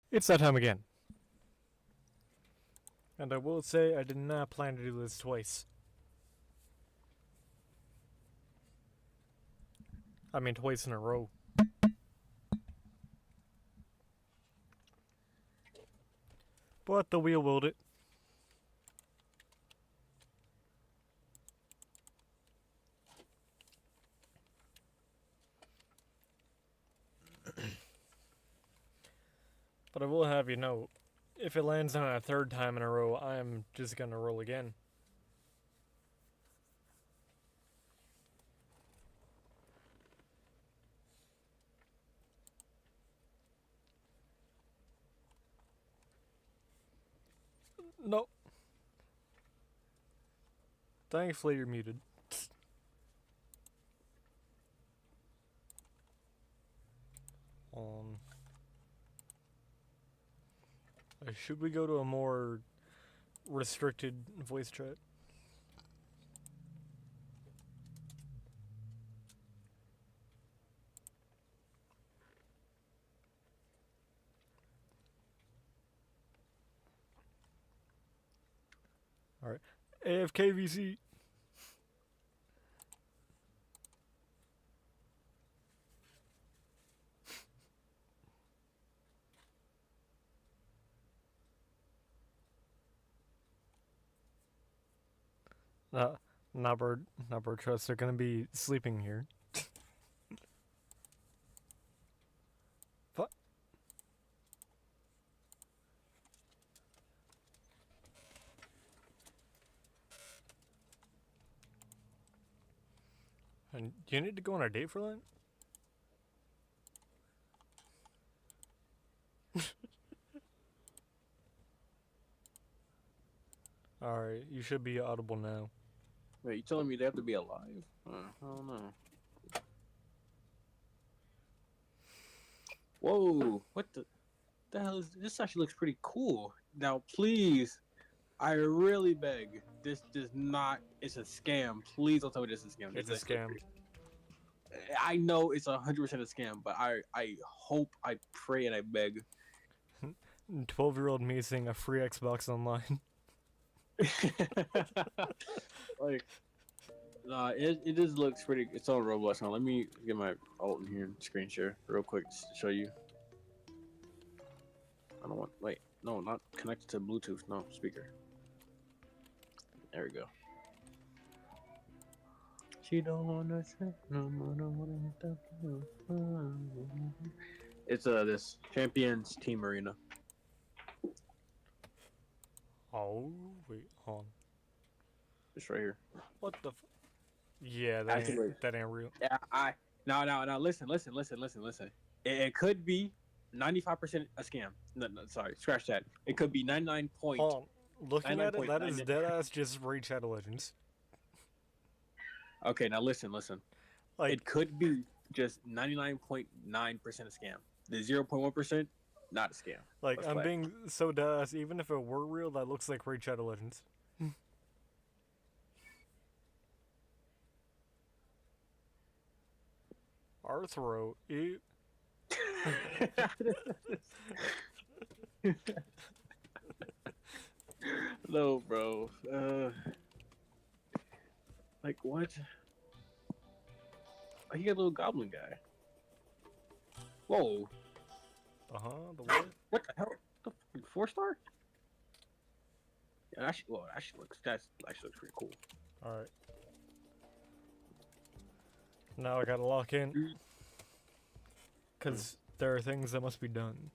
It's that time again. And I will say I did not plan to do this twice. I mean, twice in a row. But the wheel willed it. But I will have you know, if it lands on a third time in a row, I'm just gonna roll again. No. Thankfully, you're muted. Um. Should we go to a more restricted voice chat? Alright. AFKVC. Uh, Nabber Trust are gonna be sleeping here. What? And do you need to go on a date for that? Alright, you should be audible now. Wait, you telling me they have to be alive? I don't know. Whoa, what the hell is this? Actually looks pretty cool. Now, please, I really beg, this does not. It's a scam. Please don't tell me this is a scam. It's a scam. I know it's 100% a scam, but I hope, I pray, and I beg. 12-year-old me saying a free Xbox Online. Like, nah, it just looks pretty. It's on Roblox now. Let me get my alt in here and screen share real quick just to show you. I don't want. Wait, no, not connected to Bluetooth. No, speaker. There we go. She don't wanna say no more, no more. It's this Champions Team Arena. Oh, wait, hold on. It's right here. What the Yeah, that ain't real. Yeah, now listen. It could be 95% a scam. No, sorry, scratch that. It could be 99 point. Hold on. Looking at it, that is deadass just Raid Shadow Legends. Okay, now listen. Like, It could be just 99.9% a scam. The 0.1%, not a scam. like Let's I'm play. being so deadass. Even if it were real, that looks like Raid Shadow Legends. Arthro, ew. No, bro. Like what? Oh, he got a little goblin guy. Whoa! The what? What the hell? The fucking 4-star? Yeah, that actually looks pretty cool. All right. Now I gotta lock in, cause there are things that must be done.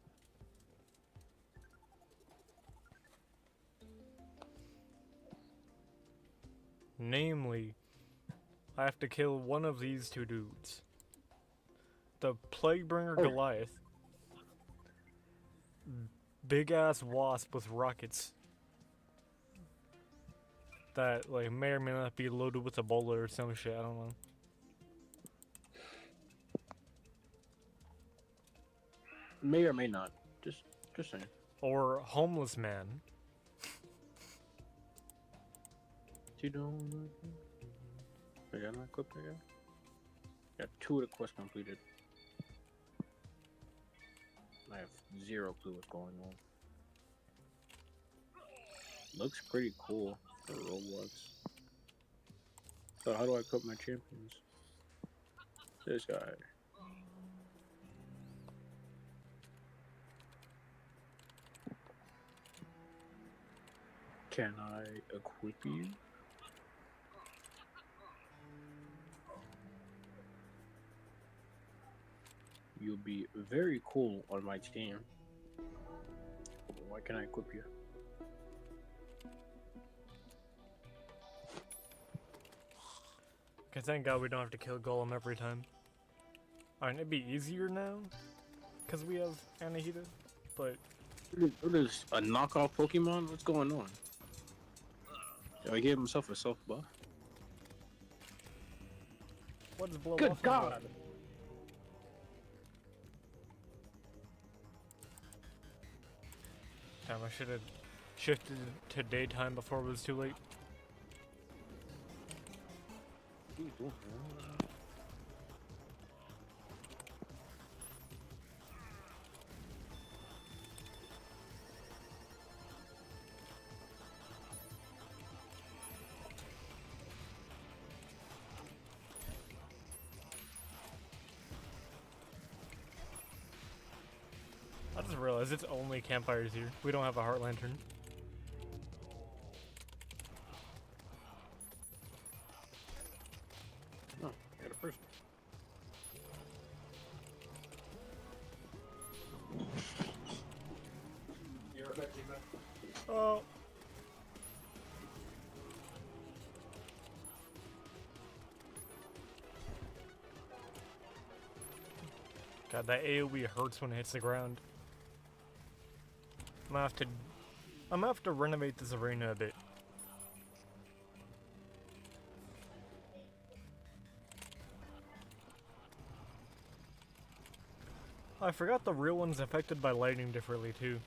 Namely, I have to kill one of these two dudes. The Plaguebringer Goliath. Big ass wasp with rockets. That like may or may not be loaded with a bullet or some shit, I don't know. May or may not. Just saying. Or homeless man. You don't. I got not equipped again. Got 2 of the quests completed. I have zero clue what's going on. Looks pretty cool for Roblox. So how do I put my champions? This guy. Can I equip you? You'll be very cool on my team. Why can't I equip you? Okay, thank God we don't have to kill Golem every time. Alright, it'd be easier now, because we have Anahita, but... What is a knockoff Pokemon? What's going on? Did I give himself a self buff? What is blow Good off? God! Damn, I should have shifted to daytime before it was too late. What are you doing, man? I just realized it's only campfires here. We don't have a heart lantern. Oh, I got a person. You're affecting that. Oh. God, that AoE hurts when it hits the ground. I'm gonna have to renovate this arena a bit. I forgot the real one's affected by lightning differently too.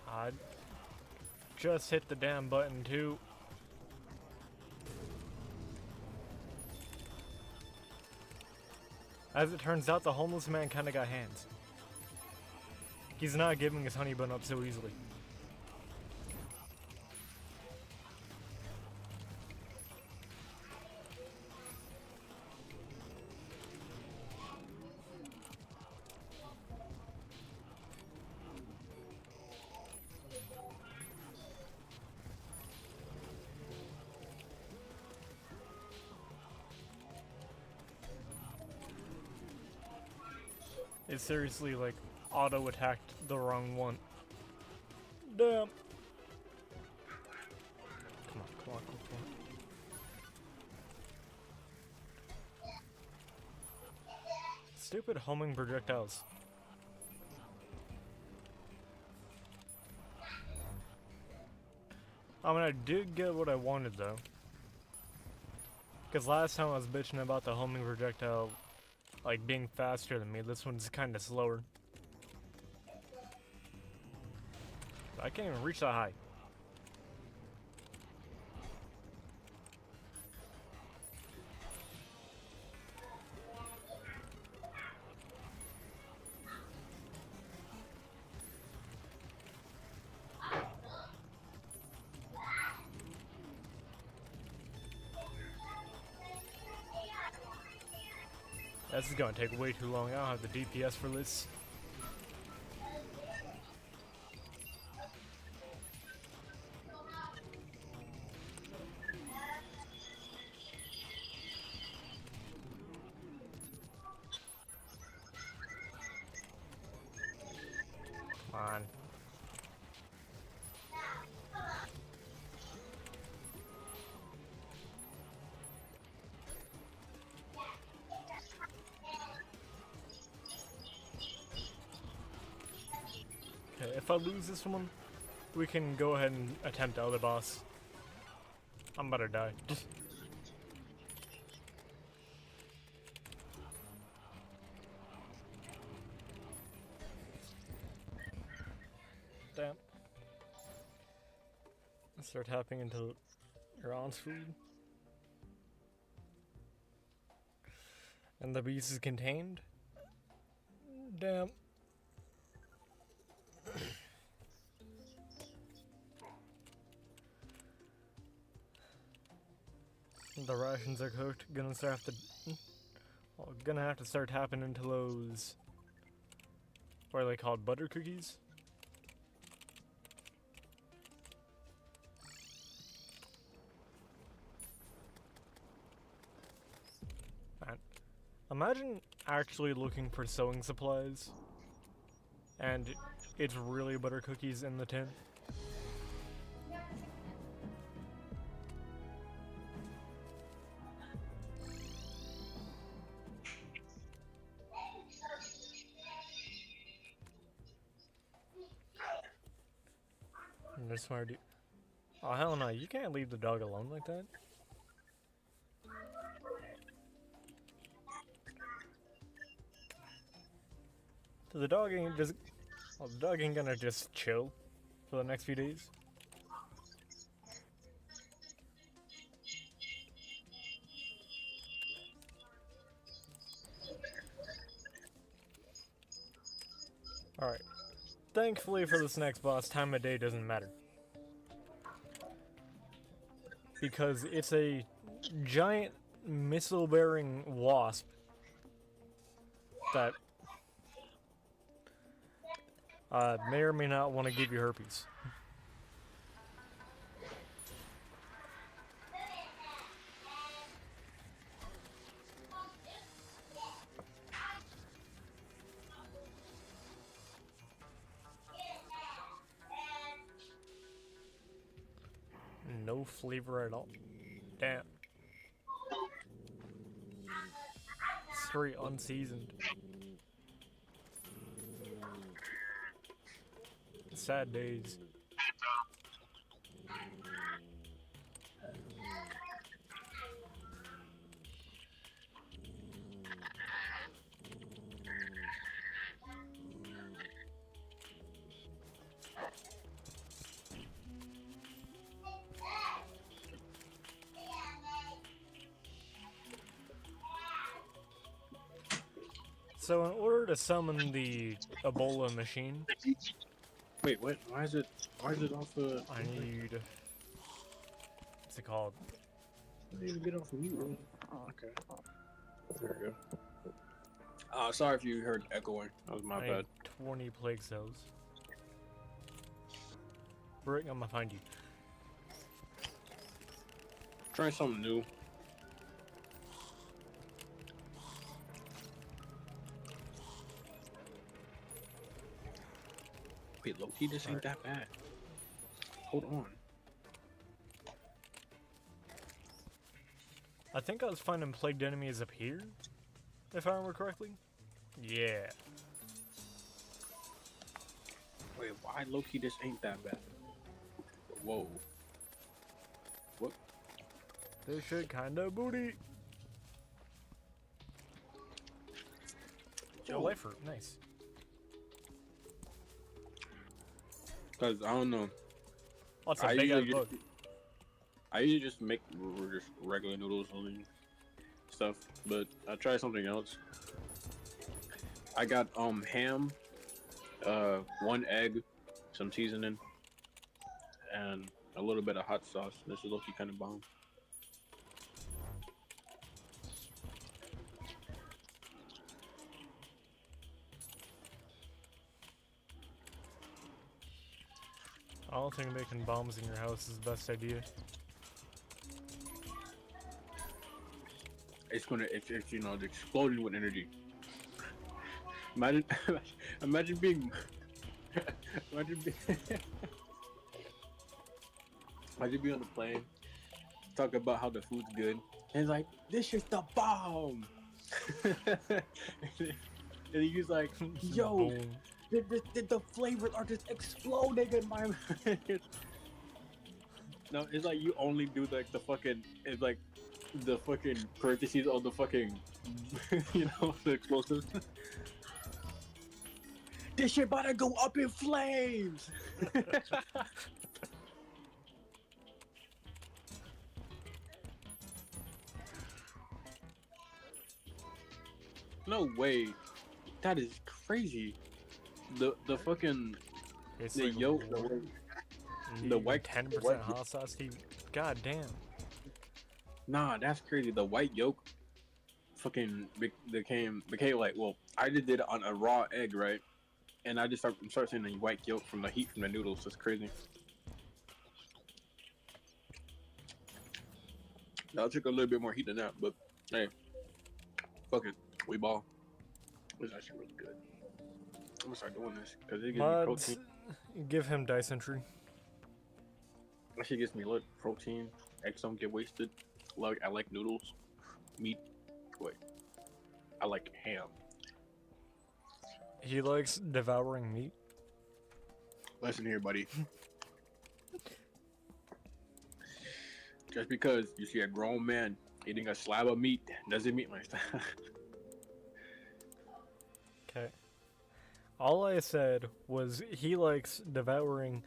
I just hit the damn button too. As it turns out, the homeless man kinda got hands. He's not giving his honey bun up so easily. It seriously, like, auto-attacked the wrong one. Damn. Come on, come on, come on. Stupid homing projectiles. I mean, I did get what I wanted, though. Because last time I was bitching about the homing projectile like being faster than me. This one's kind of slower. I can't even reach that high. This is gonna take way too long. I don't have the DPS for this. Come on. Okay, if I lose this one, we can go ahead and attempt the other boss. I'm about to die. Damn. Start tapping into your aunt's food. And the beast is contained? Damn. The rations are cooked. Gonna have to start tapping into those. What are they called? Butter cookies? Man, imagine actually looking for sewing supplies and it's really butter cookies in the tin. They're smart. Oh hell no, you can't leave the dog alone like that. The dog ain't just. Well, the dog ain't gonna just chill for the next few days. Alright. Thankfully for this next boss, time of day doesn't matter. Because it's a giant missile-bearing wasp that may or may not want to give you herpes. No flavor at all. Damn. Straight unseasoned. Sad days. So in order to summon the Ebola machine, Wait, what? Why is it off the? I need. What's it called? I didn't even get off of mute. Oh, okay. There we go. Sorry if you heard echoing. That was my I bad. need 20 plague cells. Brick, I'm gonna find you. Trying something new. Wait, low-key, this ain't that bad. Hold on. I think I was finding plagued enemies up here, if I remember correctly. Yeah. Wait, why low-key this ain't that bad? Whoa. What? This shit kinda booty. Yo, life fruit, nice. Cause I don't know. Lots of big ass bug. I usually just make just regular noodles and stuff, but I tried something else. I got ham, 1 egg, some seasoning, and a little bit of hot sauce. This is looking kind of bomb. I don't think making bombs in your house is the best idea. It's you know, it's exploding with energy. Imagine, imagine being, imagine being on the plane, talk about how the food's good, and it's like, this is the bomb. And he's like, yo, the flavors are just exploding in my mouth. No, it's like you only do like the fucking, it's like the fucking parentheses on the fucking, you know, the explosives. this shit about to go up in flames. No way. That is crazy. The fucking It's the like yolk, the white 10% hot sauce. God damn. Nah, that's crazy. The white yolk fucking became like, well, I just did it on a raw egg, right? And I just start seeing the white yolk from the heat from the noodles. That's crazy. That took a little bit more heat than that, but hey, fuck it, we ball. It's actually really good. I'm gonna start doing this because it gives me Mods, protein. give him dysentery. Actually gives me protein. Eggs don't get wasted. Like I like noodles, meat. Wait, I like ham. He likes devouring meat. Listen here, buddy. Just because you see a grown man eating a slab of meat doesn't mean like that. Okay. All I said was he likes devouring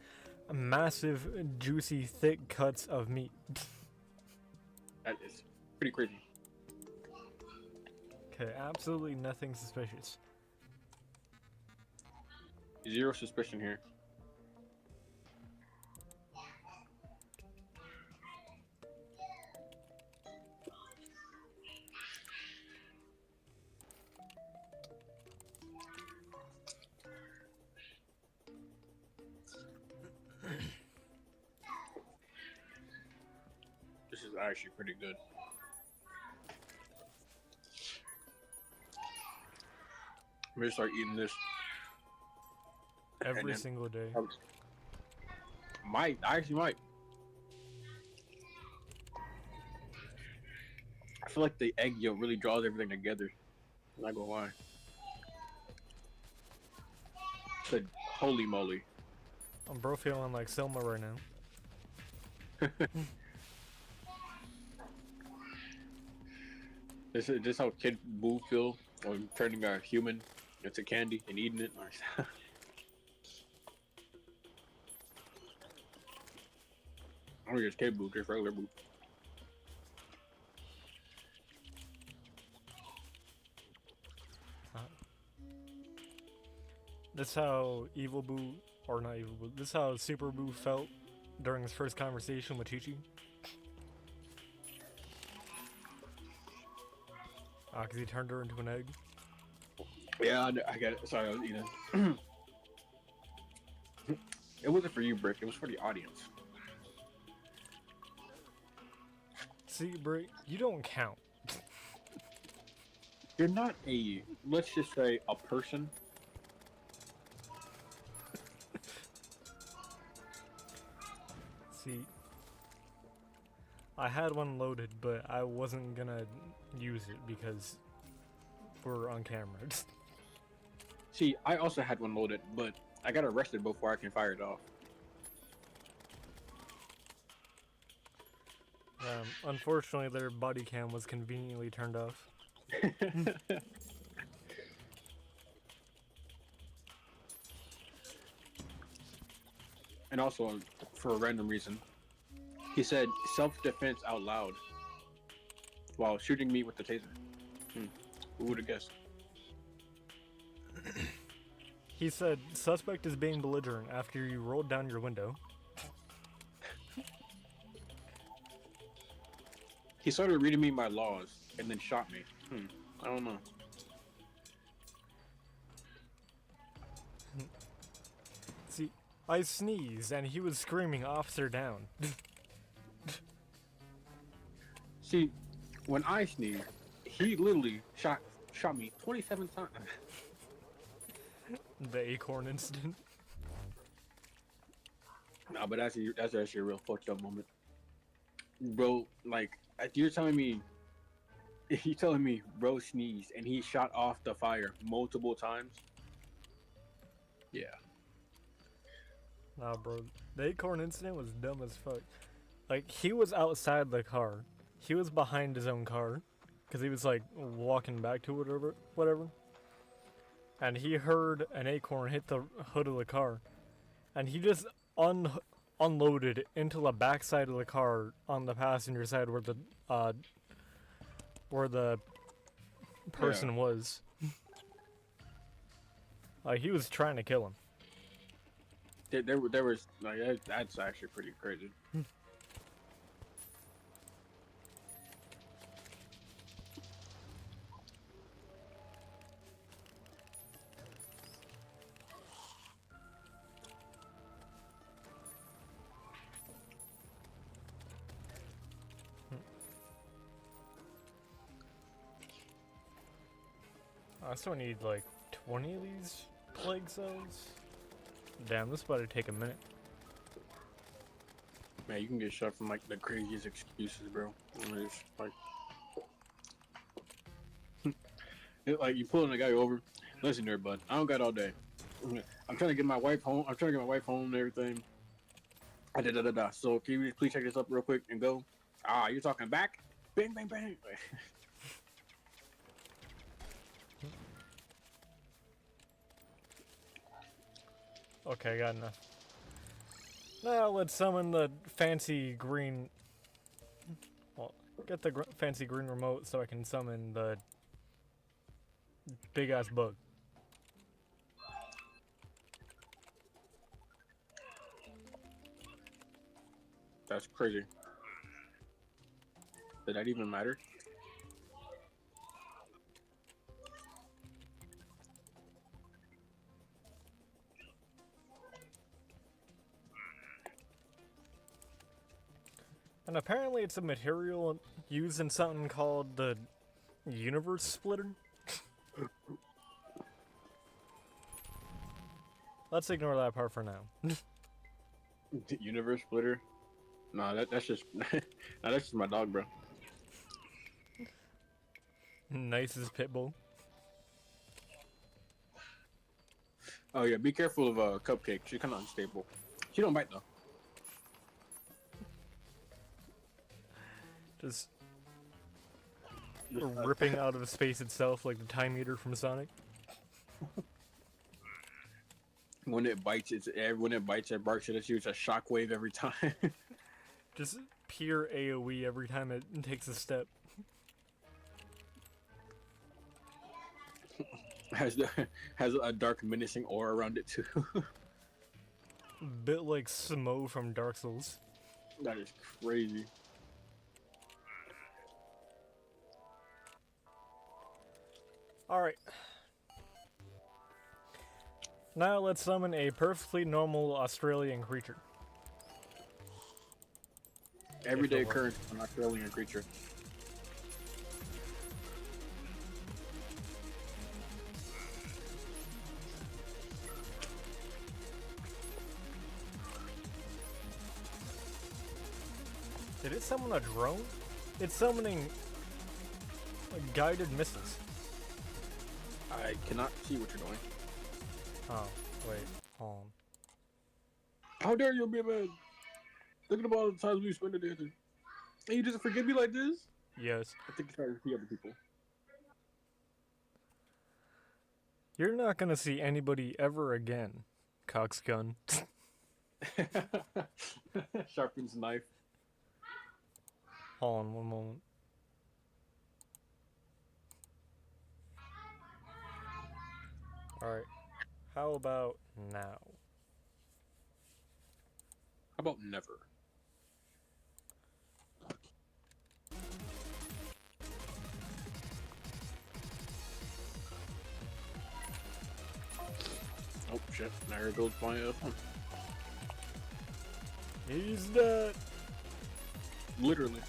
massive, juicy, thick cuts of meat. That is pretty crazy. Okay, absolutely nothing suspicious. Zero suspicion here. This is actually pretty good. I'm gonna start eating this. Every single day. I actually might. I feel like the egg yolk really draws everything together. I'm not gonna lie. But holy moly. I'm bro feeling like Selma right now. This is just how Kid Boo feel when turning a human into candy and eating it. I mean, just Kid Boo, just regular Boo. This how Evil Boo, or not Evil Boo, this how Super Boo felt during his first conversation with Chi-Chi. Because he turned her into an egg. Yeah, I get it. Sorry, I was eating. It wasn't for you, Brick. It was for the audience. See, Brick, you don't count. You're not a, let's just say, a person. See, I had one loaded, but I wasn't gonna use it because we're on camera. See, I also had one loaded, but I got arrested before I can fire it off. Unfortunately, their body cam was conveniently turned off. And also, for a random reason, he said self-defense out loud while shooting me with the taser. Who would have guessed? He said, suspect is being belligerent after you rolled down your window. He started reading me my laws and then shot me. I don't know. See, I sneezed and he was screaming, "Officer down." See, when I sneezed, he literally shot me 27 times. The acorn incident. Nah, but that's actually a real fucked up moment, bro. Like, you're telling me bro sneezed and he shot off the fire multiple times? Yeah. Nah, bro. The acorn incident was dumb as fuck. Like, he was outside the car. He was behind his own car. Because he was, like, walking back to whatever. and he heard an acorn hit the hood of the car, and he just unloaded into the backside of the car on the passenger side where the person was. Like he was trying to kill him. There was like that's actually pretty crazy. I still need like 20 of these plague cells. Damn, this about to take a minute. Man, you can get shot from like the craziest excuses, bro. It's like you pulling a guy over. Listen there, bud. I don't got all day. I'm trying to get my wife home. I'm trying to get my wife home and everything. So can you please check this up real quick and go? Ah, you're talking back? Bang, bang, bang. Okay, got enough. Now let's summon the fancy green. Well, get the fancy green remote so I can summon the big ass bug. That's crazy. Did that even matter? And apparently it's a material used in something called the universe splitter. Let's ignore that part for now. Universe splitter? Nah, that's just that's just my dog, bro. Nice as Pitbull. Oh yeah, be careful of Cupcake. She's kind of unstable. She don't bite though. Just ripping out of space itself like the time eater from Sonic. When it bites, it barks at you. It's a shockwave every time. Just pure AoE every time it takes a step. has a dark menacing aura around it too. Bit like Smo from Dark Souls. That is crazy. Alright. Now let's summon a perfectly normal Australian creature. Everyday occurrence of an Australian creature. Did it summon a drone? It's summoning guided missiles. I cannot see what you're doing. Oh, wait, hold on. How dare you, Bman? Look at all the times we spent together. And you just forgive me like this? Yes. I think you're trying to see other people. You're not gonna see anybody ever again, coxgun. Sharpens knife. Hold on one moment. Alright. How about now? How about never? Oh shit, there goes my phone. He's dead. Literally.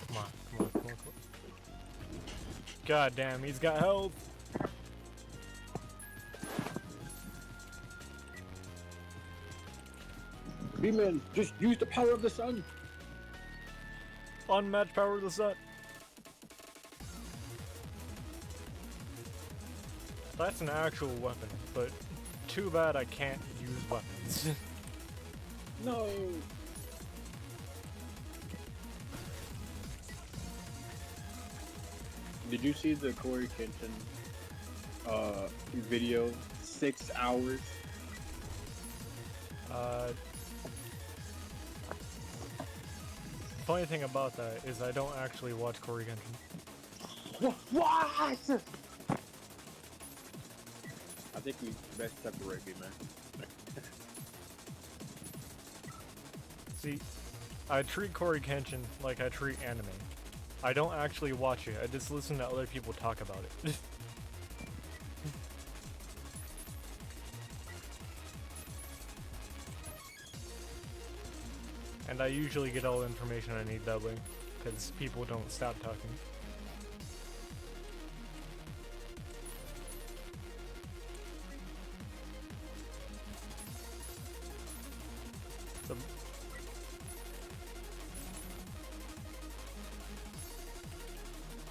Come on, come on, come on, come on. God damn, he's got health. Bman, just use the power of the sun. Unmatched power of the sun. That's an actual weapon, but too bad I can't use weapons. No. Did you see the Corey Kenshin video? 6 hours. Funny thing about that is I don't actually watch Corey Genshin. What? I think we best separate you, man. See, I treat Corey Kenshin like I treat anime. I don't actually watch it, I just listen to other people talk about it. And I usually get all the information I need that way, because people don't stop talking.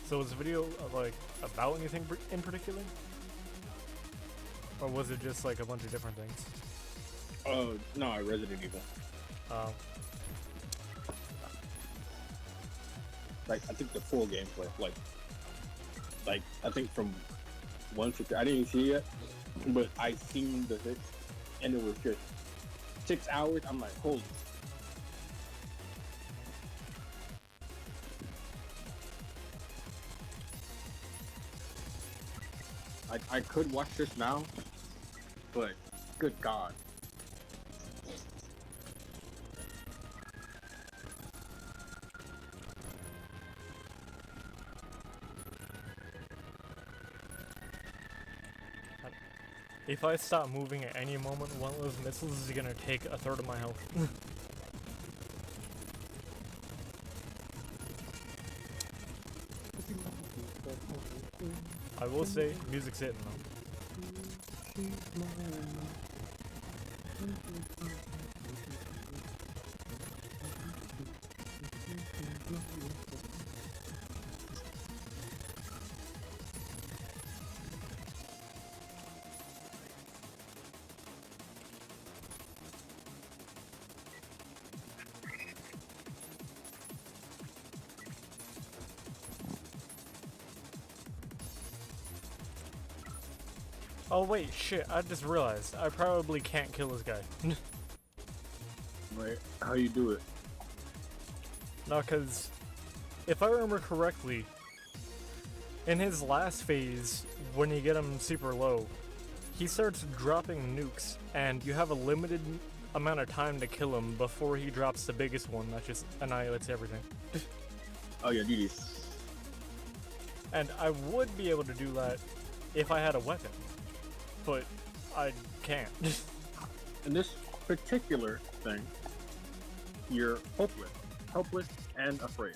So was the video like about anything in particular? Or was it just like a bunch of different things? No, Resident Evil. Like, I think the full gameplay, like I think from 1 to 3, I didn't see it, but I seen the hits, and it was just 6 hours. I'm like, holy. I could watch this now, but good God. If I stop moving at any moment, one of those missiles is gonna take a third of my health. I will say, music's hitting though. Oh wait, shit, I just realized. I probably can't kill this guy. Wait, how you do it? No, cause if I remember correctly, in his last phase, when you get him super low, he starts dropping nukes, and you have a limited amount of time to kill him before he drops the biggest one that just annihilates everything. Oh yeah, do this. And I would be able to do that if I had a weapon, but I can't. In this particular thing, you're helpless and afraid.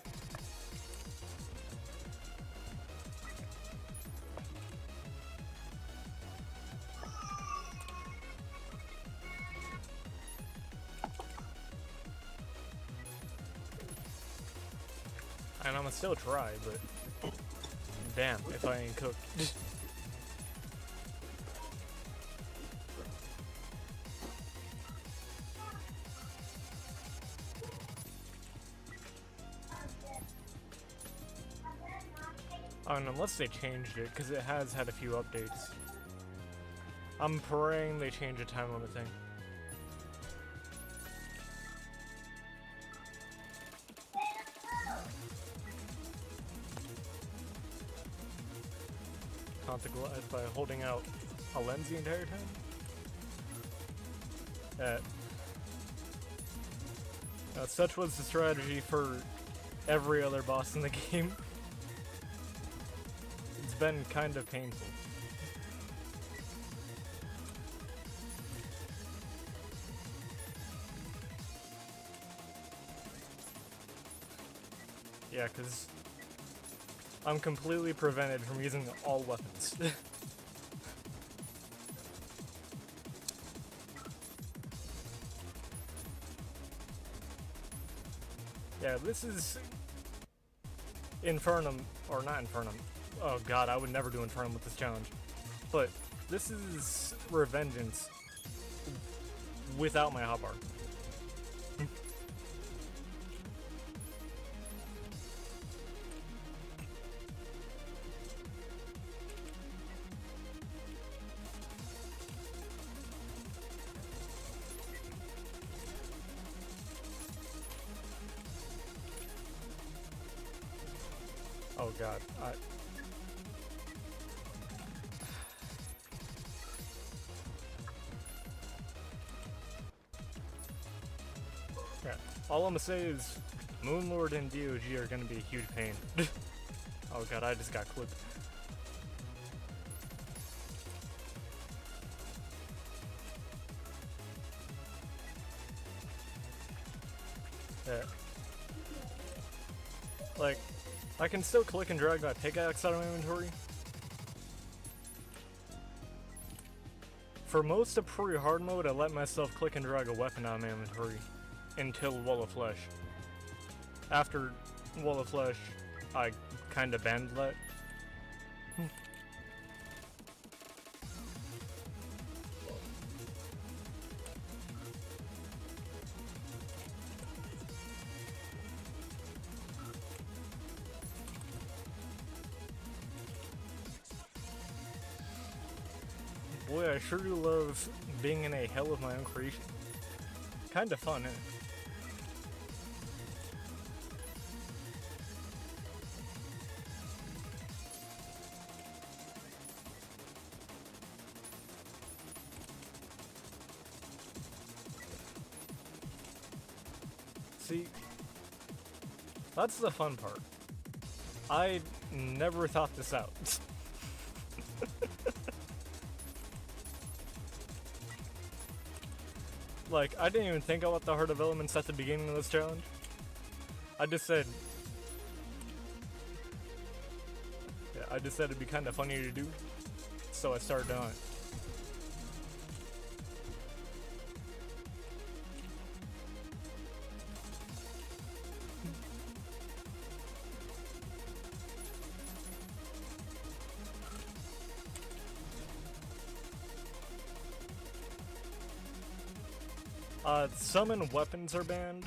And I'ma still try, but damn if I ain't cooked. Oh, and unless they changed it, because it has had a few updates. I'm praying they change the time limit thing. Consequently, by holding out a lens the entire time? Such was the strategy for every other boss in the game. It's been kind of painful. Yeah, because I'm completely prevented from using all weapons. Yeah, this is Infernum, or not Infernum. Oh god, I would never do Infernum with this challenge. But this is Revengeance without my hotbar. Oh god, yeah, all I'm gonna say is Moonlord and DOG are gonna be a huge pain. Oh god, I just got clipped. Yeah. Like, I can still click and drag that pickaxe out of my inventory. For most of pre-hard mode, I let myself click and drag a weapon out of my inventory until Wall of Flesh. After Wall of Flesh, I kinda banned that. Boy, I sure do love being in a hell of my own creation. Kinda fun, isn't it? See, that's the fun part. I never thought this out. Like, I didn't even think about the Heart of Elements at the beginning of this challenge. I just said... Yeah, I just said it'd be kind of funny to do. So I started doing it. Summon weapons are banned.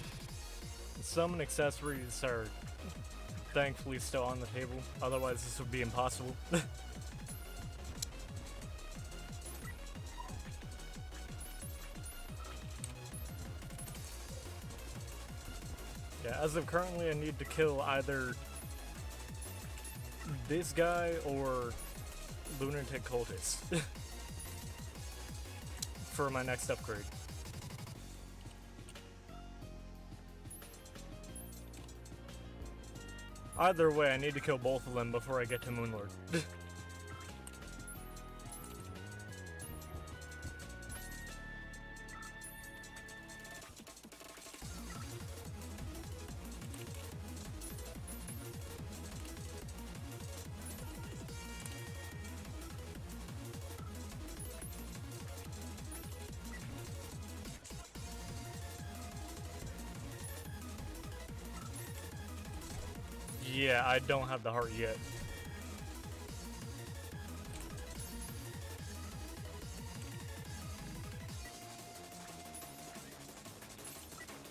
Summon accessories are thankfully still on the table. Otherwise this would be impossible. Yeah, as of currently I need to kill either this guy or Lunatic Cultist for my next upgrade. Either way, I need to kill both of them before I get to Moonlord. Yeah, I don't have the heart yet.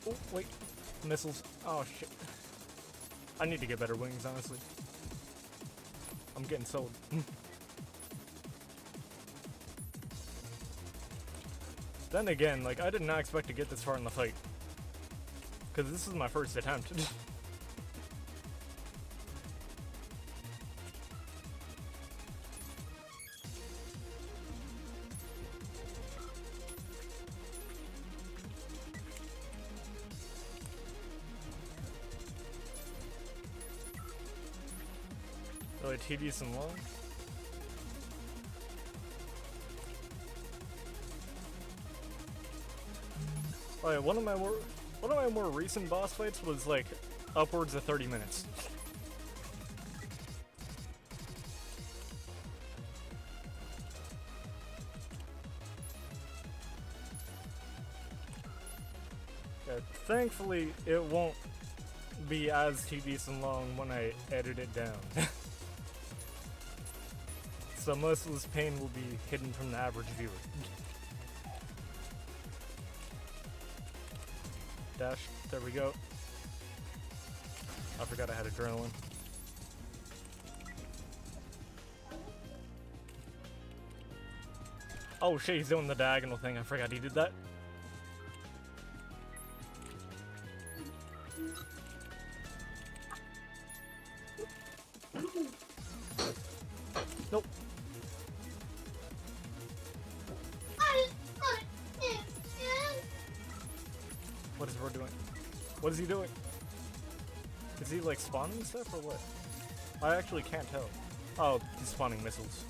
Oh, wait. Missiles. Oh, shit. I need to get better wings, honestly. I'm getting sold. Then again, like, I did not expect to get this far in the fight. Because this is my first attempt. Really tedious and long. Oh yeah, one of my more recent boss fights was like upwards of 30 minutes. Yeah, thankfully it won't be as tedious and long when I edit it down. so most of this pain will be hidden from the average viewer. Dash, there we go. I forgot I had adrenaline. Oh shit, he's doing the diagonal thing. I forgot he did that. Nope. What is Ro doing? What is he doing? Is he like spawning stuff or what? I actually can't tell. Oh, he's spawning missiles.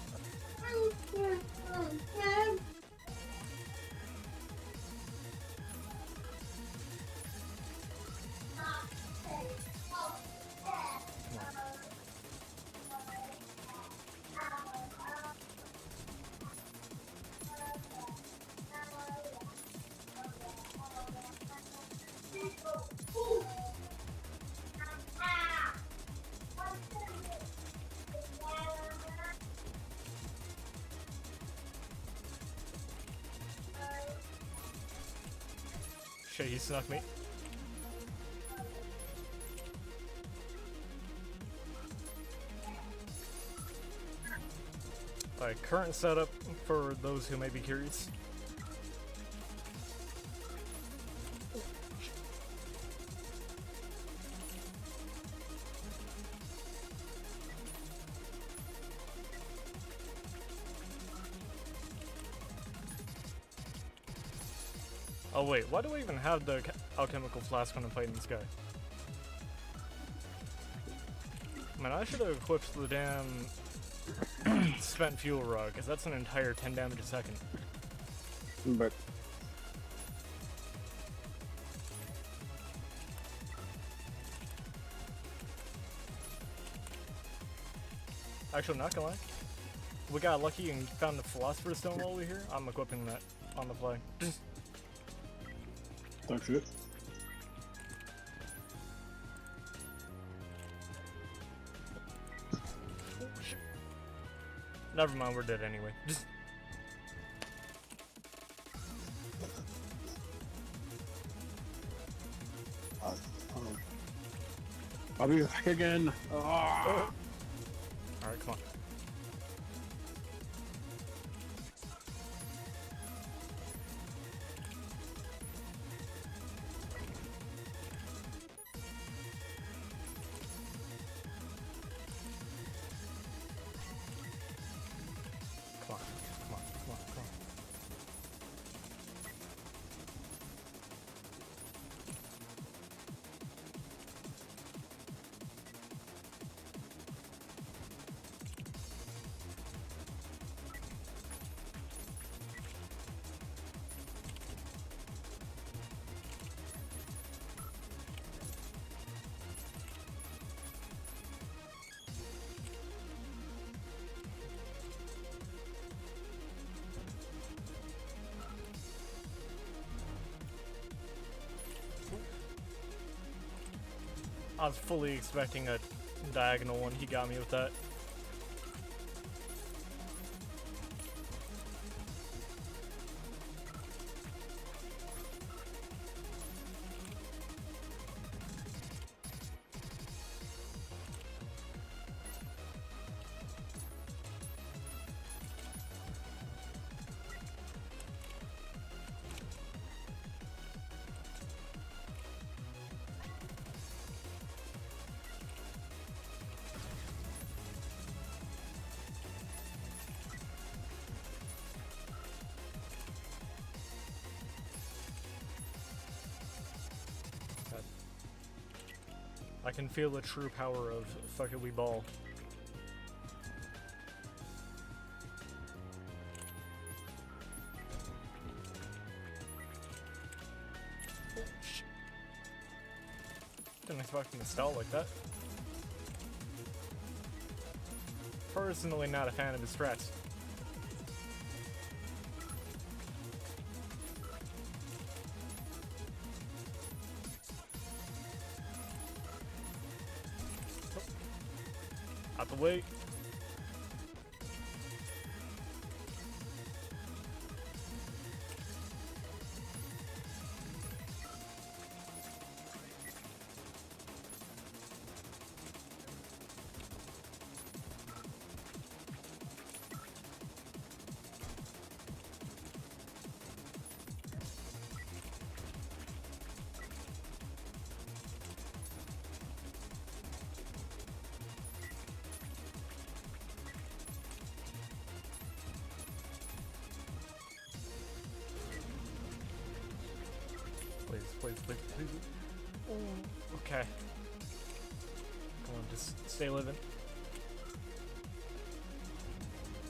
Shit, he snuck me. Alright, current setup for those who may be curious. Oh wait, why do I even have the alchemical flask when I'm fighting this guy? Man, I should have equipped the damn spent fuel rod, because that's an entire 10 damage a second. But Actually, not gonna lie. We got lucky and found the Philosopher's Stone while we were here. I'm equipping that on the fly. don't shoot. Never mind, we're dead anyway. I'll be back again. Alright, come on. Come on, come on, come on, come on. I was fully expecting a diagonal one. He got me with that. I can feel the true power of fuck it, we ball. Didn't expect him to stall like that. Personally, not a fan of his strats. Out the way. Please, please, please. Ooh, okay. Come on, just stay living.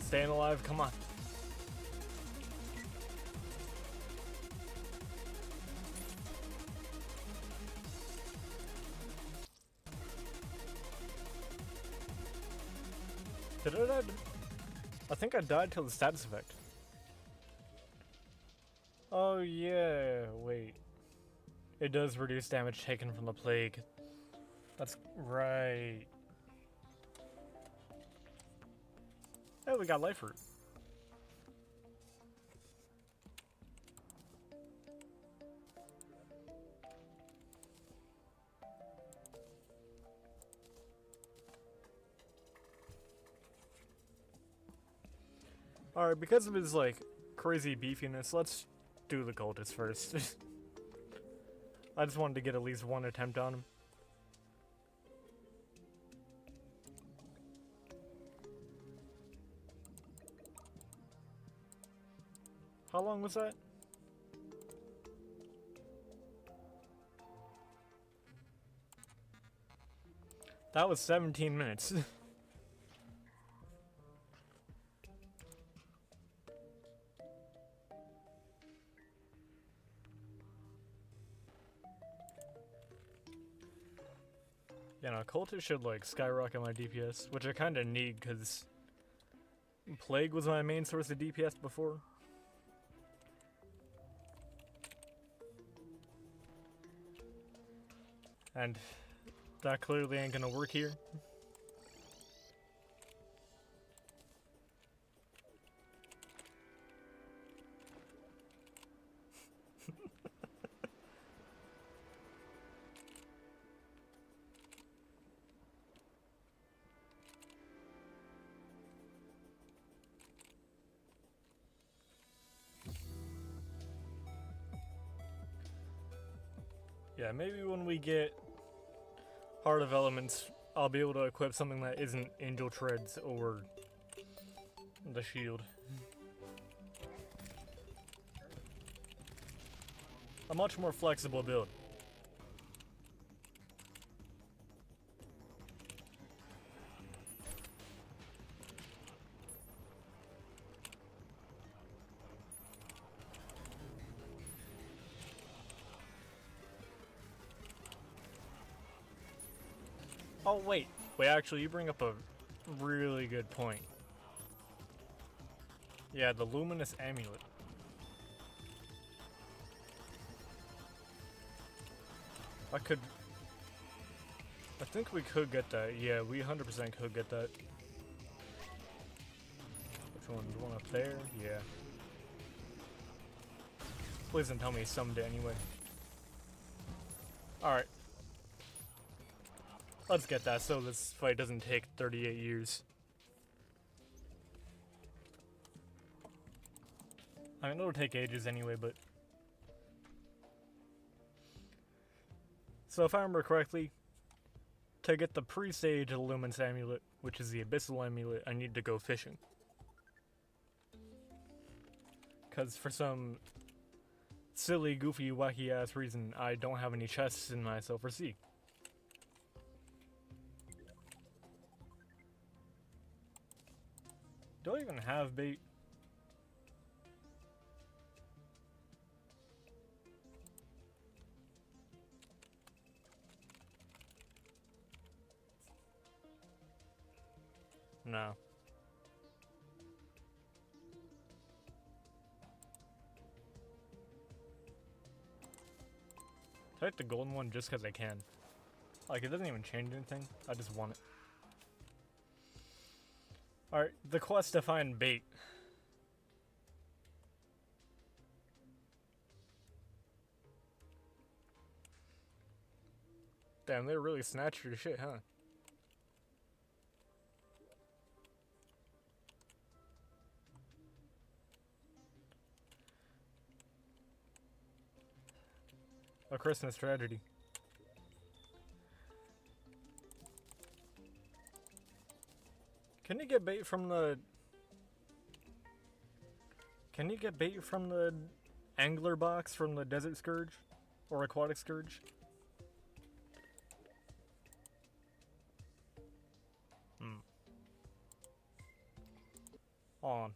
Staying alive, come on. Did I die? I think I died till the status effect. Oh yeah, wait. It does reduce damage taken from the plague. That's right. Oh, we got life root. Alright, because of his, like, crazy beefiness, let's do the cultist first. I just wanted to get at least one attempt on him. How long was that? That was 17 minutes. Yeah, no, cultist should, like, skyrocket my DPS, which I kinda need, because Plague was my main source of DPS before. And that clearly ain't gonna work here. Yeah, maybe when we get Heart of Elements, I'll be able to equip something that isn't Angel Treads or the shield. A much more flexible build. Oh, wait. Wait, actually, you bring up a really good point. Yeah, the Luminous Amulet. I think we could get that. Yeah, we 100% could get that. Which one? The one up there? Yeah. Please don't tell me he summoned it anyway. Alright. Let's get that so this fight doesn't take 38 years. I mean, it'll take ages anyway, but... So if I remember correctly, to get the pre-stage of the Luminous Amulet, which is the Abyssal Amulet, I need to go fishing. Because for some silly, goofy, wacky-ass reason, I don't have any chests in my Silver Sea. Do I even have bait? No. Take the golden one just because I can. Like, it doesn't even change anything. I just want it. Alright, the quest to find bait. Damn, they really snatched your shit, huh? A Christmas tragedy. Can you get bait from the... Can you get bait from the angler box from the Desert Scourge? Or aquatic scourge. On.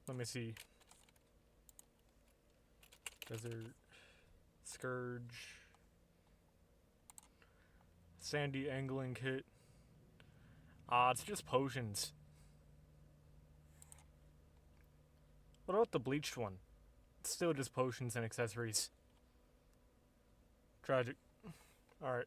Let me see. Desert Scourge. Sandy angling kit. Ah, it's just potions. What about the bleached one? It's still just potions and accessories. Tragic. Alright.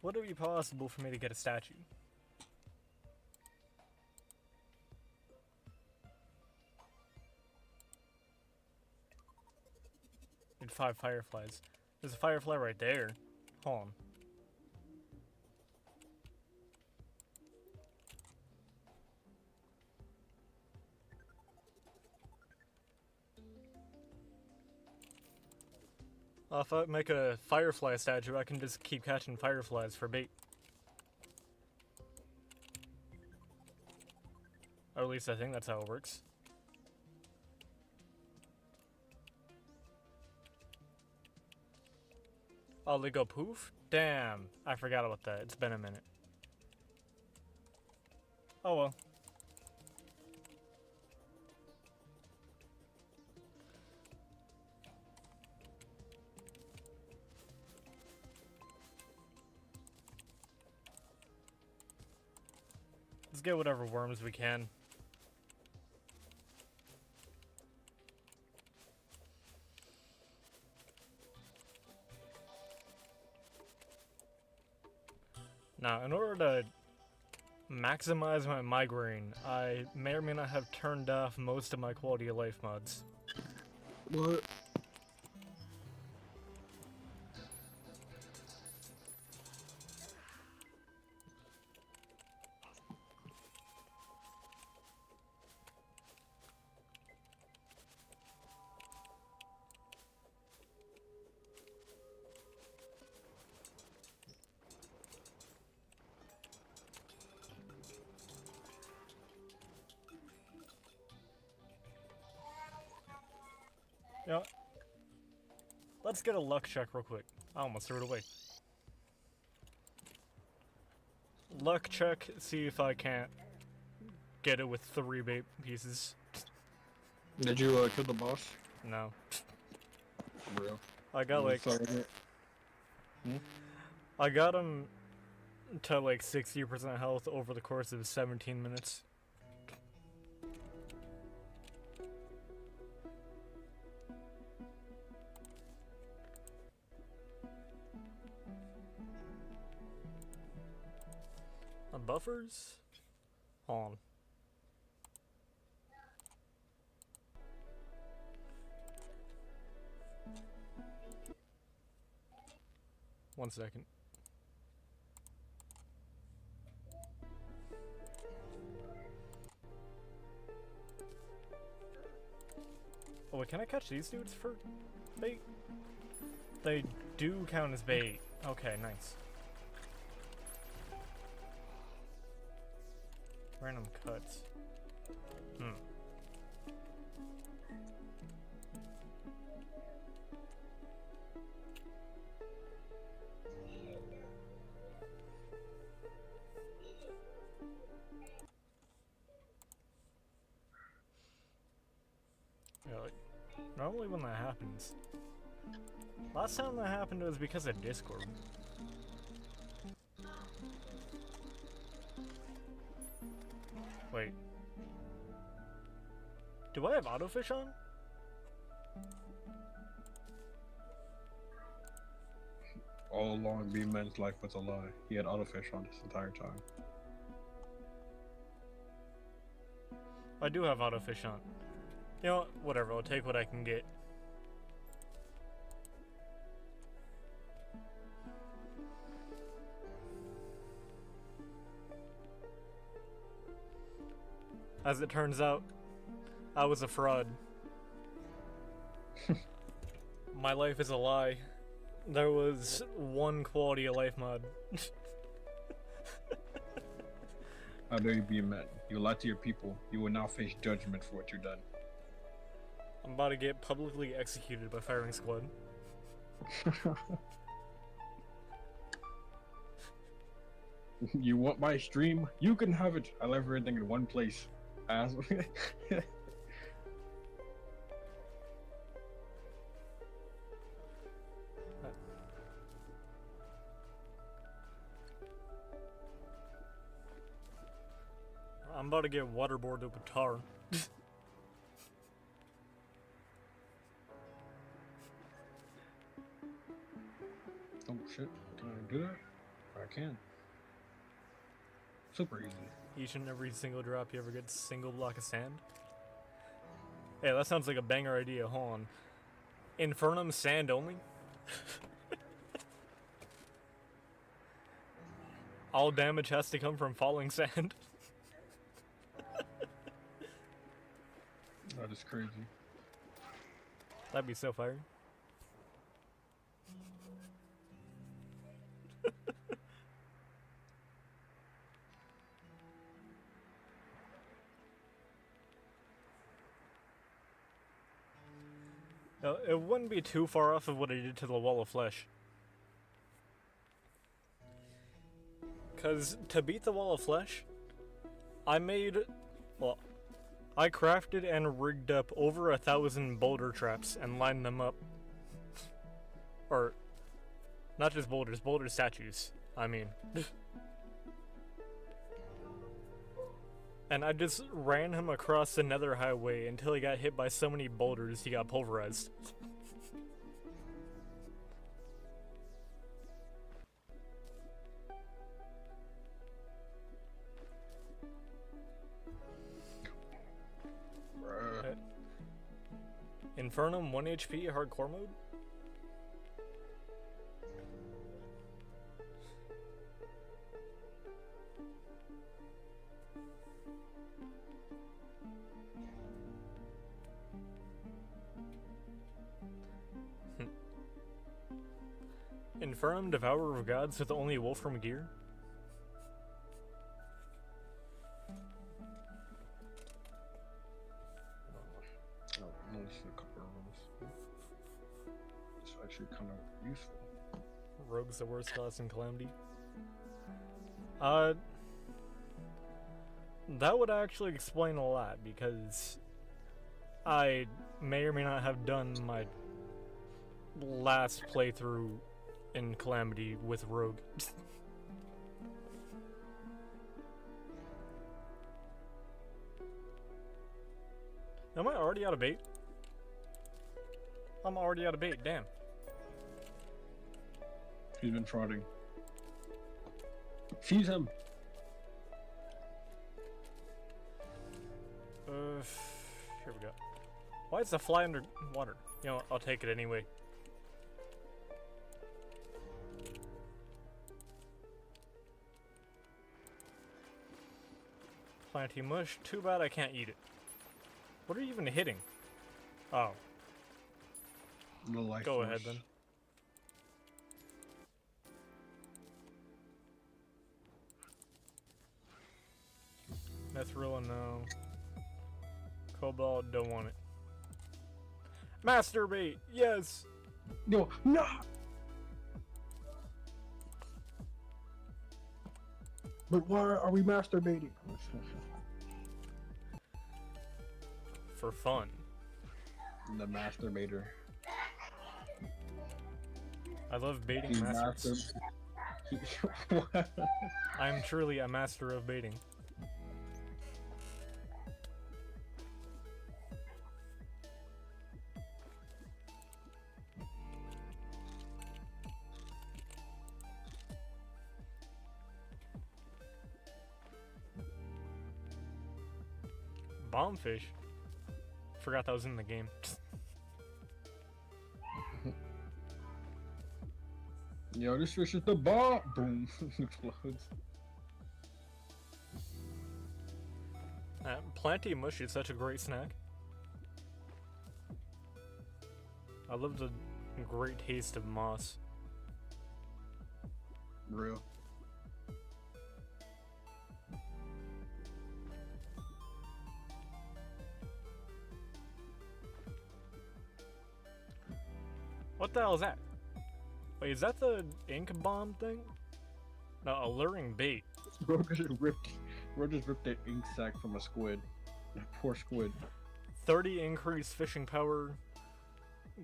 Would it be possible for me to get a statue? Need 5 fireflies. There's a firefly right there. Hold on. If I make a firefly statue, I can just keep catching fireflies for bait. Or at least I think that's how it works. Oh, they go poof? Damn, I forgot about that. It's been a minute. Oh well. Let's get whatever worms we can. Now, in order to maximize my migraine, I may or may not have turned off most of my quality of life mods. What? You know, let's get a luck check real quick. I almost threw it away. Luck check, see if I can't get it with 3 bait pieces. Did you kill the boss? No. For real? I got like... I got him to like 60% health over the course of 17 minutes. Buffers? Hold on. One second. Oh wait, can I catch these dudes for bait? They do count as bait. Okay, nice. Random cuts. Yeah, like, normally when that happens. Last time that happened was because of Discord. Wait. Do I have autofish on? All along, Bman's life was a lie. He had autofish on this entire time. I do have autofish on. You know what? Whatever, I'll take what I can get. As it turns out, I was a fraud. My life is a lie. There was one quality of life mod. How dare you be a man? You lie to your people. You will now face judgment for what you've done. I'm about to get publicly executed by firing squad. You want my stream? You can have it. I left everything in one place. Ass. I'm about to get waterboarded with tar. Oh shit. Can I do that? I can. Super easy. Each and every single drop you ever get, single block of sand. Hey, that sounds like a banger idea. Hold on. Infernum sand only? All damage has to come from falling sand. That is crazy. That'd be so fire. It wouldn't be too far off of what I did to the wall of flesh. Cause to beat the wall of flesh, I crafted and rigged up over 1,000 boulder traps and lined them up. Or, not just boulders, boulder statues, I mean. And I just ran him across the nether highway until he got hit by so many boulders he got pulverized. Infernum 1 HP hardcore mode? Infernum Devourer of Gods with only Wolfram gear? It's actually kind of useful. Rogue's the worst class in Calamity. That would actually explain a lot, because I may or may not have done my last playthrough in Calamity with Rogue. Am I already out of bait? I'm already out of bait, damn. He's been trotting. Feed him. Here we go. Why is the fly under water? You know, I'll take it anyway. Planty mush. Too bad I can't eat it. What are you even hitting? Oh. The life Go force. ahead then. Mithril, no. Cobalt, don't want it. Masturbate, yes! No, no! But why are we masturbating? For fun. The masturbator. I love baiting He's masters. What? I am truly a master of baiting. Bombfish? Forgot that was in the game. Yo, this fish is the bomb! Boom. Explodes. Planty mush is such a great snack. I love the great taste of moss. Real. What the hell is that? Wait, is that the ink bomb thing? No, alluring bait. Bro just ripped that ink sac from a squid. That poor squid. 30 increased fishing power.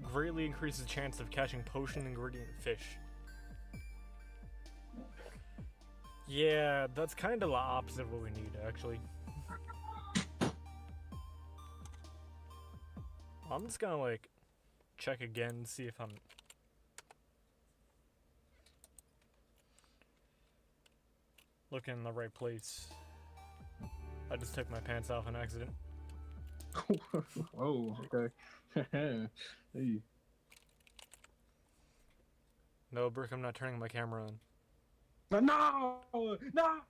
Greatly increases chance of catching potion ingredient fish. Yeah, that's kind of the opposite of what we need, actually. I'm just gonna, like, check again, see if I'm... looking in the right place. I just took my pants off on accident. Oh, okay. Hey. No, Brick, I'm not turning my camera on. No! No!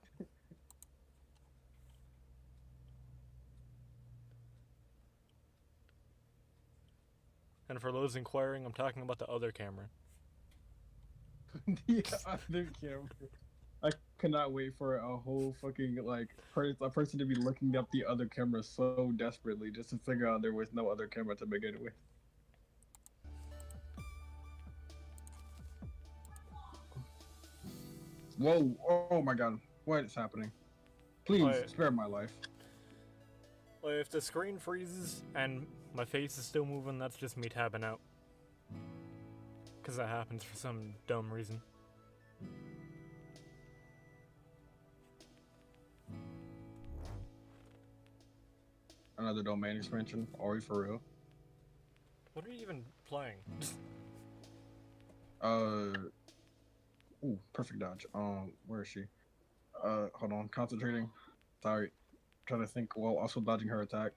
And for those inquiring, I'm talking about the other camera. The other camera. I cannot wait for a whole fucking like a person to be looking up the other camera so desperately just to figure out there was no other camera to begin with. Whoa! Oh my god! What is happening? Please Wait. spare my life. Well, if the screen freezes and my face is still moving, that's just me tabbing out. Because that happens for some dumb reason. Another domain expansion? Are we for real? What are you even playing? Ooh, perfect dodge. Where is she? Hold on, concentrating. Sorry. Trying to think while also dodging her attacks.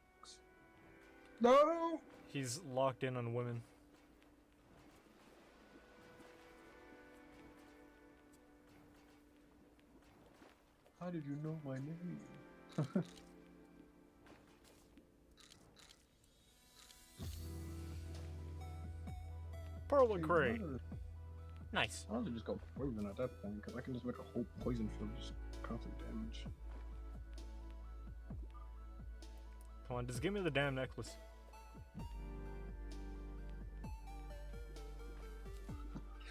No! He's locked in on women. How did you know my name? Pearl of Cray. Nice. I'll just go poison at that point because I can just make a whole poison for just constant damage. Come on, just give me the damn necklace.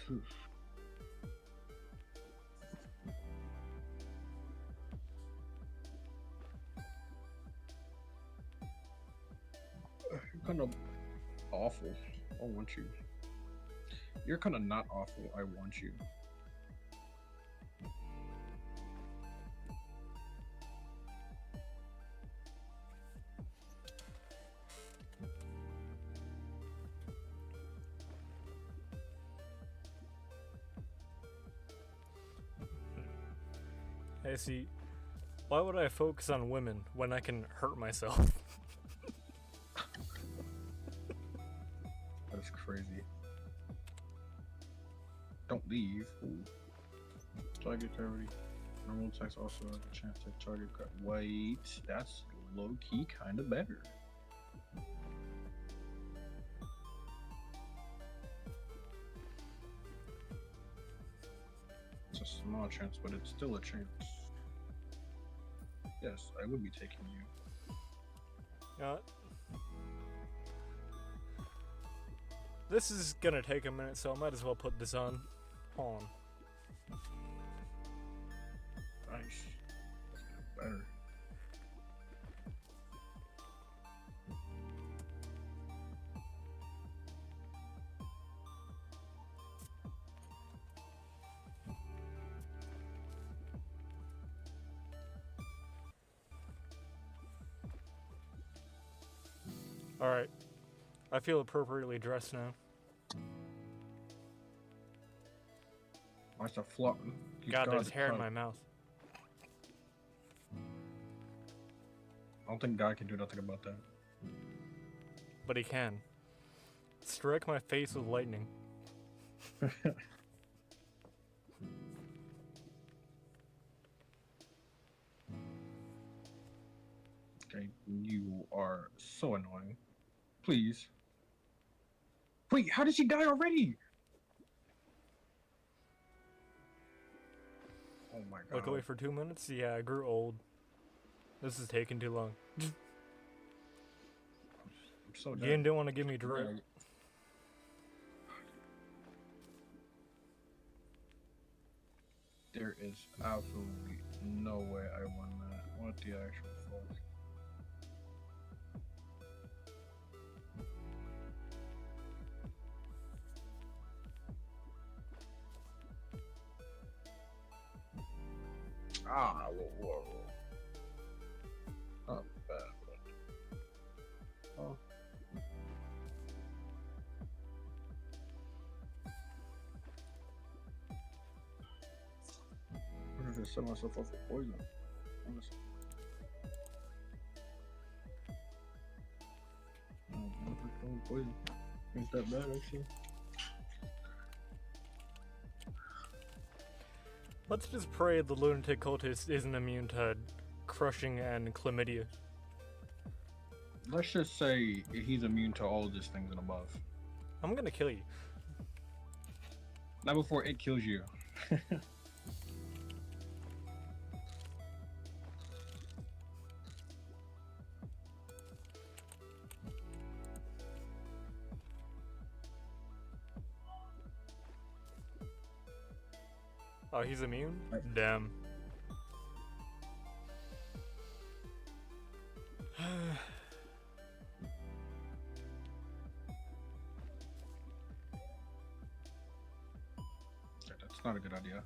Phew. You're kind of awful. I want you. You're kind of not awful. I want you. Hey, see, why would I focus on women when I can hurt myself? That's crazy. Don't leave. Ooh. Target gravity. Normal attacks also have a chance to target. Wait, that's low key kind of better. It's a small chance, but it's still a chance. Yes, I would be taking you. You know what? This is gonna take a minute, so I might as well put this on. Hold on. Nice. Better. Alright. I feel appropriately dressed now. Nice to flop. God, there's hair in my mouth. I don't think God can do nothing about that. But he can. Strike my face with lightning. Okay, you are so annoying. Please. Wait, how did she die already? Oh my god. Look away for 2 minutes? Yeah, I grew old. This is taking too long. I'm so You dead. didn't want to give me drip. Right. There is absolutely no way I won that. What the actual fuck? Ah, whoa. Not bad, but... Oh. I just set myself up for poison. Honestly. Poison. Ain't that bad, actually. Let's just pray the lunatic cultist isn't immune to crushing and chlamydia. Let's just say he's immune to all of these things and above. I'm gonna kill you. Not before it kills you. Oh, he's immune? Right. Damn. That's not a good idea.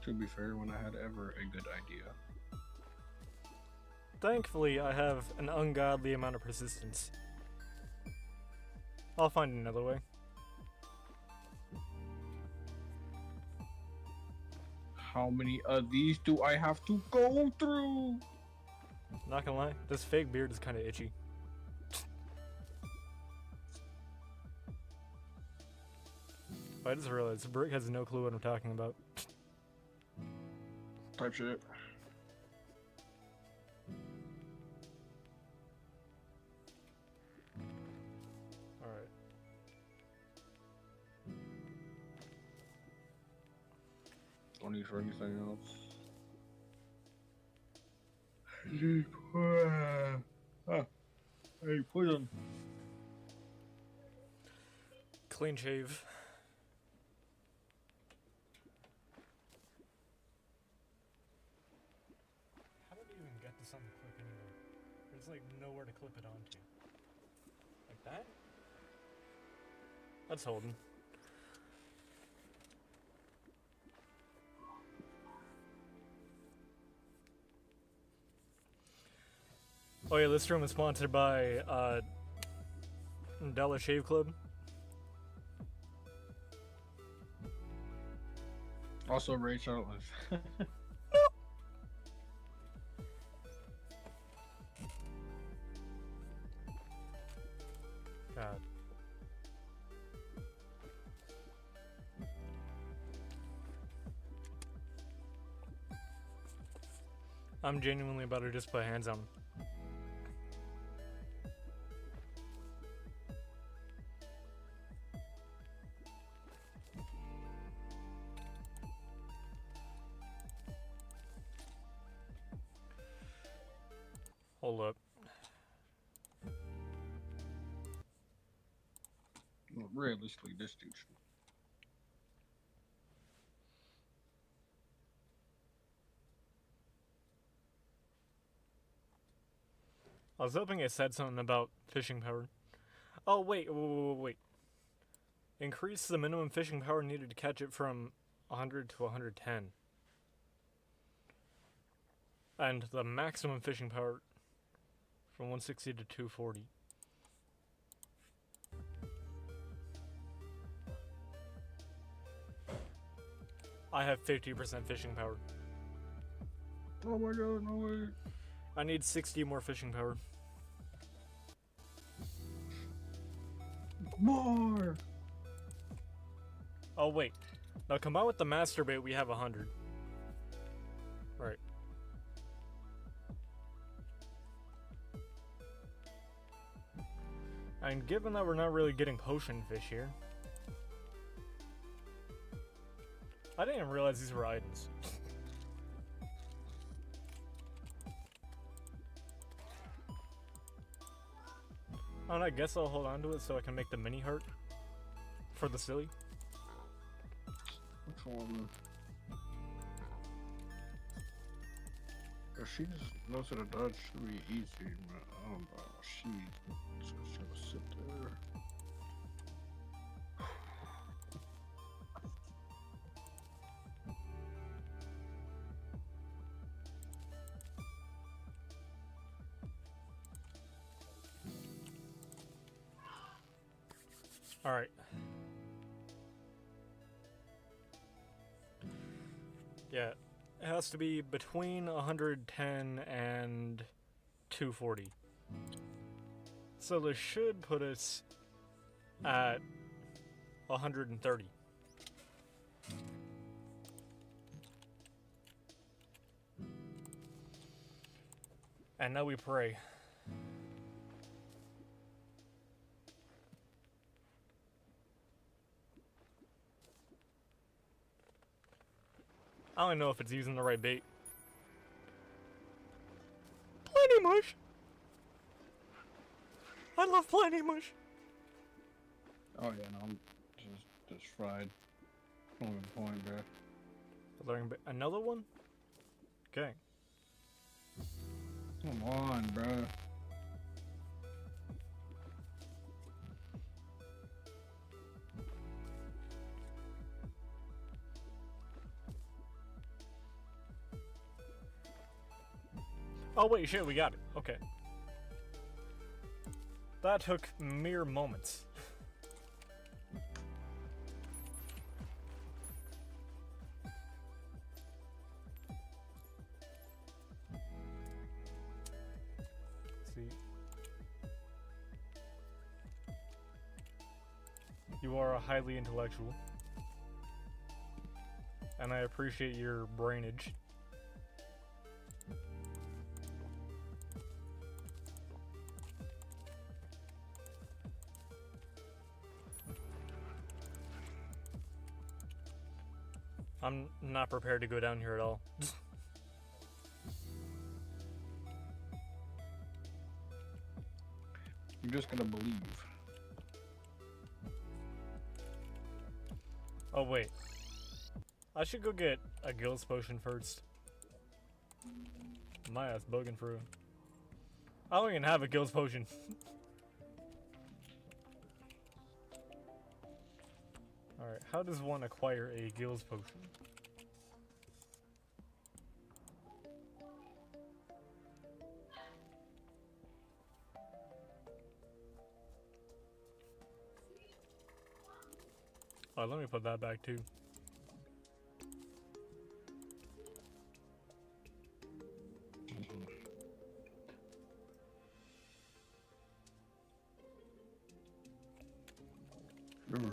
To be fair, when I had ever a good idea. Thankfully, I have an ungodly amount of persistence. I'll find another way. How many of these do I have to go through? Not gonna lie, this fake beard is kinda itchy. I just realized Brick has no clue what I'm talking about. Type shit. Alright. Don't need for anything else. Hey, poison. Clean shave. How did you even get this on the clip anyway? There's like nowhere to clip it onto. Like that? That's holding. Oh yeah, this stream is sponsored by Dollar Shave Club. Also, Ray Charles. God. I'm genuinely about to just put hands on him. Hold up. Well, realistically, this dude should. I was hoping it said something about fishing power. Oh, wait. Increase the minimum fishing power needed to catch it from 100 to 110. And the maximum fishing power from 160 to 240. I have 50% fishing power. Oh my god, no way. I need 60 more fishing power. More! Oh, wait. Now combined with the master bait, we have 100. Right. And given that we're not really getting potion fish here, I didn't even realize these were items. Oh, and I guess I'll hold on to it so I can make the mini heart for the silly. Which one? If she just goes to the Dodge, should be easy, but I don't know. She's gonna sit there. Alright. Yeah, it has to be between 110 and 240. So this should put us at 130. And now we pray. I don't know if it's using the right bait. Plenty mush! I love plenty mush! Oh yeah, no, I'm just fried. Don't even point, bro. Another one? Okay. Come on, bro. Oh wait, shit, we got it. Okay. That took mere moments. See. You are a highly intellectual. And I appreciate your brainage. I'm not prepared to go down here at all. I'm just gonna believe. Oh wait. I should go get a Gills potion first. My ass bugging for real. I don't even have a Gills potion. Alright, how does one acquire a Gills potion? Oh, let me put that back too.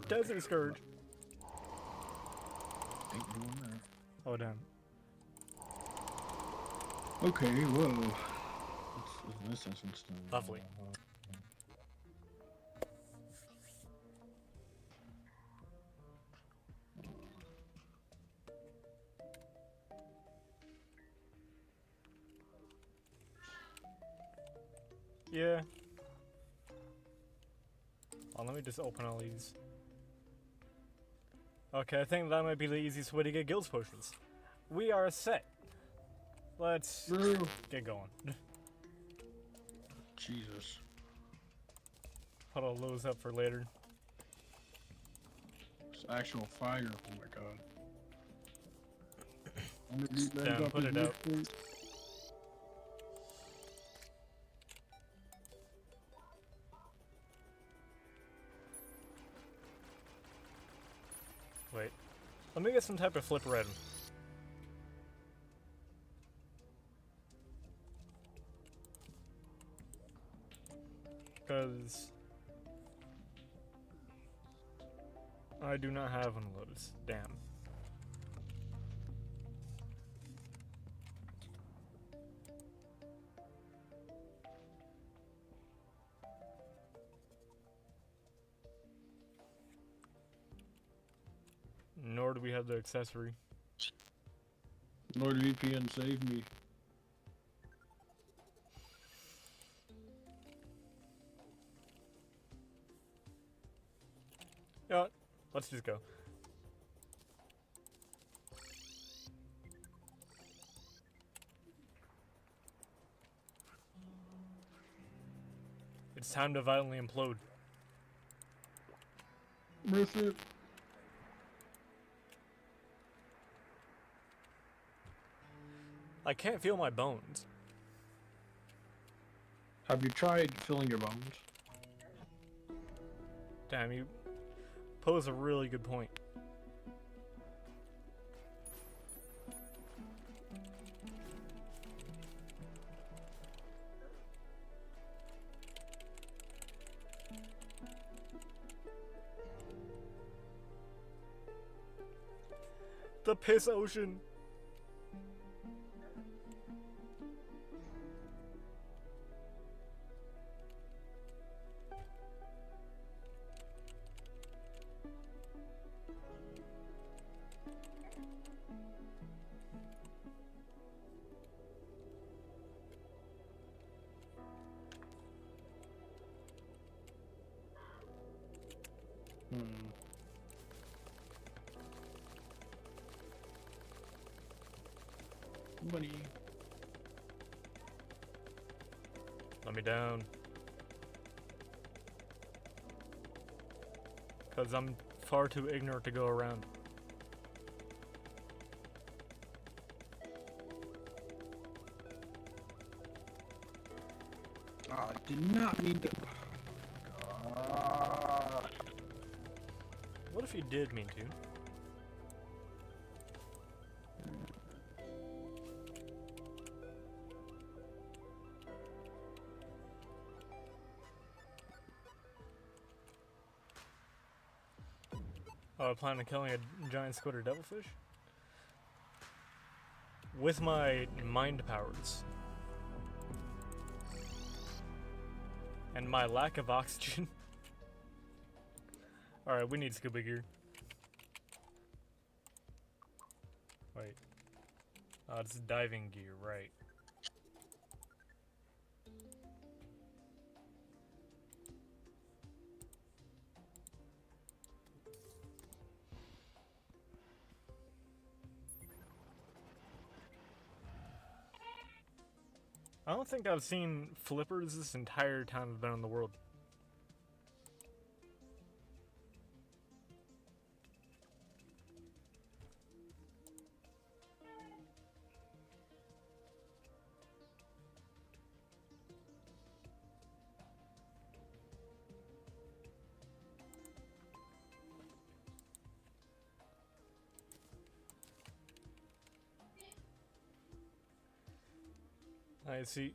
Desert Scourge. Ain't doing that. Oh, damn. Okay, whoa. This instance. Lovely. Yeah. Oh, let me just open all these. Okay, I think that might be the easiest way to get Gills potions. We are set. Let's get going. Jesus. Put all those up for later. It's actual fire. Oh my god. Damn, put it out. Wait. Let me get some type of flip red. Because I do not have one of those. Damn. Nor do we have the accessory. NordVPN save me. You know what? Let's just go. It's time to violently implode. Mercy. I can't feel my bones. Have you tried filling your bones? Damn, you pose a really good point. The piss ocean. Money. Let me down. Cause I'm far too ignorant to go around. I did not mean to. What if you did mean to? Oh, I plan on killing a giant squid or devilfish? With my mind powers. And my lack of oxygen. Alright, we need scuba gear. Wait. Oh, it's diving gear, right. I don't think I've seen flippers this entire time I've been in the world. I see.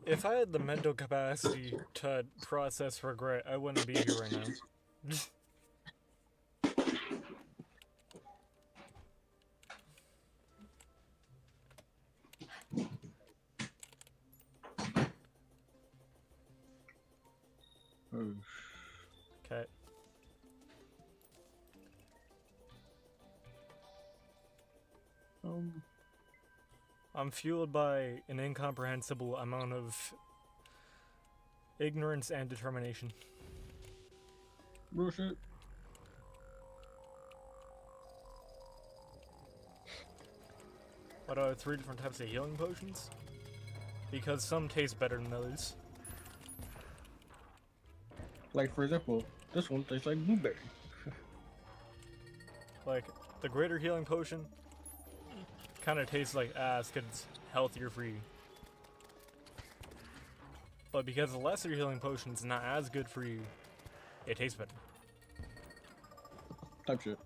If I had the mental capacity to process regret, I wouldn't be here right now. Oh. Okay. I'm fueled by an incomprehensible amount of ignorance and determination. Bullshit. What are 3 different types of healing potions? Because some taste better than others. Like, for example, this one tastes like blueberry. Like, the greater healing potion kind of tastes like ass because it's healthier for you. But because the lesser healing potion is not as good for you, it tastes better. Type shit.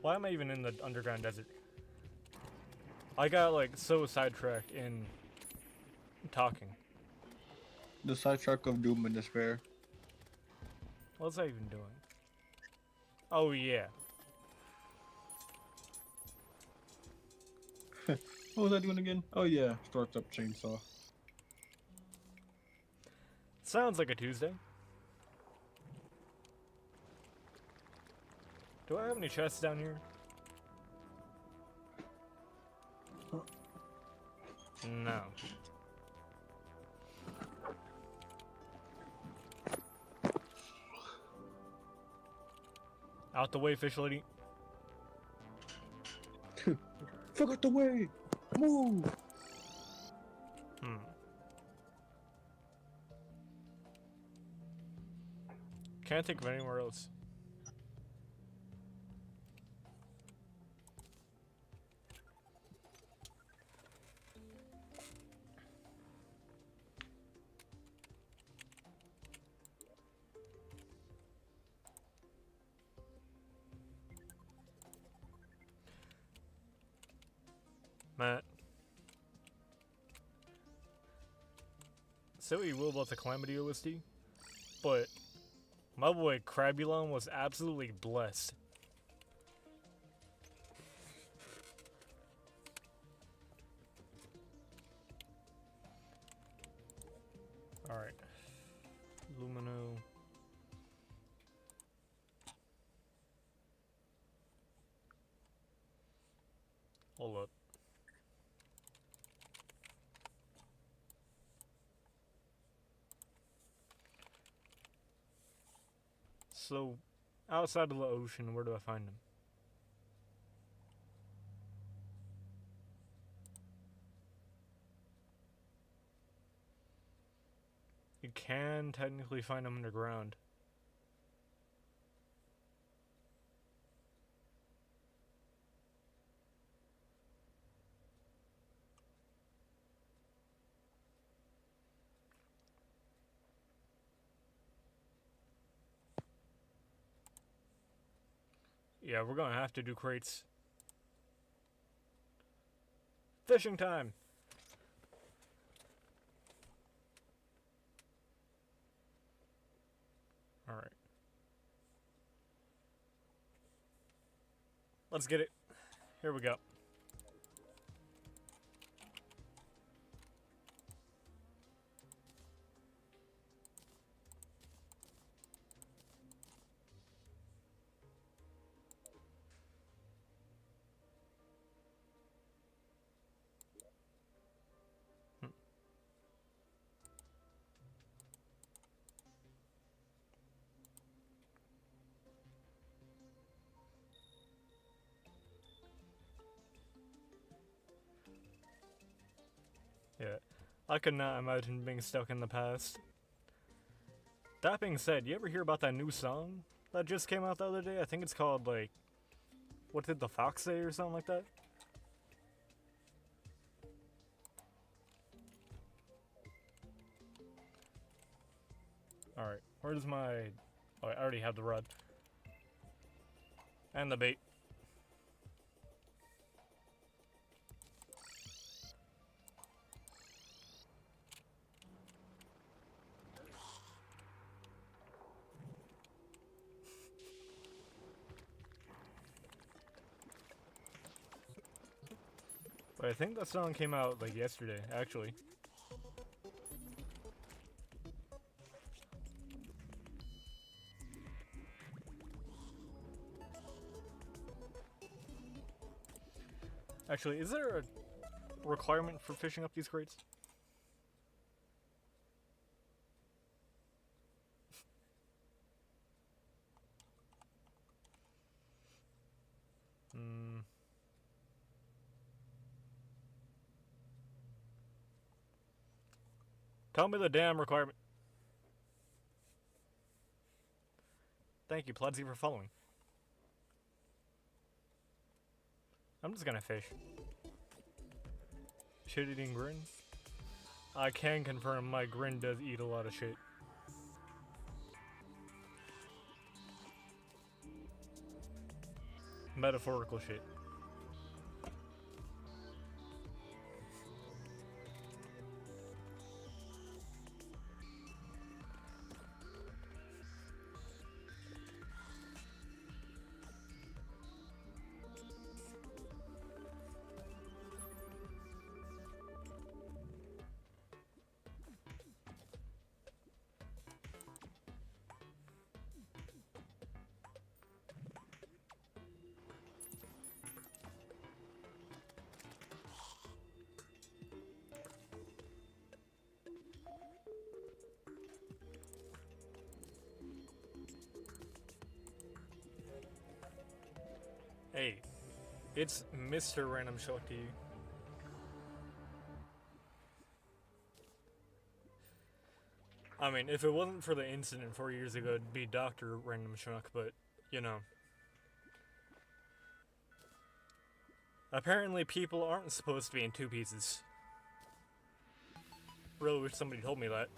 Why am I even in the underground desert? I got like so sidetracked in talking. The sidetrack of doom and despair. What's I even doing? Oh yeah. What was I doing again? Oh yeah, starts up chainsaw. Sounds like a Tuesday. Do I have any chests down here? No. Out the way, fish lady. Fuck out the way! Move! Can't think of anywhere else. Matt. Say what you will about the Calamity OST, but my boy Crabulon was absolutely blessed. Alright. Lumino. Hold up. So, outside of the ocean, where do I find him? You can technically find him underground. Yeah, we're gonna have to do crates. Fishing time! Alright. Let's get it. Here we go. Yeah, I could not imagine being stuck in the past. That being said, you ever hear about that new song that just came out the other day? I think it's called, like, what did the fox say or something like that? Alright, where's my... Oh, I already have the rod. And the bait. But I think that song came out, like, yesterday, actually. Actually, is there a requirement for fishing up these crates? Tell me the damn requirement. Thank you, Pludsy, for following. I'm just gonna fish. Shit-eating grin? I can confirm my grin does eat a lot of shit. Metaphorical shit. It's Mr. Random Shock to you. I mean, if it wasn't for the incident 4 years ago, it'd be Dr. Random Shock, but, you know. Apparently people aren't supposed to be in two pieces. Really wish somebody told me that.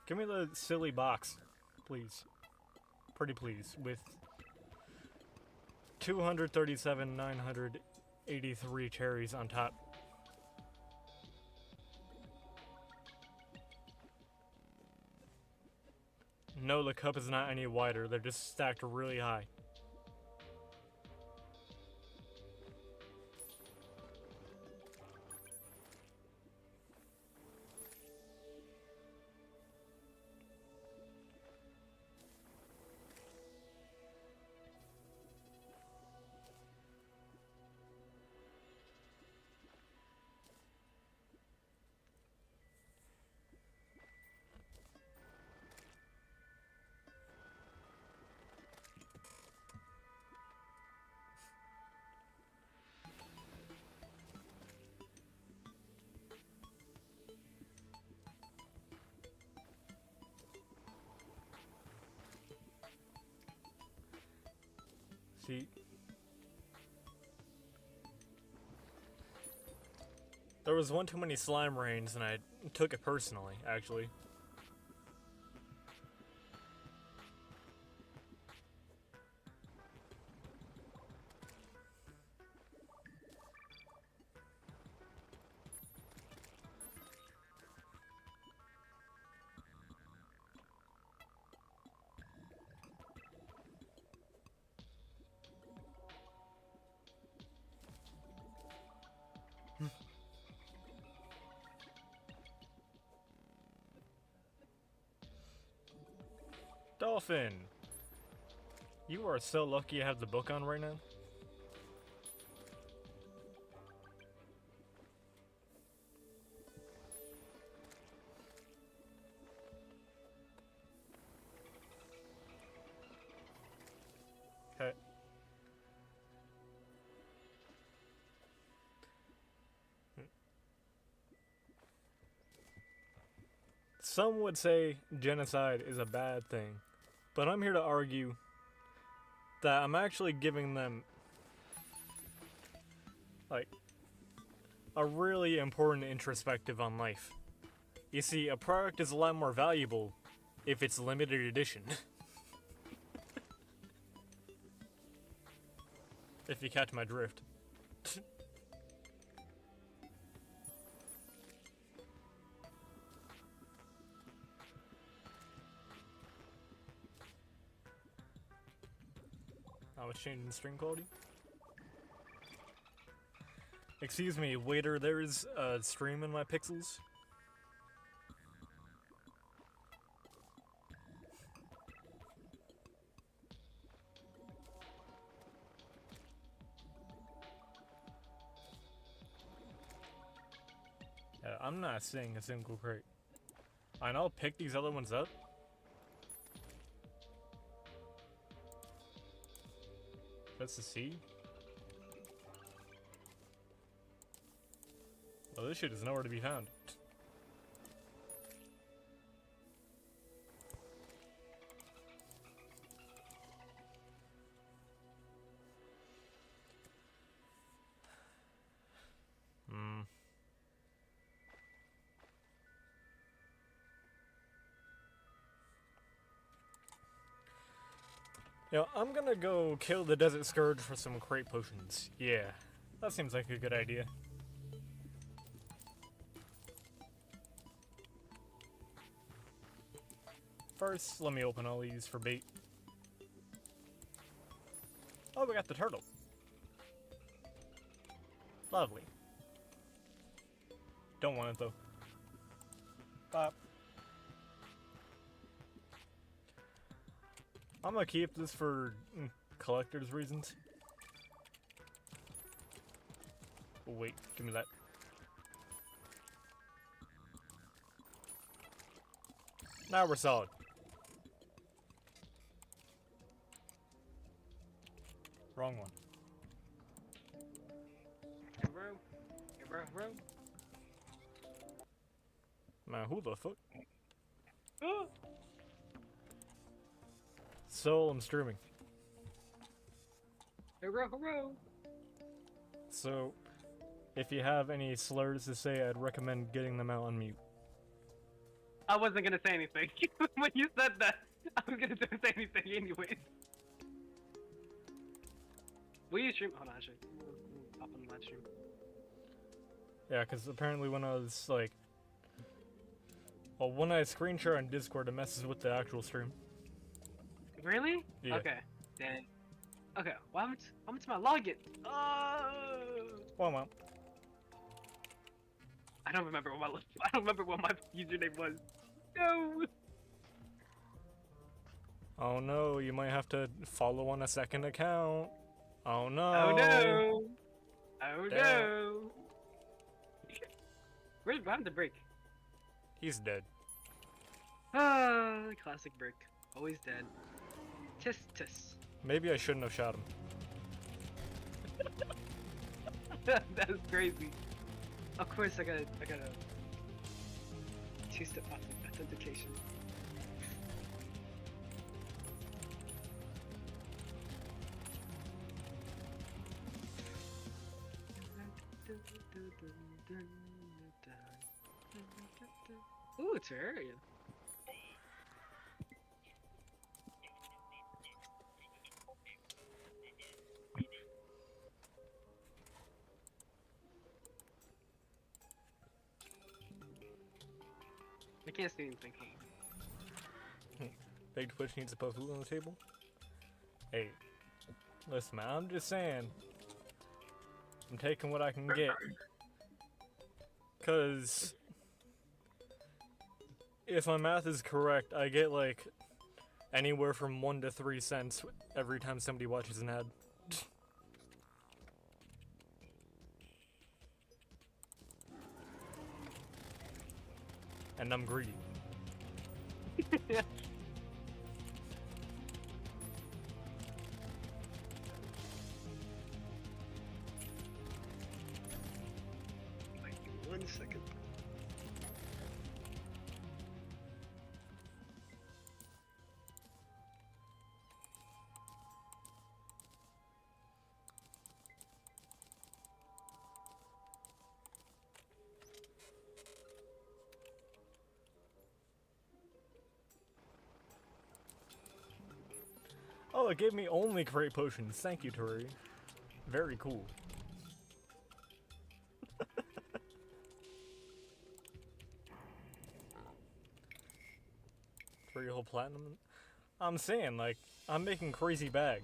Give me the silly box, please. Pretty please, with 237,983 cherries on top. No, the cup is not any wider, they're just stacked really high. See? There was one too many slime rains and I took it personally, actually. Dolphin! You are so lucky you have the book on right now. Okay. Some would say genocide is a bad thing, but I'm here to argue that I'm actually giving them, like, a really important introspective on life. You see, a product is a lot more valuable if it's limited edition. If you catch my drift. I was changing stream quality. Excuse me, waiter, there's a stream in my pixels. Yeah, I'm not seeing a single crate. And I'll pick these other ones up. That's the C. Well, this shit is nowhere to be found. You know, I'm gonna go kill the Desert Scourge for some crate potions. Yeah, that seems like a good idea. First, let me open all these for bait. Oh, we got the turtle. Lovely. Don't want it though. Bop. I'm gonna keep this for collector's reasons. Oh, wait, give me that. Now we're solid. Wrong one. Hey, bro. Hey, bro. Man, who the fuck? Oh. So, I'm streaming. Hey, bro. So, if you have any slurs to say, I'd recommend getting them out on mute. I wasn't gonna say anything. When you said that, I was gonna say anything anyways. Will you stream? Hold on, actually. Pop on the live stream. Yeah, because apparently when I was like... Well, when I screen share on Discord, it messes with the actual stream. Really? Yeah. Okay. Dang. Okay. What happened to my login? Oh! Well. I don't remember what my username was. No. Oh no, you might have to follow on a second account. Oh no. Oh no. Oh Damn. no. Where's Bman the break? He's dead. Ah, classic brick. Always dead. Tis. Maybe I shouldn't have shot him. That was crazy. Of course, I gotta two-step authentication. Ooh, Terraria. I can't see anything. Big Twitch needs to put food on the table. Hey, listen, man, I'm just saying. I'm taking what I can get. Cause if my math is correct, I get like anywhere from 1 to 3 cents every time somebody watches an ad. And I'm greedy. Yeah. Like 1 second. Oh, it gave me only great potions. Thank you, Tori. Very cool. For your whole platinum? I'm saying, like, I'm making crazy bag.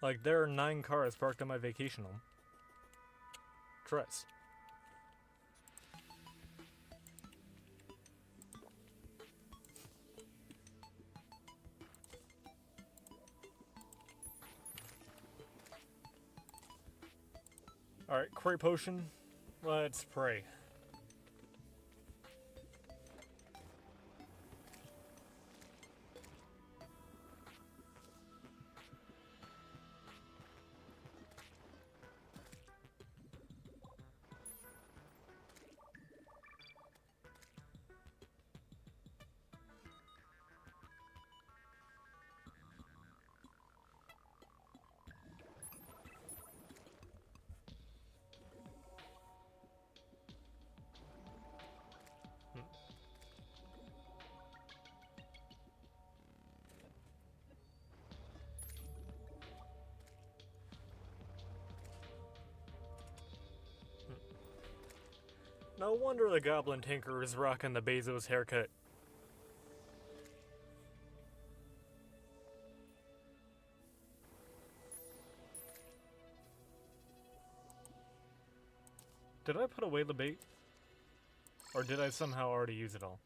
Like, there are 9 cars parked on my vacation home. Trust. Alright, crate potion. Let's pray. No wonder the Goblin Tinker is rocking the Bezos haircut. Did I put away the bait? Or did I somehow already use it all?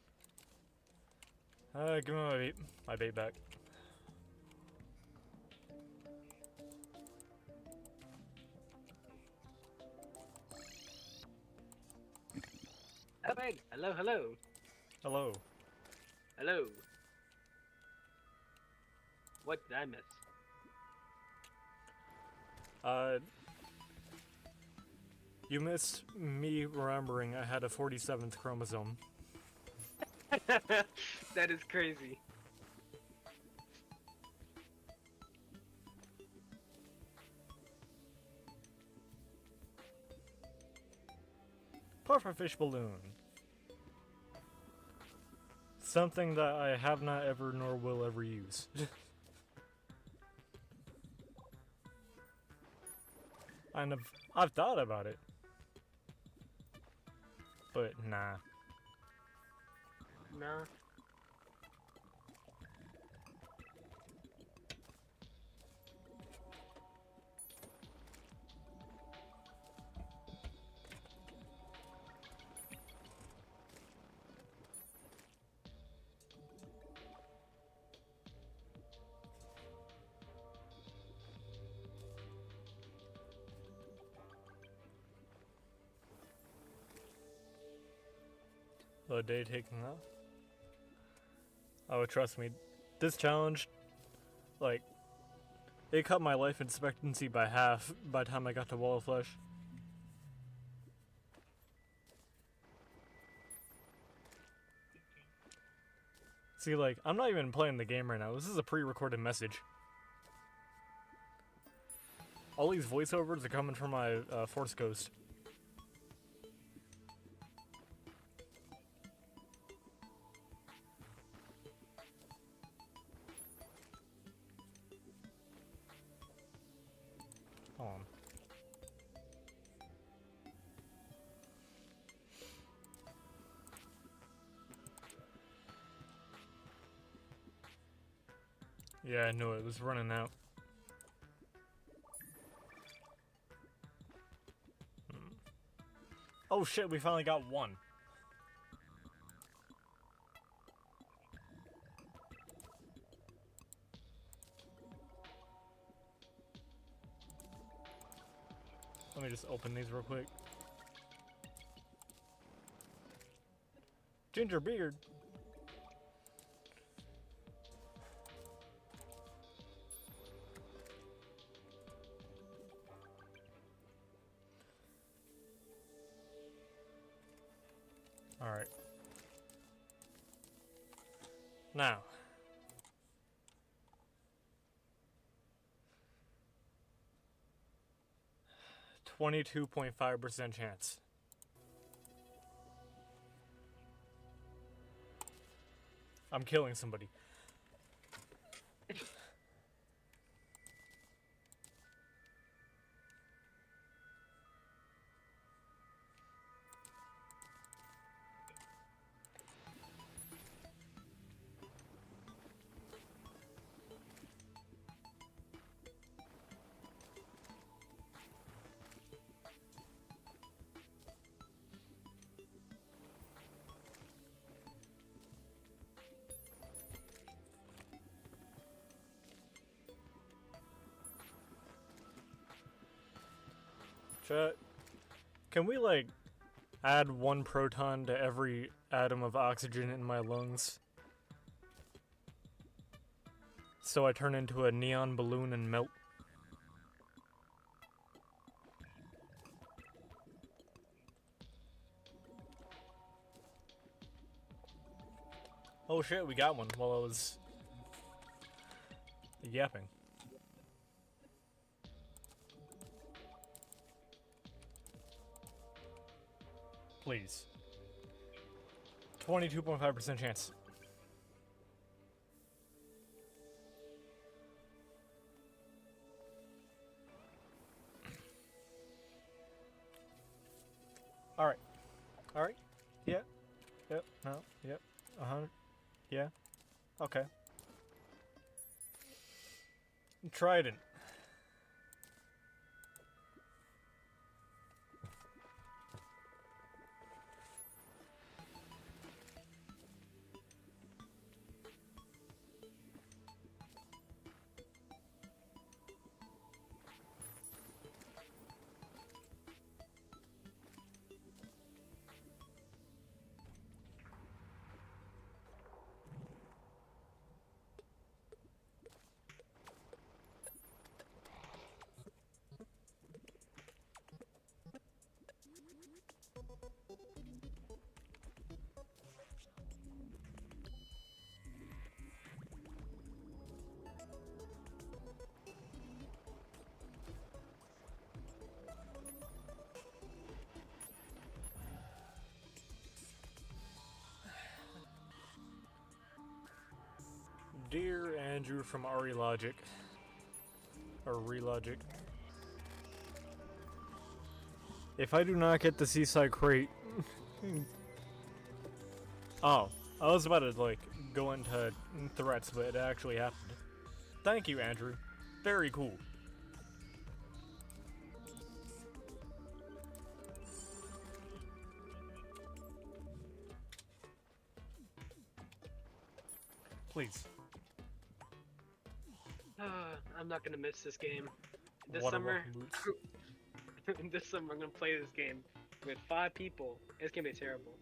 Give me my bait back. Hey, hello, hello, Hello. hello. What did I miss? You missed me remembering I had a 47th chromosome. That is crazy. Pufferfish balloon. Something that I have not ever nor will ever use. And I've thought about it. But nah. No. The day taking off. Oh, trust me, this challenge, like, it cut my life expectancy by half by the time I got to Wall of Flesh. See, like, I'm not even playing the game right now. This is a pre-recorded message. All these voiceovers are coming from my Force Ghost. Hold on. Yeah, I knew it was running out. Oh shit, we finally got one. Let me just open these real quick. Ginger beard. All right. Now. .5% chance. I'm killing somebody. Chat, can we, like, add 1 proton to every atom of oxygen in my lungs? So I turn into a neon balloon and melt? Oh shit, we got one while I was yapping. Please. 22.5% chance. Alright. Alright. Yeah. Yep. No. Yep. 100. Yeah. Okay. Trident. Dear Andrew from RE Logic. Or Relogic. If I do not get the Seaside Crate... Oh, I was about to, like, go into threats, but it actually happened. Thank you, Andrew. Very cool. Please. I'm not gonna miss this game. This What a summer, welcome this summer I'm gonna play this game with 5 people. It's gonna be terrible.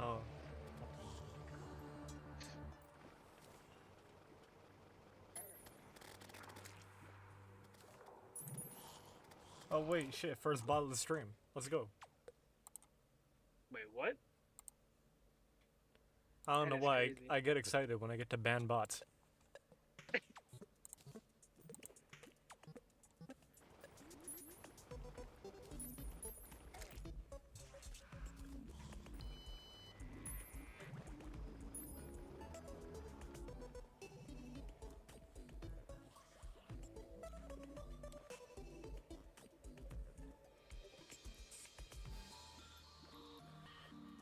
Oh. Oh wait, shit, first bottle of the stream. Let's go. Wait, what? I don't That know is why crazy. I get excited when I get to ban bots.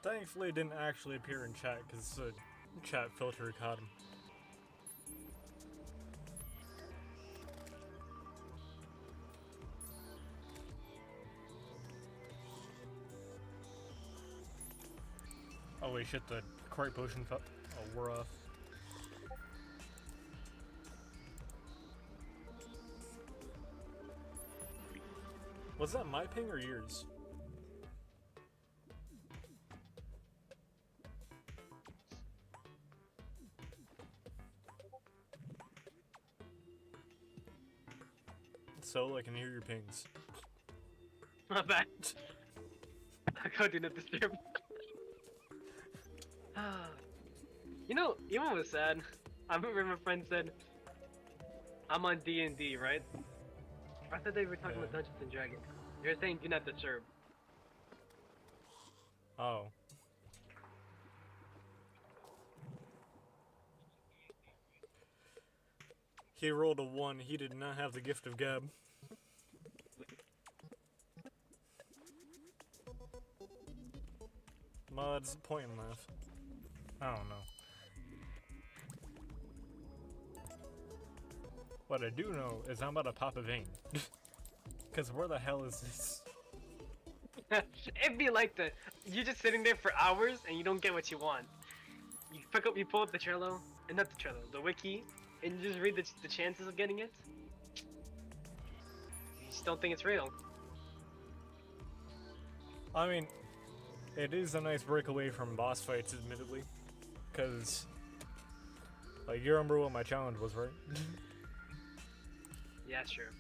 Thankfully, it didn't actually appear in chat because the chat filter caught him. Oh wait, shit, the crate potion fell. Oh, we're off. Was that my ping or yours? So I can hear your pings. My bad. I go do not disturb. You know what was sad? I remember my friend said, I'm on D&D, right? I thought they were talking about Dungeons and Dragons. They're saying do not disturb. Oh. He rolled a 1. He did not have the gift of gab. Mods, point and laugh. I don't know. What I do know is I'm about to pop a vein. Cause where the hell is this? It'd be like you're just sitting there for hours and you don't get what you want. You pull up the Trello, and not the Trello, the wiki, and you just read the chances of getting it. You just don't think it's real. I mean, it is a nice breakaway from boss fights, admittedly. Cause, like, you remember what my challenge was, right? Yeah, sure.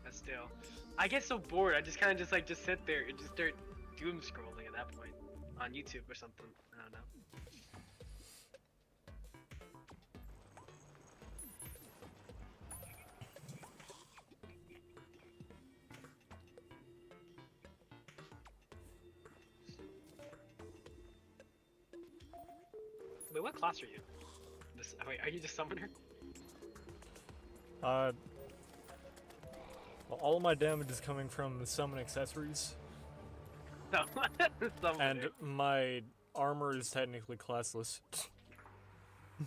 But still, I get so bored. I just kind of just sit there and just start doom scrolling at that point on YouTube or something. I don't know. Wait, what class are you? Wait, are you just summoner? Well, all of my damage is coming from the summon accessories, No, summoner. and my armor is technically classless.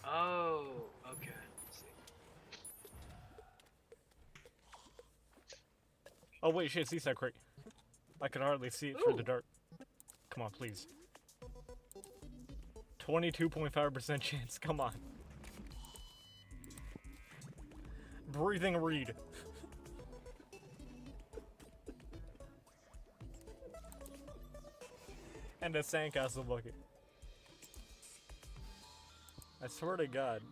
Oh, okay. Let's see. Oh wait, shit, seaside crate. I can hardly see it through the Ooh. dark. Come on, please. 22.5% chance, come on. Breathing reed. And a sandcastle bucket. I swear to God.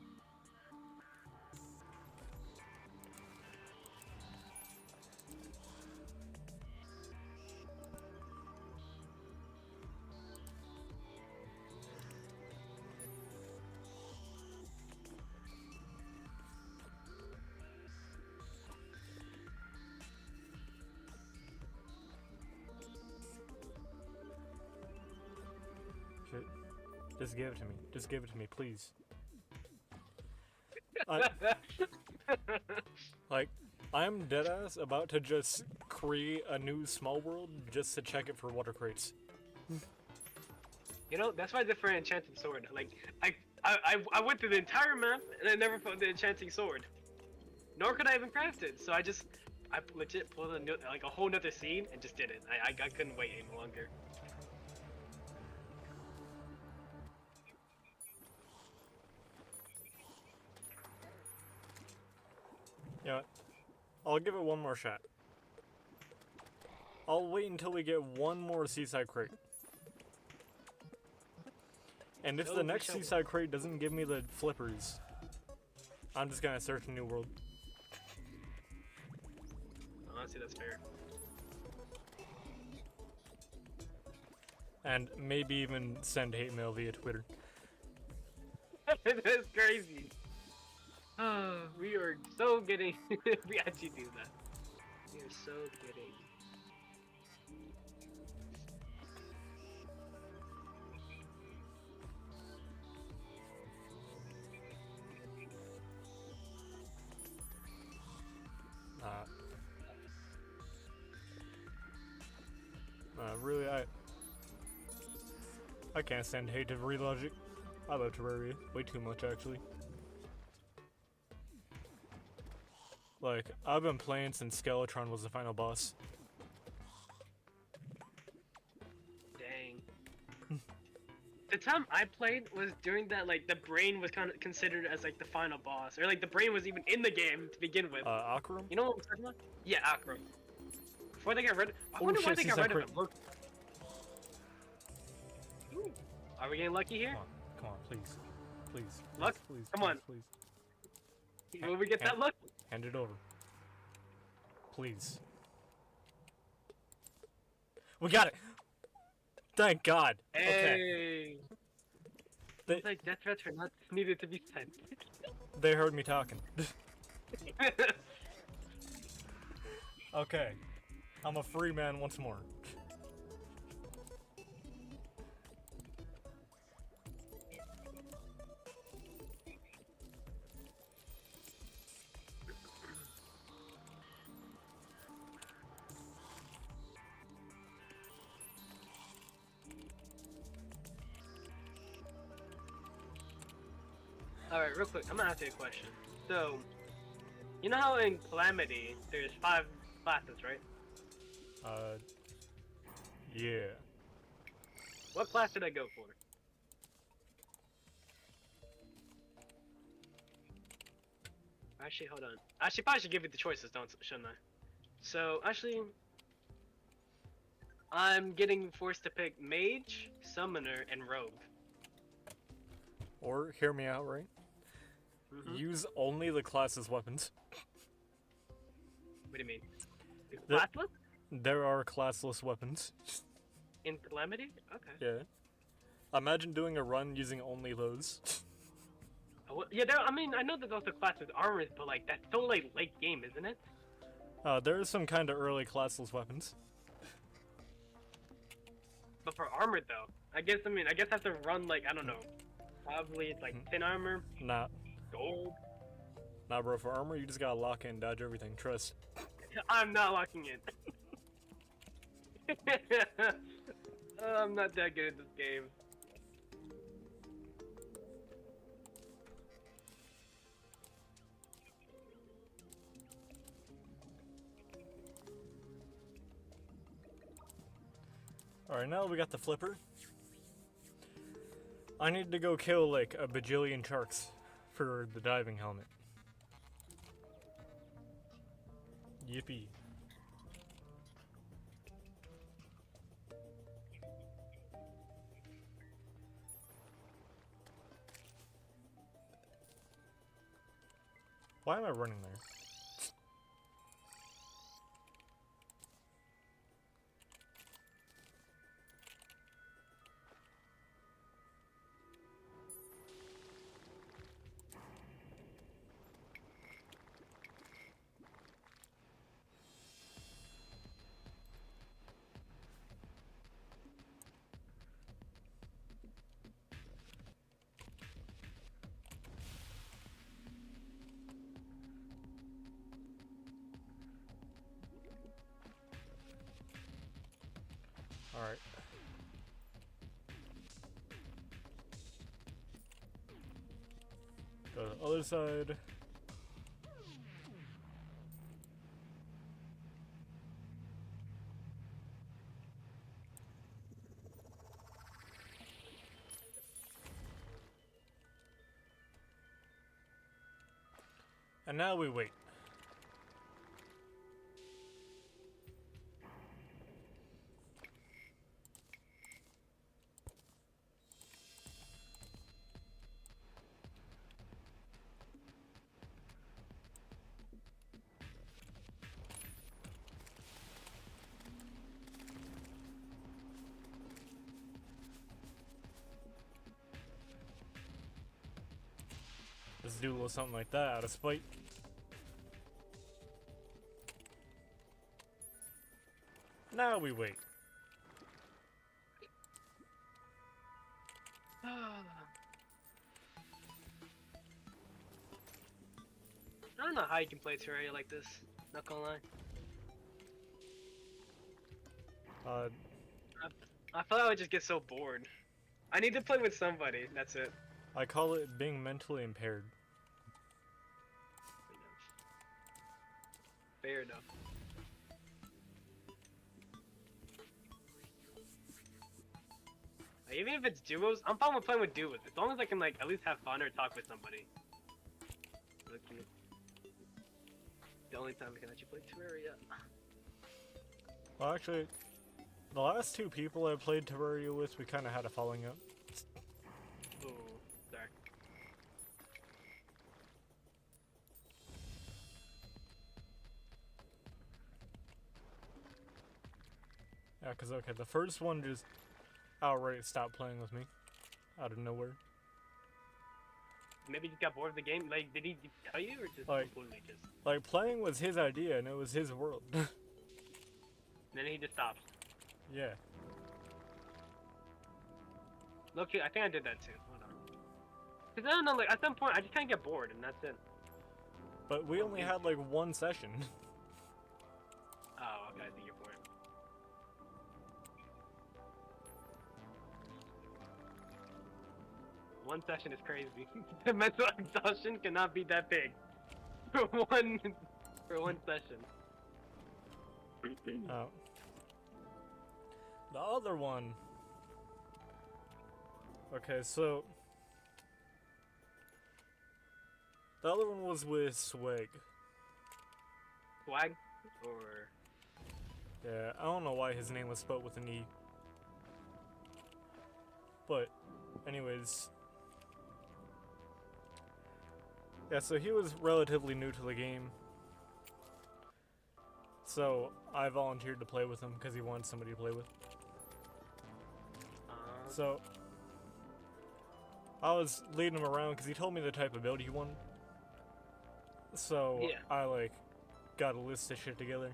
Shit. Just give it to me. Just give it to me, please. Like, I'm deadass about to just create a new small world just to check it for water crates. You know, that's why I did for an enchanted sword. Like, I went through the entire map and I never found the enchanting sword. Nor could I even craft it. So I legit pulled a whole nother scene and just did it. I couldn't wait any longer. You know what? I'll give it one more shot. I'll wait until we get one more seaside crate. And if the next seaside crate doesn't give me the flippers, I'm just gonna search a new world. Honestly, that's fair. And maybe even send hate mail via Twitter. That's crazy. We are so getting. We actually do that. We are so getting. Really, I can't stand hate to relogic. I love Terraria way too much, actually. Like, I've been playing since Skeletron was the final boss. Dang. The time I played was during that, like, the brain was kind of considered as, like, the final boss. Or, like, the brain was even in the game to begin with. Akram? You know what I'm talking about? Yeah, Akram. Before they got rid of I wonder why they got rid of him. Look. Ooh. Are we getting lucky here? Come on, please. Please. Luck? Please, Come on. please. Will we get that luck? Hand it over. Please. We got it! Thank God! Okay. Hey! It's like death threats are not needed to be sent. They heard me talking. Okay. I'm a free man once more. Alright, real quick, I'm gonna ask you a question. So, you know how in Calamity, there's 5 classes, right? Yeah. What class did I go for? Actually, hold on. Actually, probably should give you the choices, shouldn't I? So, actually, I'm getting forced to pick Mage, Summoner, and Rogue. Or, hear me out, right? Use only the class's weapons. What do you mean? The- Classless? There are classless weapons. In Calamity? Okay. Yeah. Imagine doing a run using only those. Yeah, I mean, I know there's also classless armors, but like, that's so like late game, isn't it? There are some kind of early classless weapons. But for armor though, I guess I have to run like, I don't know. Probably it's like thin armor, Nah, gold. nah, bro. For armor, you just gotta lock in, dodge everything. Trust. I'm not locking in. I'm not that good at this game. Alright, now we got the flipper. I need to go kill like a bajillion sharks for the diving helmet. Yippee. Why am I running there? Alright. Go to the other side. And now we wait. Let's do a little something like that out of spite. Now we wait. I don't know how you can play Terraria like this. Not gonna lie. I thought I would just get so bored. I need to play with somebody. That's it. I call it being mentally impaired. Fair enough. Like, even if it's duos, I'm fine with playing with duos. As long as I can like at least have fun or talk with somebody. Okay. The only time I can actually play Terraria. Well, actually, the last two people I played Terraria with, we kind of had a falling out. Ooh, sorry. Yeah, because, okay, the first one just outright stopped playing with me. Out of nowhere. Maybe he got bored of the game. Like, did he tell you or just Like- completely just? Like, playing was his idea, and it was his world. Then he just stopped. Yeah. Look, I think I did that too. Hold on. Cause I don't know, like at some point I just kind of get bored, and that's it. But we only had, like, one session. Oh, okay, I see your point. One session is crazy. The mental exhaustion cannot be that big for one session. Oh. The other one. Okay, so the other one was with Swag. Swag, or Yeah, I don't know why his name was spelled with an E. But, anyways. Yeah, so he was relatively new to the game. So, I volunteered to play with him because he wanted somebody to play with. So, I was leading him around because he told me the type of build he wanted. So, Yeah. I, like, got a list of shit together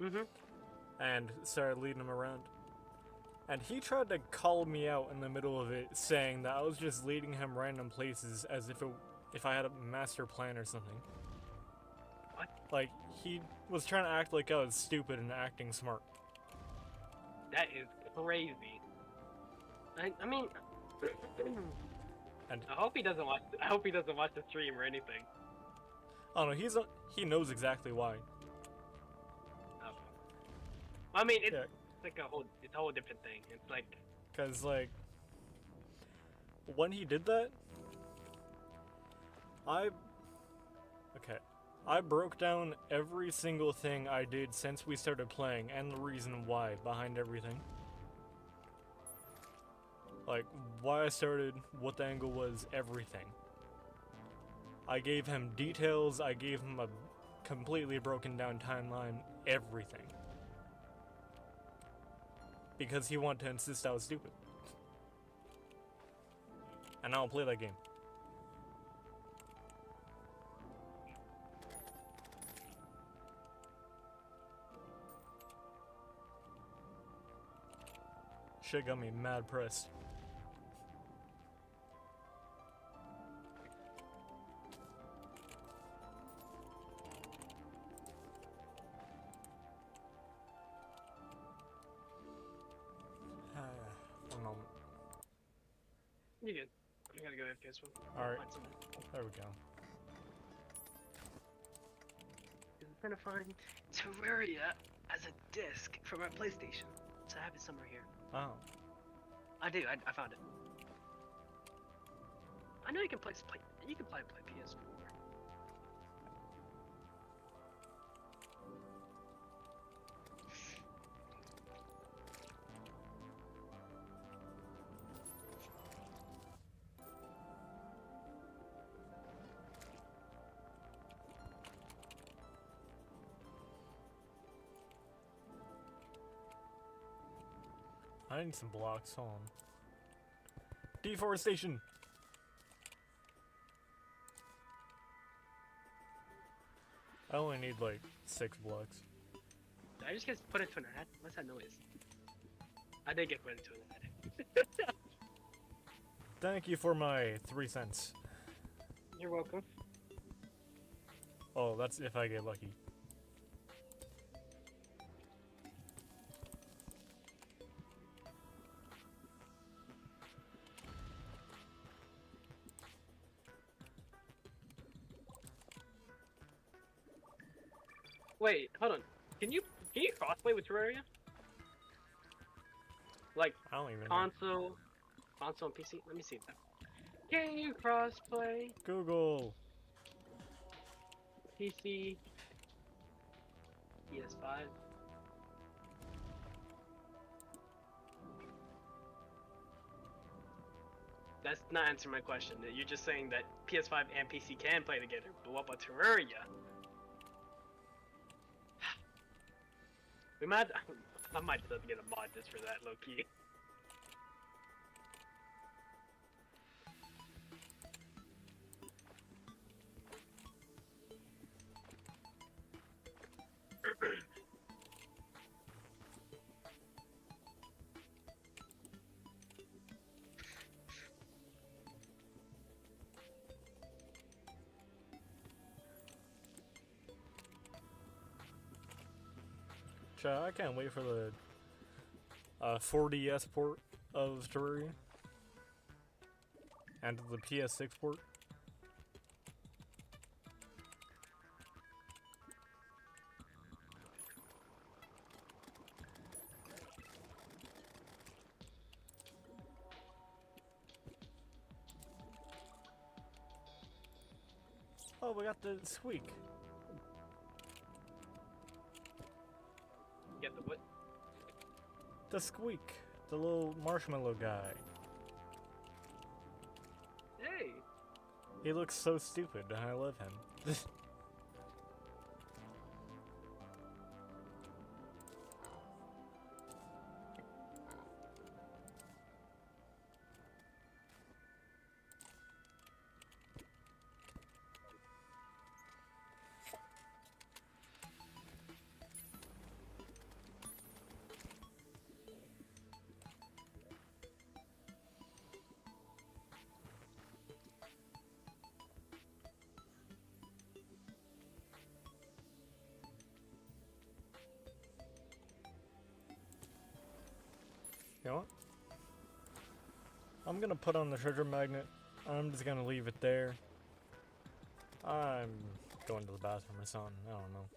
mhm. and started leading him around. And he tried to call me out in the middle of it, saying that I was just leading him random places as if I had a master plan or something. What? Like, he was trying to act like I was stupid and acting smart. That is crazy. I mean, And I hope he doesn't watch. I hope he doesn't watch the stream or anything. I don't know, he knows exactly why. Okay. I mean, it's Yeah. like it's a whole different thing. It's like, Cause like, when he did that, I broke down every single thing I did since we started playing and the reason why behind everything. Like, why I started, what the angle was, everything. I gave him details, I gave him a completely broken down timeline, everything. Because he wanted to insist I was stupid. And I don't play that game. Shit got me mad pressed. One moment. you're good. I gotta go FPS one. Alright. Find something. There we go. I'm trying to find Terraria as a disc for my PlayStation. So I have it somewhere here. Oh. I do. I found it. I know you can play. You can play PS4. I need some blocks, hold on. Deforestation! I only need like 6 blocks. Did I just get put into an ad? What's that noise? I did get put into an ad. Thank you for my 3 cents. You're welcome. Oh, that's if I get lucky. Wait, hold on. Can you crossplay with Terraria? Like I don't even know. console and PC? Let me see that. Can you crossplay Google! PC, PS5? That's not answering my question. You're just saying that PS5 and PC can play together, but what about Terraria? We might. I might have to get a mod just for that, low key. Chat, I can't wait for the 4DS port of Terraria. And the PS6 port. Oh, we got the squeak. Get the what? The squeak. The little marshmallow guy. Hey! He looks so stupid, and I love him. You know what? I'm gonna put on the treasure magnet. I'm just gonna leave it there. I'm going to the bathroom or something. I don't know.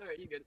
Alright, you good.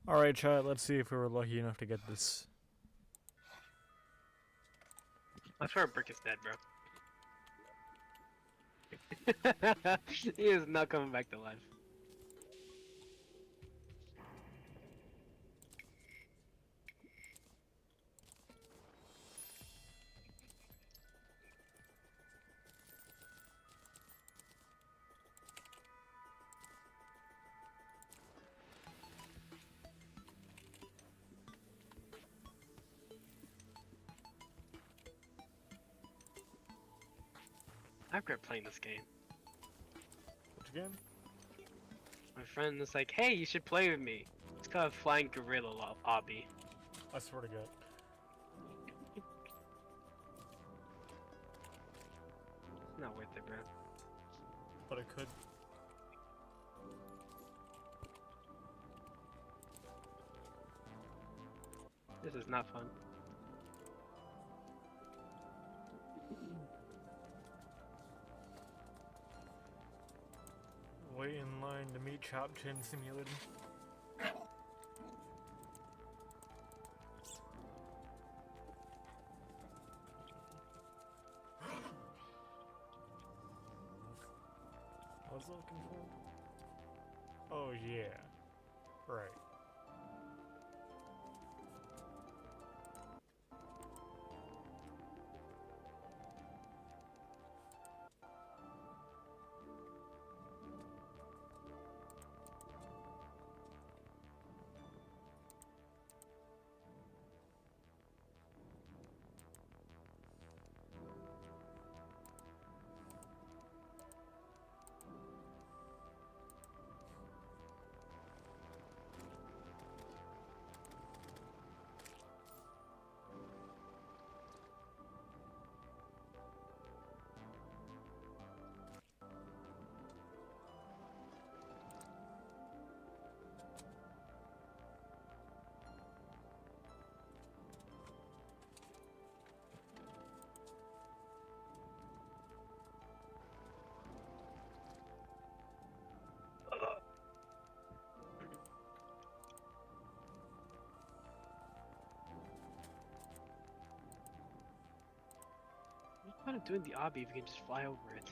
Alright, chat, let's see if we were lucky enough to get this. I swear Brick is dead, bro. He is not coming back to life. I regret playing this game. Which game? My friend was like, hey, you should play with me. It's called Flying Gorilla Obby. I swear to God. It's not worth it, bro. But I could. This is not fun. Wait in line to meet Chop Chin Simulated. I was looking for. Oh yeah, right. point of doing the obby if you can just fly over it?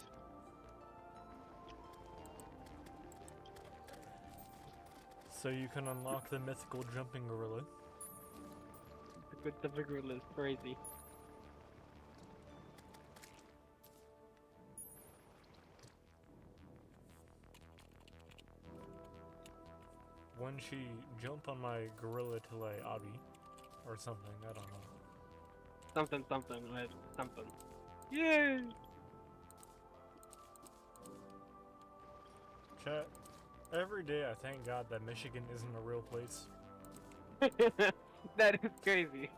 So you can unlock the mythical jumping gorilla. The gorilla is crazy. When she jump on my gorilla till I obby, or something, I don't know. Something, something. Yay! Chat, every day I thank God that Michigan isn't a real place. That is crazy.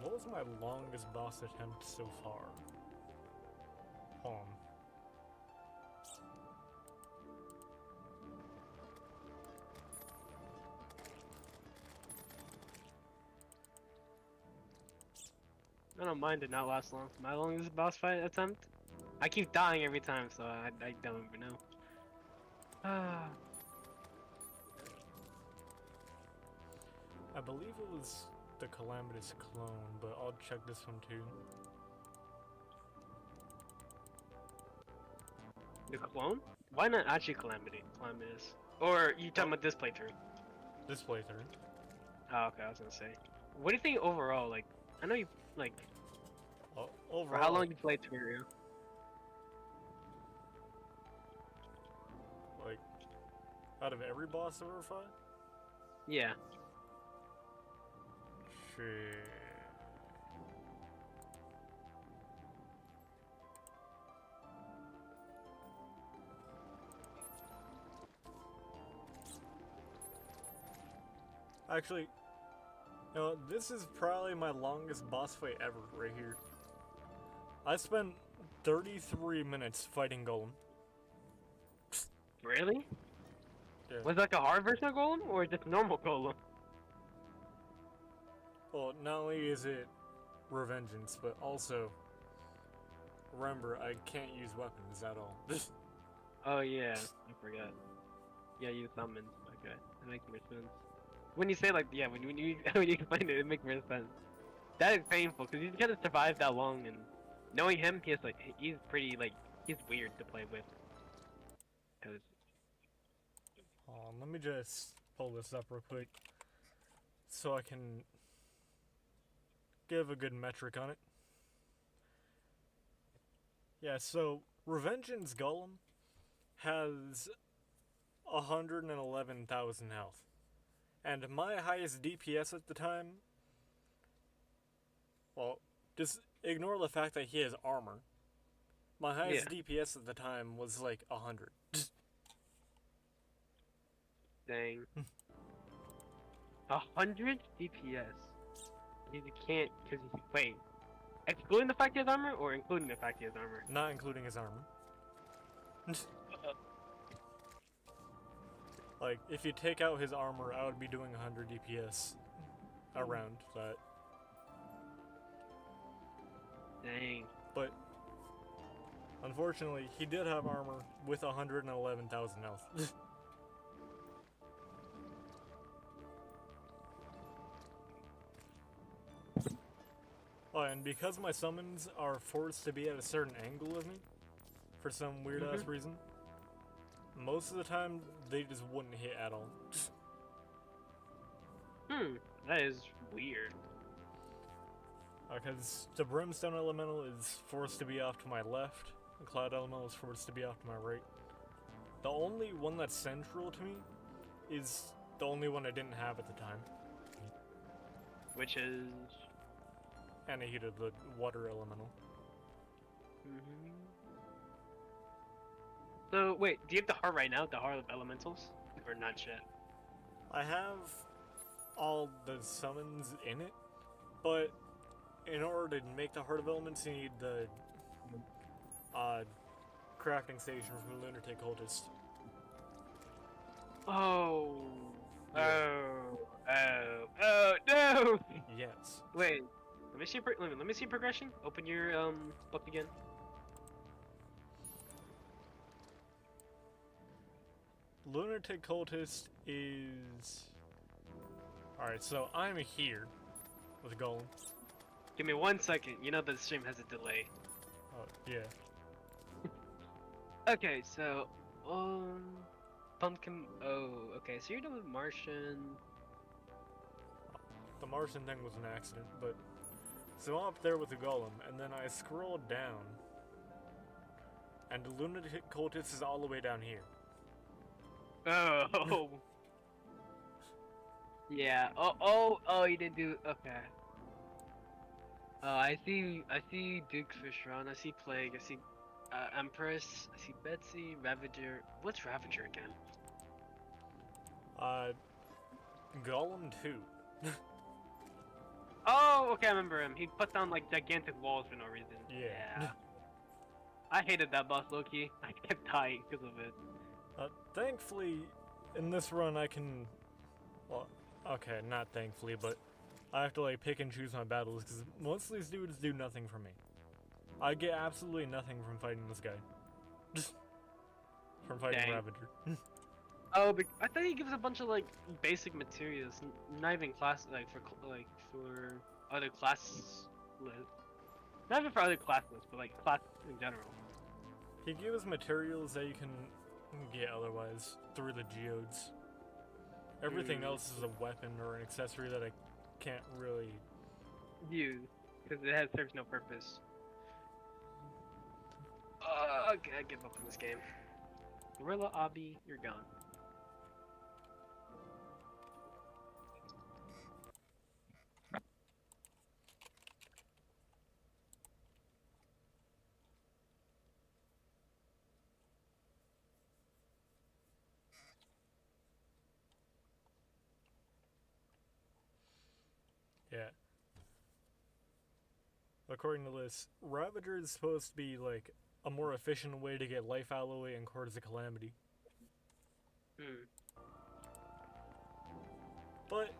What was my longest boss attempt so far? Hold on. I don't mind it not last long. My longest boss fight attempt? I keep dying every time, so I don't even know. Ah. I believe it was the Calamitous clone, but I'll check this one too. The clone? Why not actually Calamitous? Or you talking about this playthrough? This playthrough. Oh, okay, I was gonna say. What do you think overall? Like, I know you, like, Overall, for how long you played Terraria? like, out of every boss I've ever fought? Yeah. Shit. Actually, you know, this is probably my longest boss fight ever right here. I spent 33 minutes fighting Golem. Really? Yeah. Was it like a hard version of Golem, or just normal Golem? Well, not only is it Revengeance, but also, remember, I can't use weapons at all. Oh yeah, I forgot. Yeah, you summoned. Okay, that makes more sense. When you say like, yeah, when you when you explain it, it makes more sense. That is painful because he's gotta survive that long, and knowing him, he's pretty like he's weird to play with. Cause Let me just pull this up real quick so I can give a good metric on it. Yeah, so Revengeance Golem has 111,000 health. And my highest DPS at the time, well, just ignore the fact that he has armor. My highest DPS at the time was like 100. dang, 100 DPS. You can't because wait, excluding the fact he has armor or including the fact he has armor? Not including his armor. Like, if you take out his armor, I would be doing 100 DPS around that. Dang. But, unfortunately, he did have armor with 111,000 health. Oh, and because my summons are forced to be at a certain angle of me, for some weird-ass reason, most of the time, they just wouldn't hit at all. That is weird. Because the Brimstone Elemental is forced to be off to my left, the Cloud Elemental is forced to be off to my right. The only one that's central to me is the only one I didn't have at the time. Which is... Anahita, the Water Elemental. So, wait, do you have the heart right now? The heart of elementals? Or not yet? I have all the summons in it, but in order to make the Heart of Elements, you need the crafting station from Lunatic Cultist. Oh. Yeah. Oh no! Yes. Wait. Let me see progression. Open your book again. Lunatic Cultist is... Alright, so I'm here with Golem. Give me 1 second. You know the stream has a delay. Oh, yeah. Okay, so pumpkin. Oh, okay. So you're done with Martian. The Martian thing was an accident, but... So I'm up there with the Golem, and then I scrolled down, and the Lunatic Cultist is all the way down here. Oh. Yeah. Oh. You didn't do. Okay. Oh, I see Duke Fishron. I see Plague. I see Empress. I see Betsy. Ravager. What's Ravager again? Golem 2. Oh, okay. I remember him. He put down like gigantic walls for no reason. Yeah. I hated that boss, Loki. I kept dying because of it. Thankfully, in this run I can... Well, okay, not thankfully, but I have to like pick and choose my battles, because most of these dudes do nothing for me. I get absolutely nothing from fighting this guy. From fighting Dang. Ravager. Oh, but I thought he gives a bunch of like basic materials, not even class for other classes. Not even for other classes, but like class in general. He gives materials that you can get otherwise through the geodes. Everything else is a weapon or an accessory that I can't really Use, because serves no purpose. Okay, I give up on this game. Gorilla Obby, you're gone. Yeah. According to this, Ravager is supposed to be like a more efficient way to get life alloy and Chords of Calamity. But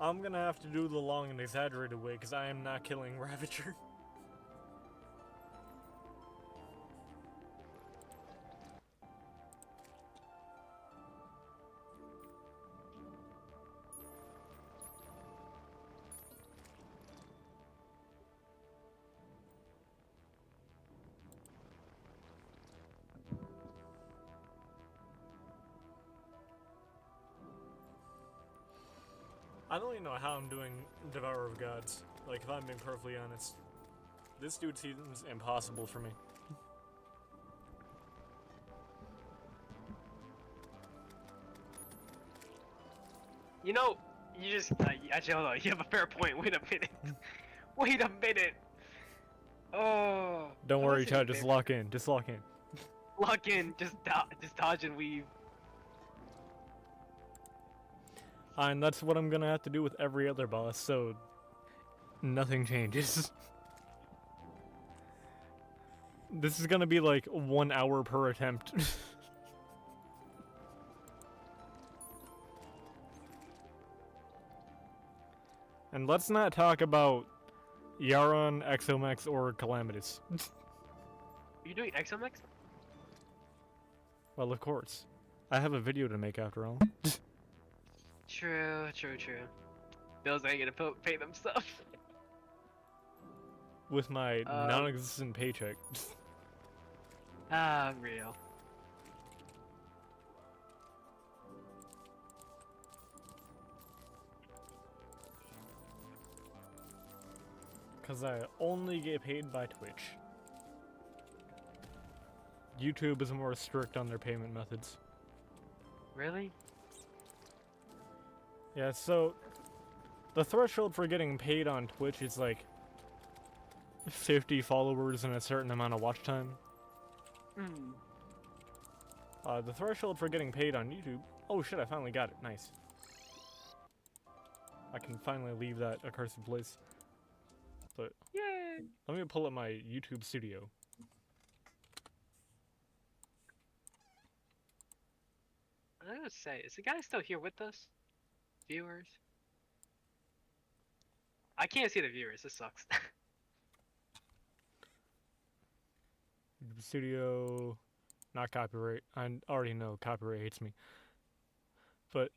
I'm gonna have to do the long and exaggerated way because I am not killing Ravager. I don't even know how I'm doing Devourer of Gods. Like, if I'm being perfectly honest. This dude seems impossible for me. You know, you just actually hold on. You have a fair point. Wait a minute. Wait a minute. Oh. Don't I'm worry, not Chad, saying just fair. lock in. Just lock in. Lock in. Just dodge and weave. And that's what I'm gonna have to do with every other boss, so nothing changes. This is gonna be like 1 hour per attempt. And let's not talk about Yaron, Exomex, or Calamitous. Are you doing XMX? Well, of course. I have a video to make after all. True. Bills ain't gonna pay them stuff. With my non-existent paycheck. Real. Because I only get paid by Twitch. YouTube is more strict on their payment methods. Really? Yeah, so the threshold for getting paid on Twitch is like 50 followers and a certain amount of watch time. The threshold for getting paid on YouTube... Oh shit, I finally got it. Nice. I can finally leave that accursed place. But Yay! let me pull up my YouTube studio. I was gonna say, is the guy still here with us? Viewers? I can't see the viewers. This sucks. Studio, not copyright. I already know copyright hates me. But,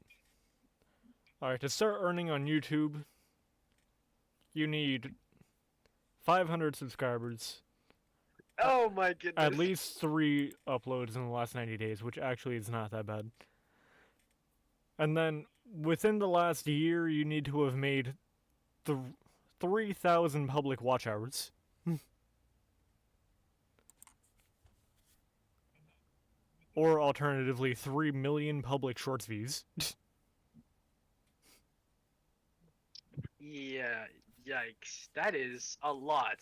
alright, to start earning on YouTube, you need 500 subscribers, Oh my goodness. at least 3 uploads in the last 90 days, which actually is not that bad. And then, within the last year, you need to have made 3,000 public watch hours. Or alternatively, 3 million public shorts views. Yeah, yikes. That is a lot.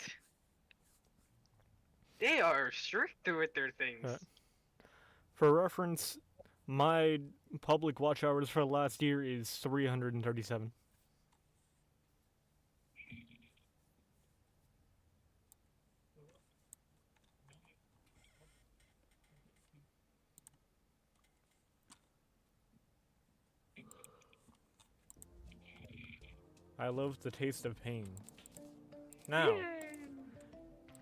They are strict with their things. For reference, my public watch hours for last year is 337. I love the taste of pain. Now, Yay.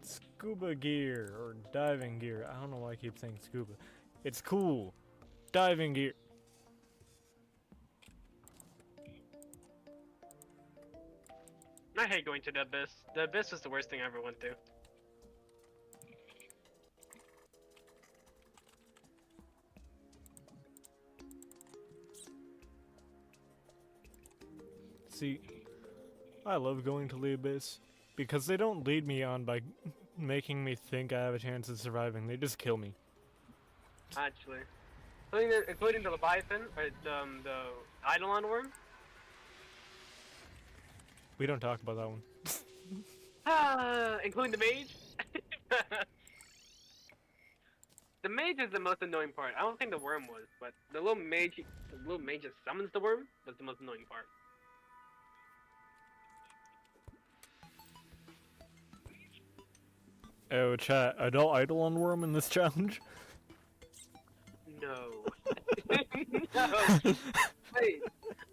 scuba gear or diving gear. I don't know why I keep saying scuba. It's cool. Diving gear. I hate going to the abyss. The abyss was the worst thing I ever went to. See, I love going to the abyss because they don't lead me on by making me think I have a chance of surviving. They just kill me. Actually. Including the Leviathan, or the Eidolon worm. We don't talk about that one. Including the mage. The mage is the most annoying part. I don't think the worm was, but the little mage that summons the worm was the most annoying part. Oh, chat. Adult Eidolon worm in this challenge? No. No. Wait.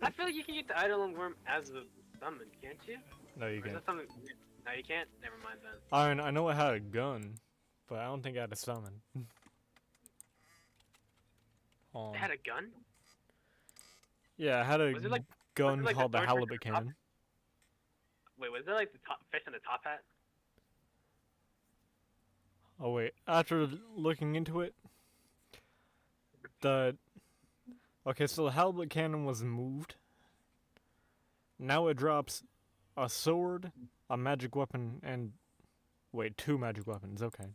I feel like you can get the Eidolon worm as a summon, can't you? No, you Or is can't. that something? No, you can't. Never mind then. I know it had a gun, but I don't think it had a summon. It had a gun? Yeah, it had a Was it like- gun was it like called the the Dark halibut Rider top? cannon. Wait, was that like the top fish in the top hat? Oh wait, after looking into it, okay, so the halibut cannon was moved. Now it drops a sword, a magic weapon, and wait, 2 magic weapons. Okay.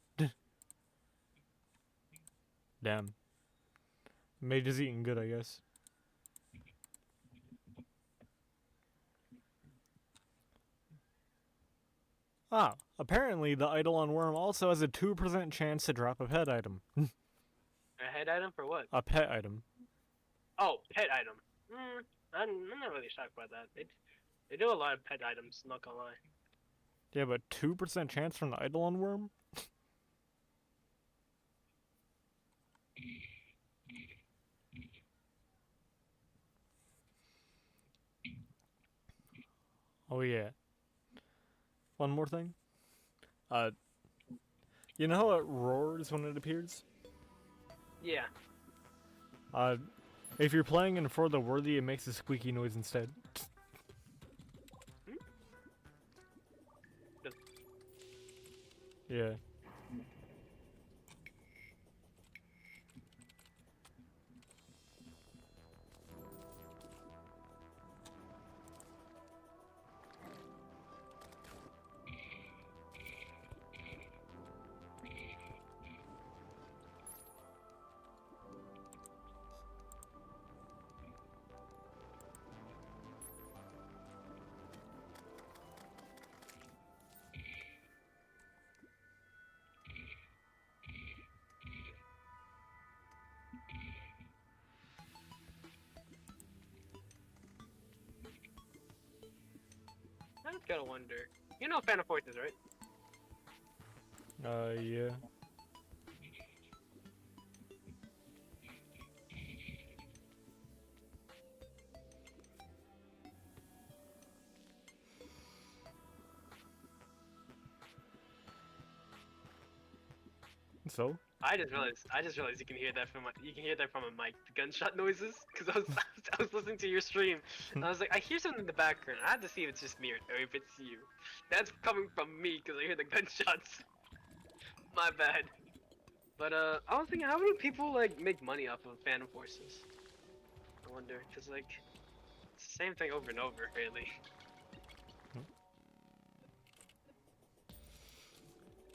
Damn. Mage is eating good, I guess. Ah, apparently the Eidolon worm also has a 2% chance to drop a pet item. A head item for what? A pet item. Oh, pet item. I'm not really shocked by that. They do a lot of pet items, not gonna lie. Yeah, but 2% chance from the Eidolon worm? Oh yeah. One more thing. You know how it roars when it appears? Yeah. If you're playing in For the Worthy, it makes a squeaky noise instead. Yeah. I just gotta wonder. You know Phantom Forces, right? Yeah. So? I just realized you can hear that from a mic, the gunshot noises, because I was listening to your stream, and I was like, I hear something in the background. I have to see if it's just me or if it's you. That's coming from me because I hear the gunshots. My bad. But I was thinking, how many people like make money off of Phantom Forces? I wonder, cause like it's the same thing over and over, really.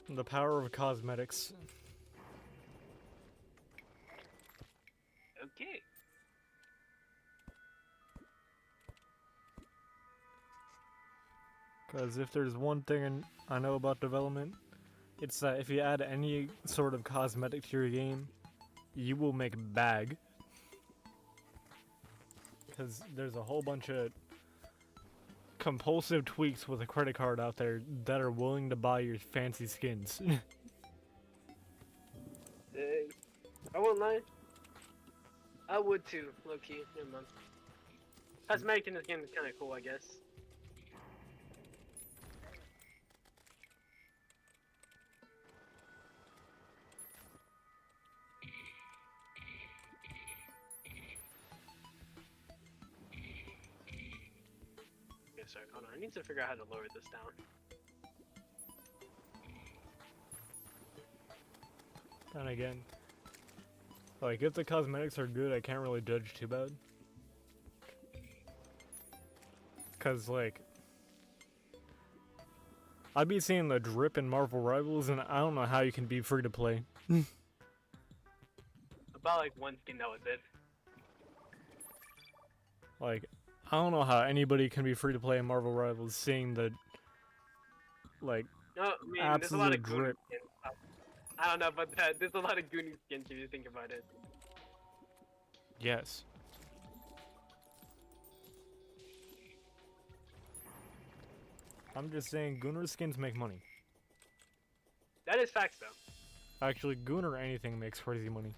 The power of cosmetics. Okay. Because if there's one thing I know about development, it's that if you add any sort of cosmetic to your game, you will make bag. Because there's a whole bunch of compulsive tweaks with a credit card out there that are willing to buy your fancy skins. I won't lie. I would too, low key. Never mind. Cosmetic in this game is kind of cool, I guess. Okay, sorry, hold on. I need to figure out how to lower this down. And again, like, if the cosmetics are good, I can't really judge too bad. Cause, like, I'd be seeing the drip in Marvel Rivals, and I don't know how you can be free to play. About like one skin, that was it. Like, I don't know how anybody can be free to play in Marvel Rivals, seeing the, like, No, I mean, there's a lot of absolute Goonie drip. skins. I don't know about that. There's a lot of Goonie skins if you think about it. Yes. I'm just saying, Gunnar skins make money. That is facts, though. Actually, Gunnar anything makes crazy money.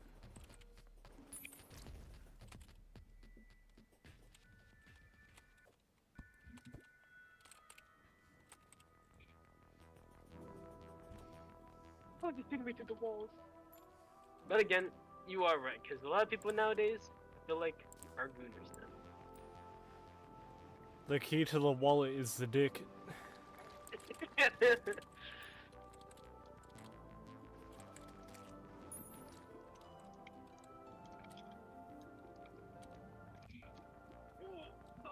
Oh, just pin me to the walls. But again, you are right, because a lot of people nowadays feel like are gooners now. The key to the wallet is the dick.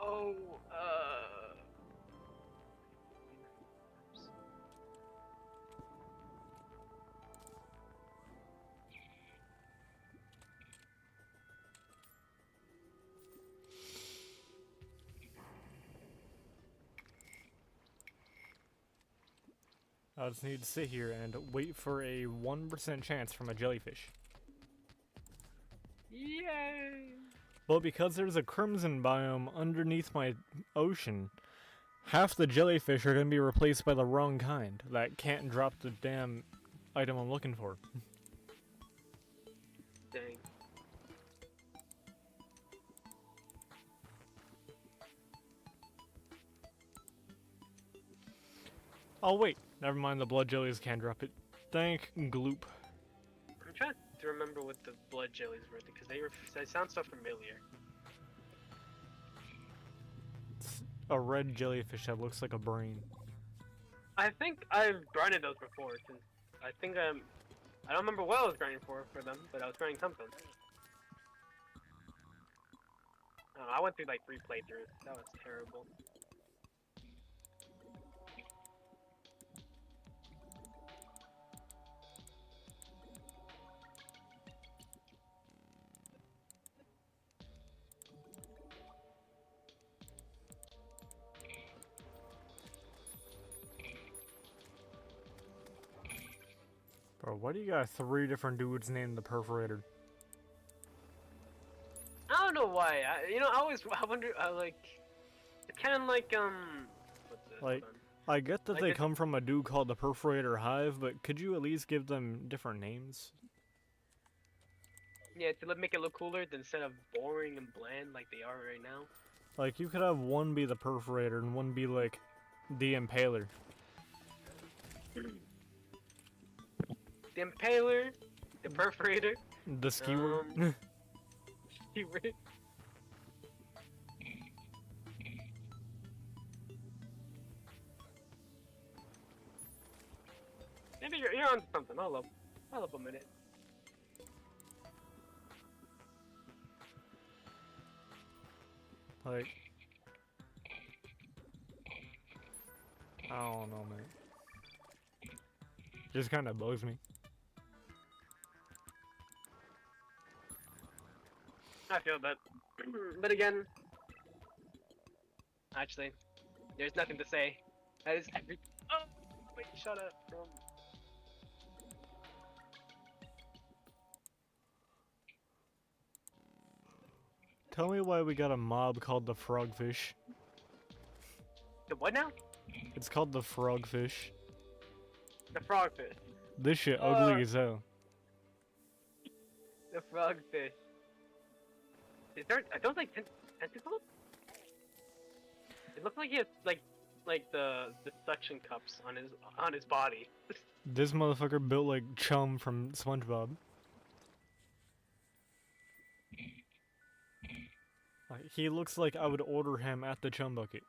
Oh, I just need to sit here and wait for a 1% chance from a jellyfish. yay! But because there's a crimson biome underneath my ocean, half the jellyfish are going to be replaced by the wrong kind that can't drop the damn item I'm looking for. Dang. Oh wait, never mind, the blood jellies can't drop it. Thank Gloop. I'm trying to remember what the blood jellies were, because they sound so familiar. It's a red jellyfish that looks like a brain. I think I've grinded those before, since I think I don't remember what I was grinding for them, but I was grinding something. I don't know, I went through like 3 playthroughs. That was terrible. Bro, why do you got 3 different dudes named the Perforator? I don't know why. I wonder. It's kind of like what's this? Like, Hold I get that Like they it- come from a dude called the Perforator Hive, but could you at least give them different names? on. Yeah, to make it look cooler instead of boring and bland like they are right now. Like, you could have one be the Perforator and one be, like, the Impaler. the impaler, the perforator, The skewer. skewer. Maybe you're on something. Hold up a minute. Like, I don't know, man. Just kind of bugs me. I feel that, but again, actually, there's nothing to say. That is every. Oh, wait, shut up. Tell me why we got a mob called the frogfish. The what now? It's called the frogfish. The frogfish. This shit ugly as hell. The frogfish. Is there? I don't like tentacles. It looks like he has like the suction cups on his body. This motherfucker built like Chum from SpongeBob. Like, he looks like I would order him at the Chum Bucket.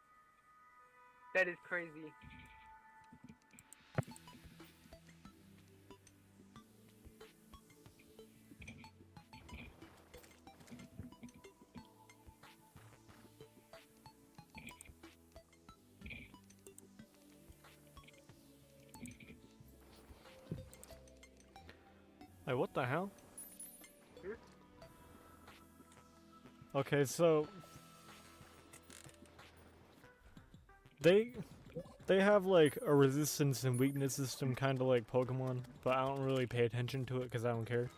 That is crazy. Like, what the hell? Hmm? Okay, so they have like a resistance and weakness system, kind of like Pokemon, but I don't really pay attention to it because I don't care.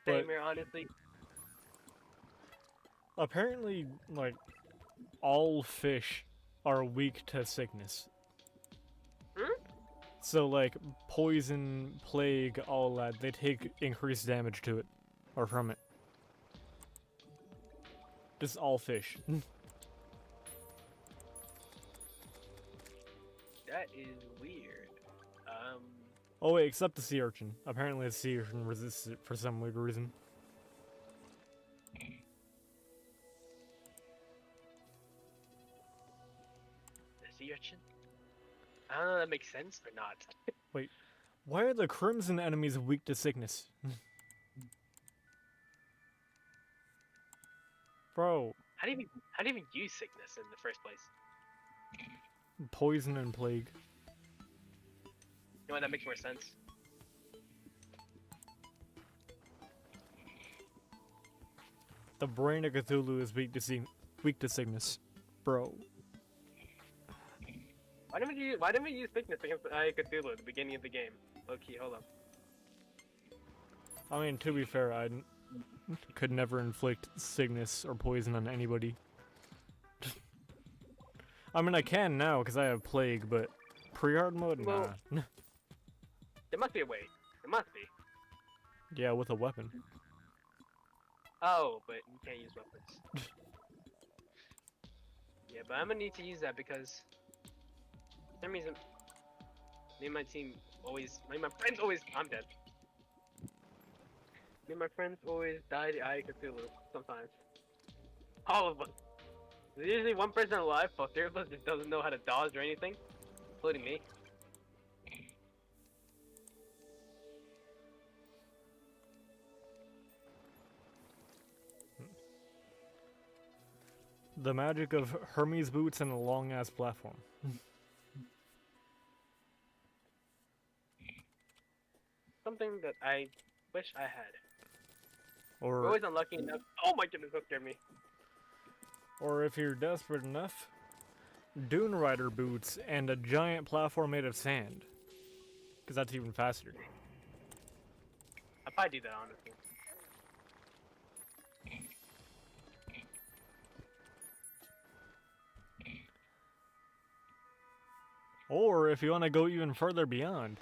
But Same here, honestly. apparently, like, all fish are weak to sickness. Hmm? So like poison, plague, all that, they take increased damage to it or from it. Just all fish. That is weird. Oh wait, except the sea urchin. Apparently the sea urchin resists it for some weird reason. The sea urchin? I don't know if that makes sense or not. Why are the crimson enemies weak to sickness? Bro, How do you even use sickness in the first place? poison and plague. You know what, that makes more sense. The brain of Cthulhu is weak to sickness. Bro. Why didn't we use sickness against Cthulhu at the beginning of the game? Okay, hold up. I mean, to be fair, I could never inflict sickness or poison on anybody. I mean, I can now because I have plague, but pre-hard mode, Well- nah. There must be a way. There must be. Yeah, with a weapon. Oh, but you can't use weapons. Yeah, but I'm gonna need to use that because for some reason me and my team always, me and my friends always, I'm dead. Me and my friends always die to Eye of Cthulhu sometimes. All of us. There's usually one person alive, but three of us just doesn't know how to dodge or anything, including me. The magic of Hermes boots and a long-ass platform. Something that I wish I had. We're Or always unlucky enough. Oh my goodness, that scared me. if you're desperate enough, Dune Rider boots and a giant platform made of sand. Because that's even faster. I'd probably do that, honestly. Or if you want to go even further beyond,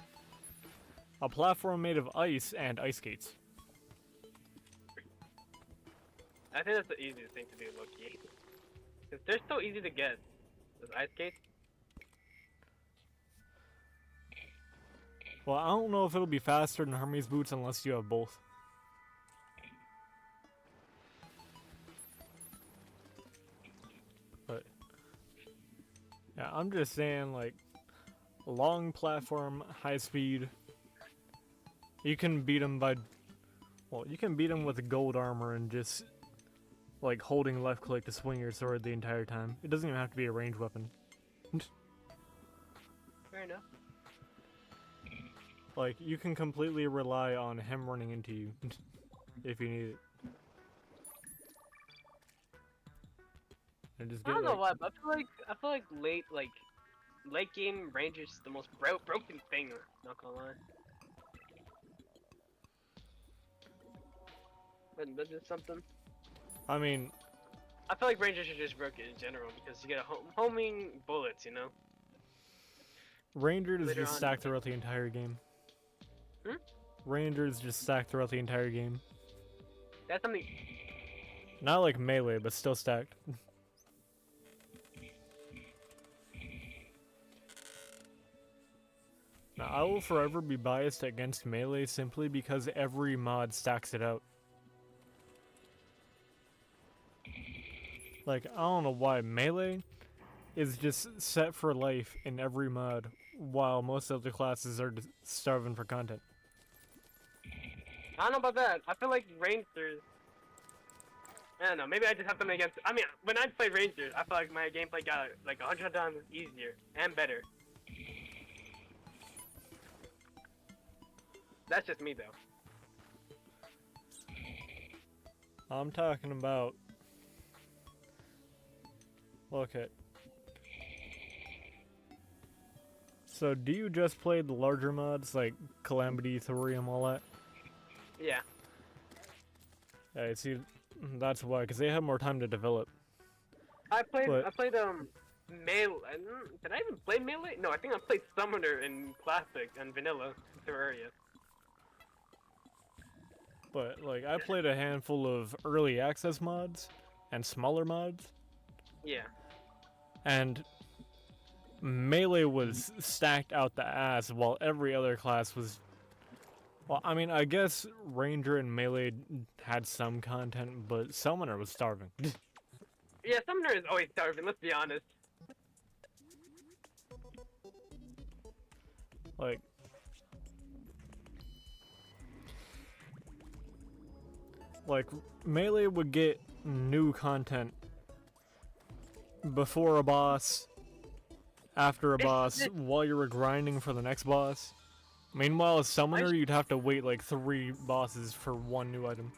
a platform made of ice and ice skates. I think that's the easiest thing to do, low-key. Because they're so easy to get. Those ice skates. Well, I don't know if it'll be faster than Hermes boots unless you have both. But yeah, I'm just saying, like, long platform, high speed. You can beat him by, well, you can beat him with gold armor and just like holding left click to swing your sword the entire time. It doesn't even have to be a ranged weapon. Fair enough. Like, you can completely rely on him running into you if you need it. And just I get don't know like, why, but I feel like late game Ranger's the most broken thing. Not gonna lie. But it's something. I mean, I feel like Rangers are just broken in general because you get homing bullets, you know. Ranger is Later just on, stacked throughout the entire game. Hmm? Ranger is just stacked throughout the entire game. That's something. Not like melee, but still stacked. Now, I will forever be biased against melee simply because every mod stacks it out. Like, I don't know why melee is just set for life in every mod, while most other classes are just starving for content. I don't know about that. I feel like Rangers. I don't know. Maybe I just have something against. I mean, when I played Rangers, I feel like my gameplay got like 100 times easier and better. That's just me, though. I'm talking about. Look at. So, do you just play the larger mods like Calamity, Thorium, all that? Yeah. Yeah, see, that's why, because they have more time to develop. I played But- Melee. Did I even play Melee? No, I think I played Summoner in Classic and Vanilla Terraria. But, like, I played a handful of early access mods and smaller mods, Yeah. and Melee was stacked out the ass while every other class was. Well, I mean, I guess Ranger and Melee had some content, but Summoner was starving. Yeah, Summoner is always starving, let's be honest. Like, Melee would get new content before a boss, after a boss, while you were grinding for the next boss. Meanwhile, as Summoner, you'd have to wait like 3 bosses for one new item.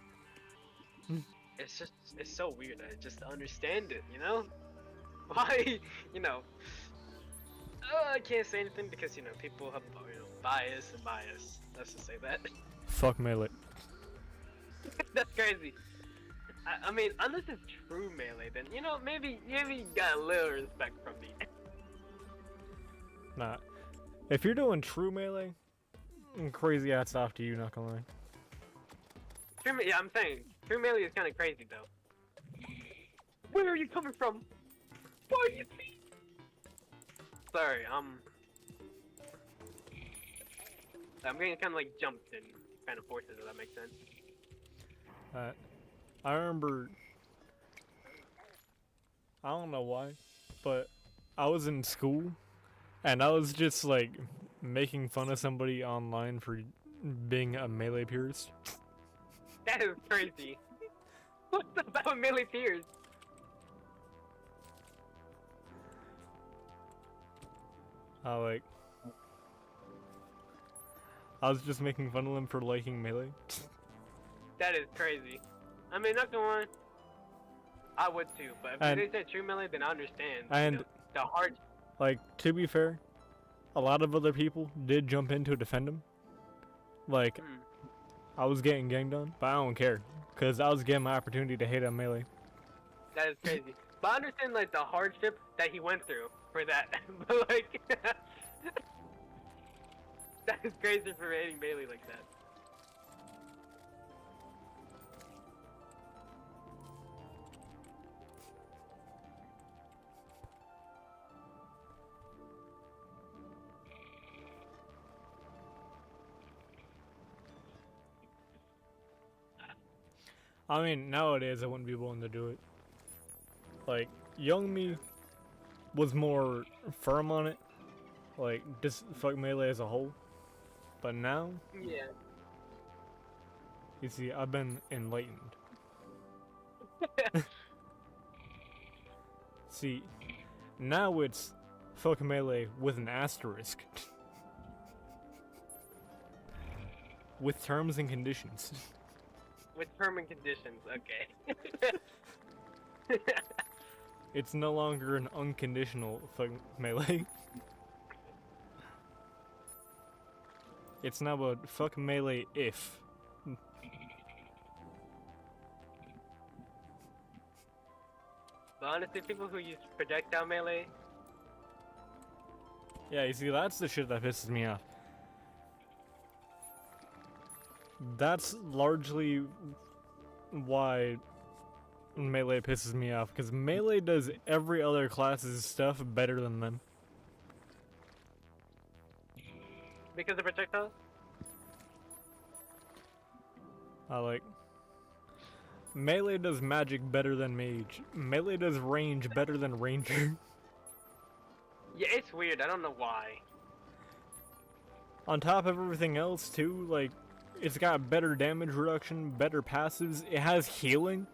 It's so weird. I just understand it, you know? Why, you know? I can't say anything because, you know, people have, you know, bias and bias. Let's just say that. Fuck Melee. That's crazy. I mean, unless it's true Melee, then, you know, maybe you got a little respect from me. Nah. If you're doing true Melee, crazy hats off to you, not gonna lie. Yeah, I'm saying, true Melee is kind of crazy, though. Where are you coming from? Why are you see? Sorry, I'm getting kind of like jumped and kind of forces, if that makes sense. I remember, I don't know why, but I was in school, and I was just like making fun of somebody online for being a Melee purist. That is crazy. What's about Melee Tears? I was just making fun of them for liking Melee. That is crazy. I mean, not gonna lie, I would too, but if And- they said true Melee, then I understand. and- you know, the hard. Like, to be fair, a lot of other people did jump in to defend him. Like, Hmm. I was getting ganged on, but I don't care, because I was getting my opportunity to hate on Melee. That is crazy. But I understand like the hardship that he went through for that. But like, that is crazy for hating Melee like that. I mean, nowadays I wouldn't be willing to do it. Like, young me was more firm on it. Like, just fuck Melee as a whole. But now, Yeah. you see, I've been enlightened. See, now it's fuck Melee with an asterisk. With terms and conditions. With term and conditions, okay. It's no longer an unconditional fuck Melee. It's now a fuck Melee if. But honestly, people who use projectile melee, Yeah, you see, that's the shit that pisses me off. That's largely why Melee pisses me off, because Melee does every other class's stuff better than them. because of projectiles. Like, Melee does magic better than mage. Melee does range better than ranger. Yeah, it's weird. I don't know why. On top of everything else, too, like, it's got better damage reduction, better passives, it has healing.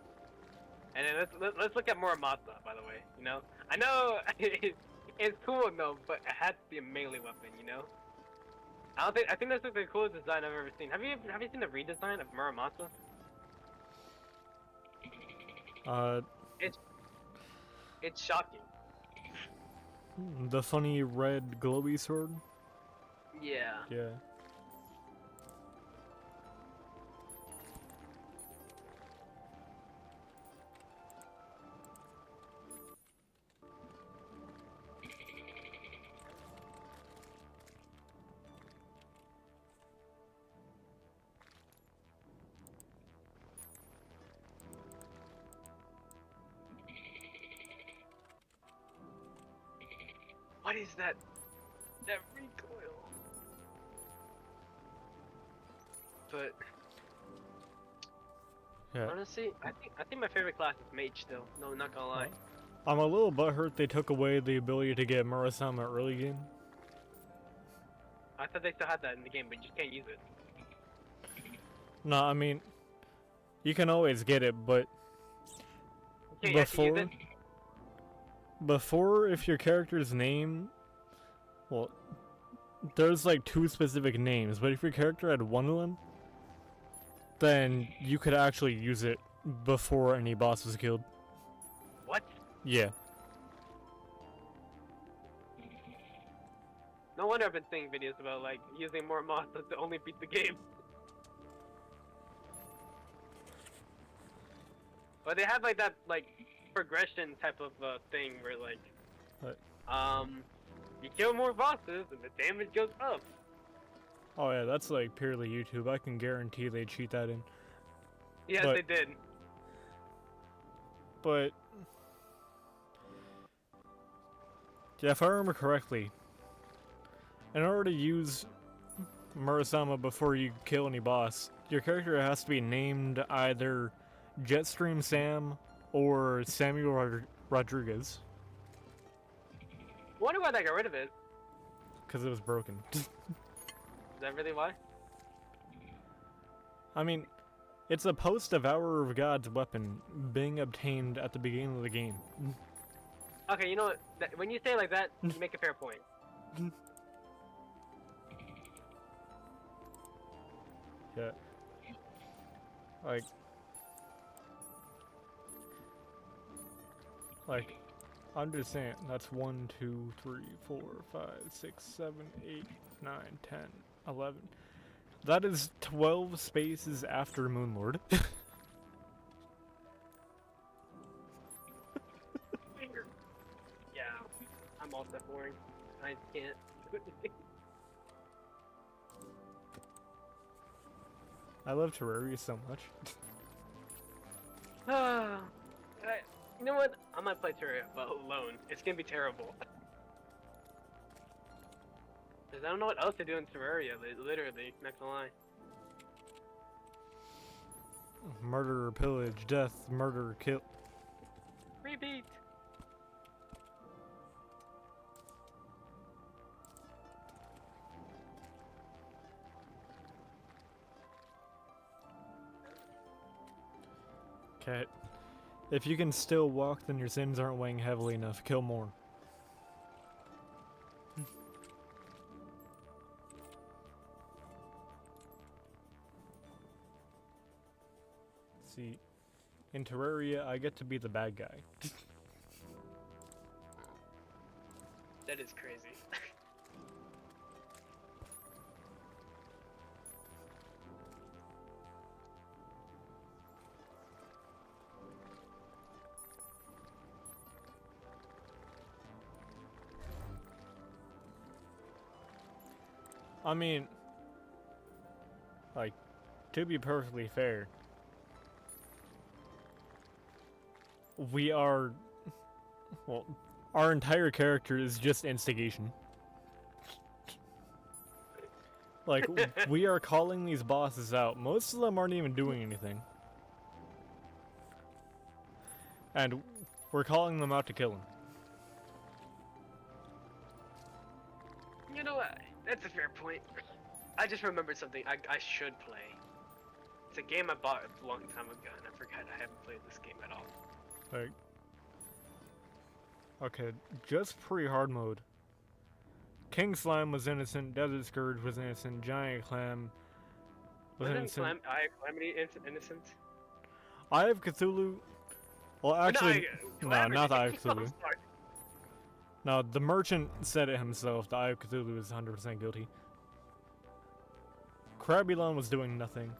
And then let's look at Muramasa, by the way. You know, I know it's cool though, but it has to be a melee weapon. You know, I think that's like the coolest design I've ever seen. Have you seen the redesign of Muramasa? It's shocking. The funny red glowy sword? Yeah. Yeah. What is that? That recoil. But Yeah. honestly, I think my favorite class is mage still. No, not gonna lie. I'm a little butthurt they took away the ability to get Murasama early game. I thought they still had that in the game, but you just can't use it. No, I mean, you can always get it, but You can't actually use before, if your character's name, well, there's like 2 specific names, but if your character had one of them, then you could actually use it before any boss was killed. What? Yeah. No wonder I've been seeing videos about like using more monsters to only beat the game. But they have like that like progression type of thing where like What? you kill more bosses and the damage goes up. Oh yeah, that's like purely YouTube. I can guarantee they cheat that in. Yes, But- they did. But yeah, if I remember correctly, in order to use Murasama before you kill any boss, your character has to be named either Jetstream Sam or Samuel Rodriguez, Wonder why they got rid of it. because it was broken. Is that really why? I mean, it's a post-Devourer of God's weapon being obtained at the beginning of the game. Okay, you know what? When you say it like that, you make a fair point. Yeah. Like, I'm just saying, that's 1, 2, 3, 4, 5, 6, 7, 8, 9, 10, 11. That is 12 spaces after Moonlord. Yeah, I'm also boring. I can't. I love Terraria so much. You know what? I might play Terraria, but alone. It's gonna be terrible. Cause I don't know what else to do in Terraria. Literally, not gonna lie. Murder, pillage, death, murder, kill. Repeat. Okay. If you can still walk, then your sins aren't weighing heavily enough. Kill more. See, in Terraria, I get to be the bad guy. That is crazy. I mean, like, to be perfectly fair, we are, well, our entire character is just instigation. Like, we are calling these bosses out. Most of them aren't even doing anything. And we're calling them out to kill them. You know what? That's a fair point. I just remembered something I should play. It's a game I bought a long time ago, and I forgot I haven't played this game at all. Like, okay, just pre-hard mode. King Slime was innocent, Desert Scourge was innocent, Giant Clam was innocent. Calamity innocent? Eye of Cthulhu. Well, actually, no, not the Eye of Cthulhu. Sorry. No, the merchant said it himself. The Eye of Cthulhu is 100% guilty. Krabulon was doing nothing.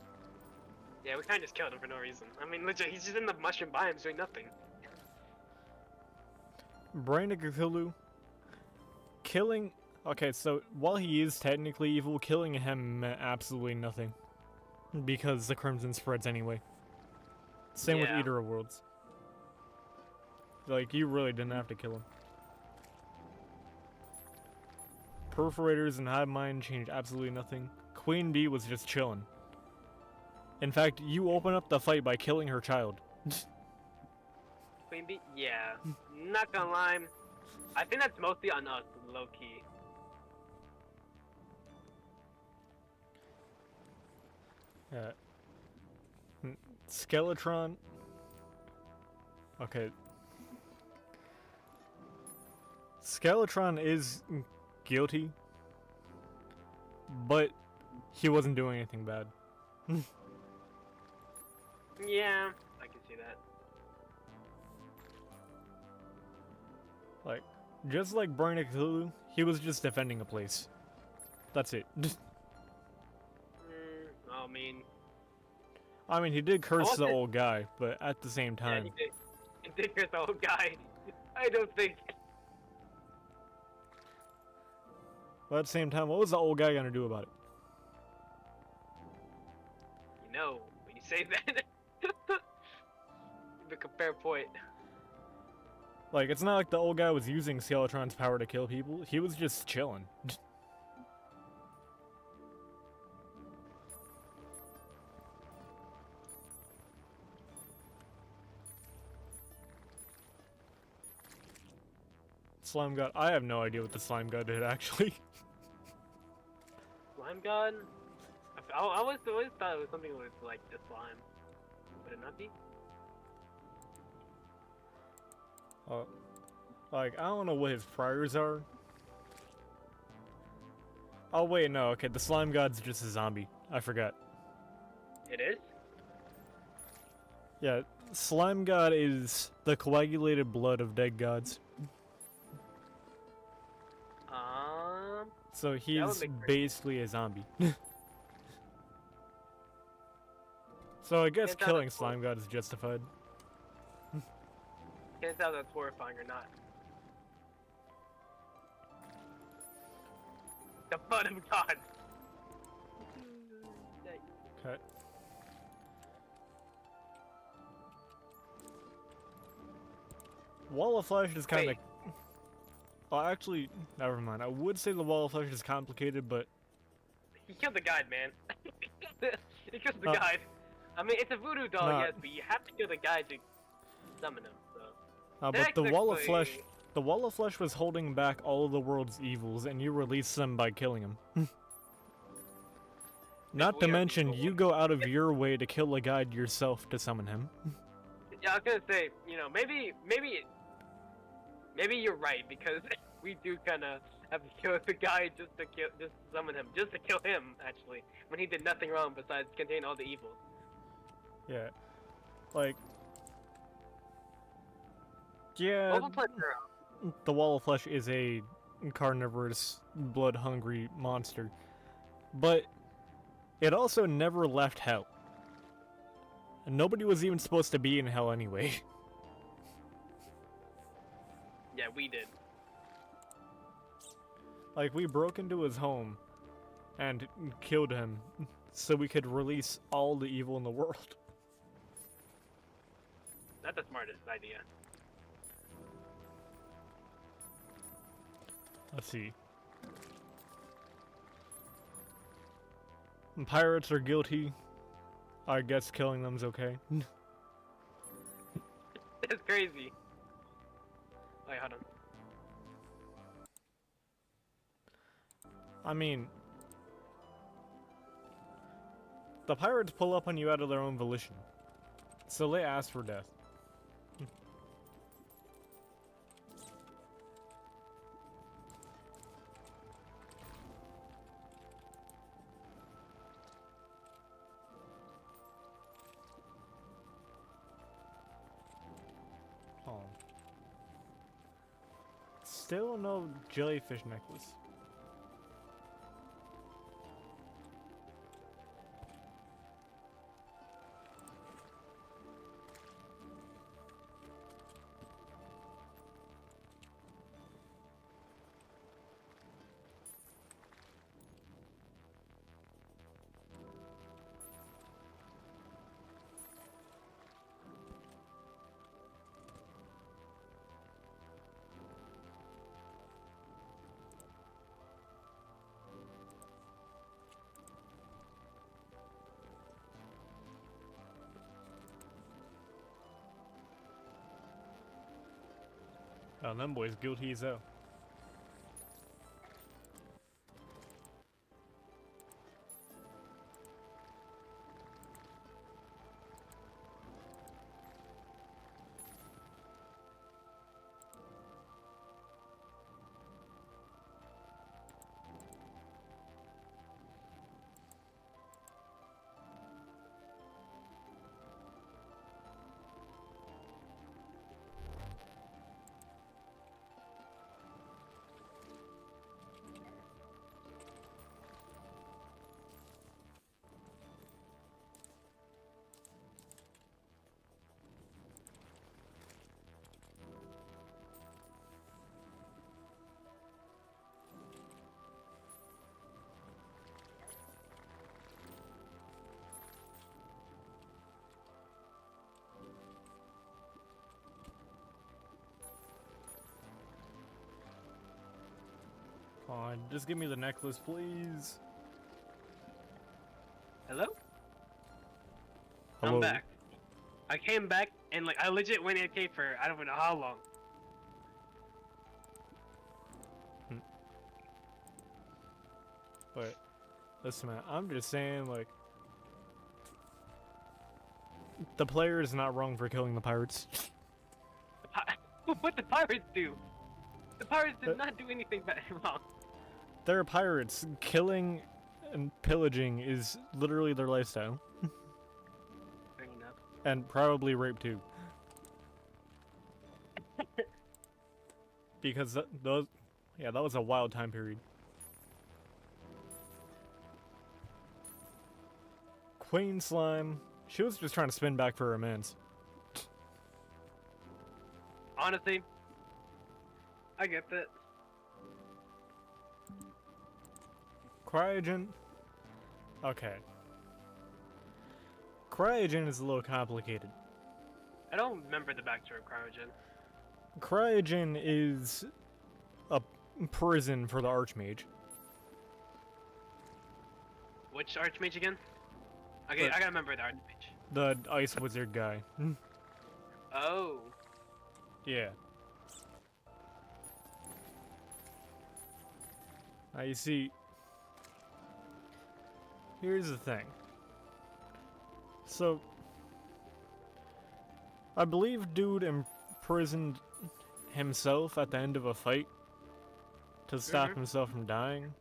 Yeah, we kind of just killed him for no reason. I mean, legit, he's just in the mushroom biomes doing nothing. Brain of Cthulhu. Killing. Okay, so while he is technically evil, killing him meant absolutely nothing. Because the Crimson spreads anyway. Same with Yeah. Eater of Worlds. Like, you really didn't have to kill him. Perforators and Hive Mind changed absolutely nothing. Queen Bee was just chilling. In fact, you open up the fight by killing her child. Queen Bee? Yeah. Not gonna lie. I think that's mostly on us, low key. Yeah. Skeletron. Okay. Skeletron is guilty, but he wasn't doing anything bad. Yeah, I can see that. Like, just like Brain of Cthulhu, he was just defending a place. That's it. I mean... I mean, he did curse the wasn't- old guy, but at the same Yeah, time, he did. He did hurt the old guy. I don't think... but at the same time, what was the old guy gonna do about it? You know, when you say that... you make a fair point. Like, it's not like the old guy was using Skeletron's power to kill people. He was just chilling. Slime God. I have no idea what the Slime God did, actually. Slime God? I always thought it was something with, like, the slime. Would it not be? Like, I don't know what his priors are. Oh, wait, no. Okay, the Slime God's just a zombie. I forgot. It is? Yeah, Slime God is the coagulated blood of dead gods. So he's make sense. basically a zombie. So I guess Can't tell killing that's Slime God is justified. Can't tell if that's horrifying or not. The blood of God! Okay. Wall of Flesh is kind of... Wait. Well, actually, never mind. I would say the Wall of Flesh is complicated, but... He killed the guide, man. He killed the Uh, guide. I mean, it's a voodoo doll, Nah. yes, but you have to kill the guy to summon him. So. But the wall of flesh, Technically- the wall of flesh was holding back all of the world's evils, and you release them by killing him. Not to we are mention, evil. you go out of your way to kill a guide yourself to summon him. Yeah, I was gonna say, you know, maybe you're right because we do kind of have to kill the guy just to summon him, just to kill him actually, when he did nothing wrong besides contain all the evils. Yeah, like, yeah, the wall of flesh is a carnivorous, blood-hungry monster, but it also never left hell. And nobody was even supposed to be in hell anyway. Yeah, we did. Like, we broke into his home and killed him so we could release all the evil in the world. Not the smartest idea. Let's see. Pirates are guilty. I guess killing them's okay. That's crazy. Wait, hold on. I mean, the pirates pull up on you out of their own volition, so they ask for death. Oh. Still no jellyfish necklace. Oh, them boys guilty as hell. Come on, just give me the necklace, please. Hello? Hello. I'm back. I came back and like I legit went AFK for I don't know how long. But listen, man, I'm just saying, like, the player is not wrong for killing the pirates. What the pirates do? The pirates did not do anything wrong. They're pirates. Killing and pillaging is literally their lifestyle. Fair enough. And probably rape too. Because those, yeah, that was a wild time period. Queen Slime, she was just trying to spin back for her mans. Honestly, I get that. Cryogen. Okay. Cryogen is a little complicated. I don't remember the backstory of Cryogen. Cryogen is a prison for the Archmage. Which Archmage again? Okay, But- I gotta remember the Archmage. The ice wizard guy. Oh. Yeah. Now you see, here's the thing. So, I believe dude imprisoned himself at the end of a fight to stop himself from dying.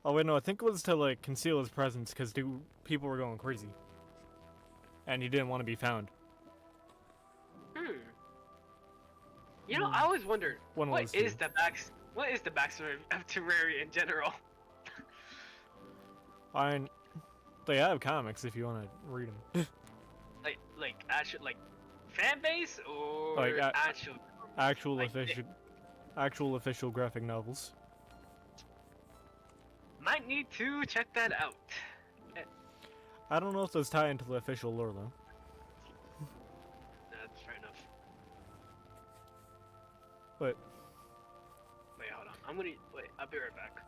Oh wait, no, I think it was to like conceal his presence because people were going crazy. And he didn't want to be found. You know, I always wondered, One of what those is two. the backstory of Terraria in general? They have comics if you want to read them. like actual fan base or Like, actual actual official graphic novels. Might need to check that out. I don't know if those tie into the official lore though. That's fair enough. But Wait, hold on. I'll be right back.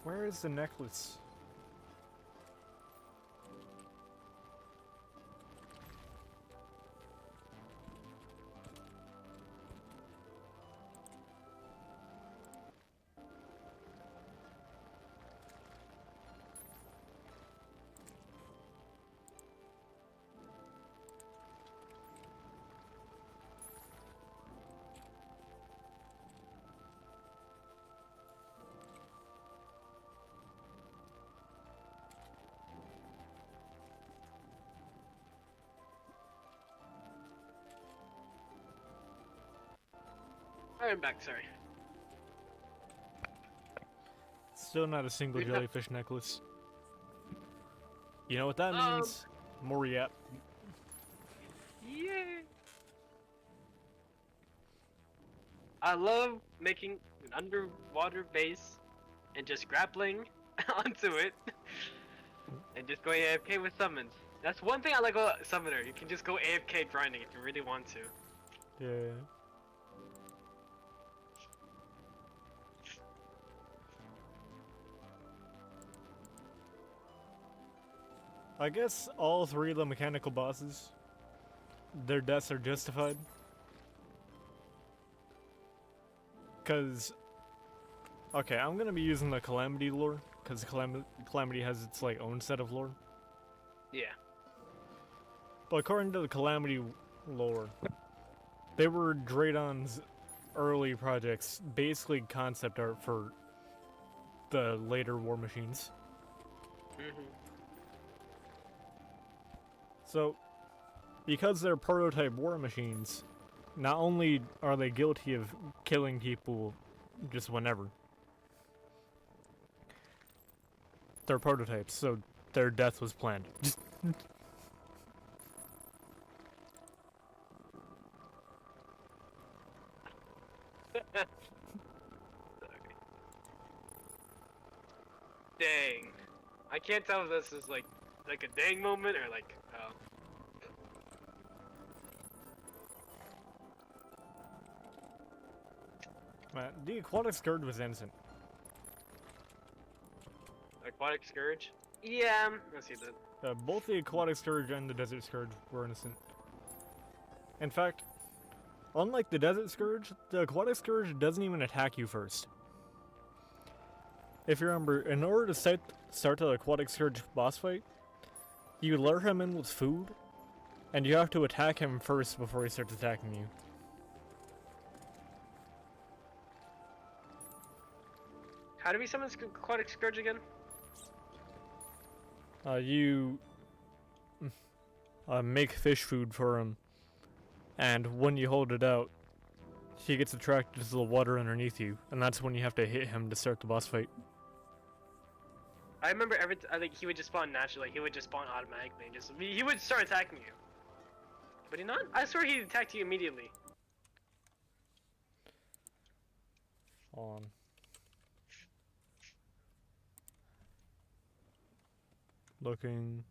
where is the necklace? I'm back. Sorry. Still not a single We have- jellyfish necklace. You know what that Um, means? More yap. Yeah. I love making an underwater base and just grappling onto it and just going AFK with summons. That's one thing I like about Summoner. You can just go AFK grinding if you really want to. Yeah. I guess all three of the mechanical bosses, their deaths are justified. Cause, okay, I'm gonna be using the Calamity lore, cause Calamity has its like own set of lore. Yeah. But according to the Calamity lore, they were Draydon's early projects, basically concept art for the later war machines. So, because they're prototype war machines, not only are they guilty of killing people just whenever, they're prototypes, so their death was planned. Dang. I can't tell if this is like a dang moment or like oh. Man, the aquatic scourge was innocent. Aquatic Scourge? Yeah, I see that. Both the aquatic scourge and the desert scourge were innocent. In fact, unlike the desert scourge, the aquatic scourge doesn't even attack you first. If you remember, in order to start the aquatic scourge boss fight, you lure him in with food, and you have to attack him first before he starts attacking you. How do we summon Aquatic Scourge again? You make fish food for him, and when you hold it out, he gets attracted to the water underneath you, and that's when you have to hit him to start the boss fight. I remember I think he would just spawn naturally. He would just spawn automatically. And just he would start attacking you. But he not? I swear he attacked you immediately. Hold on. Looking.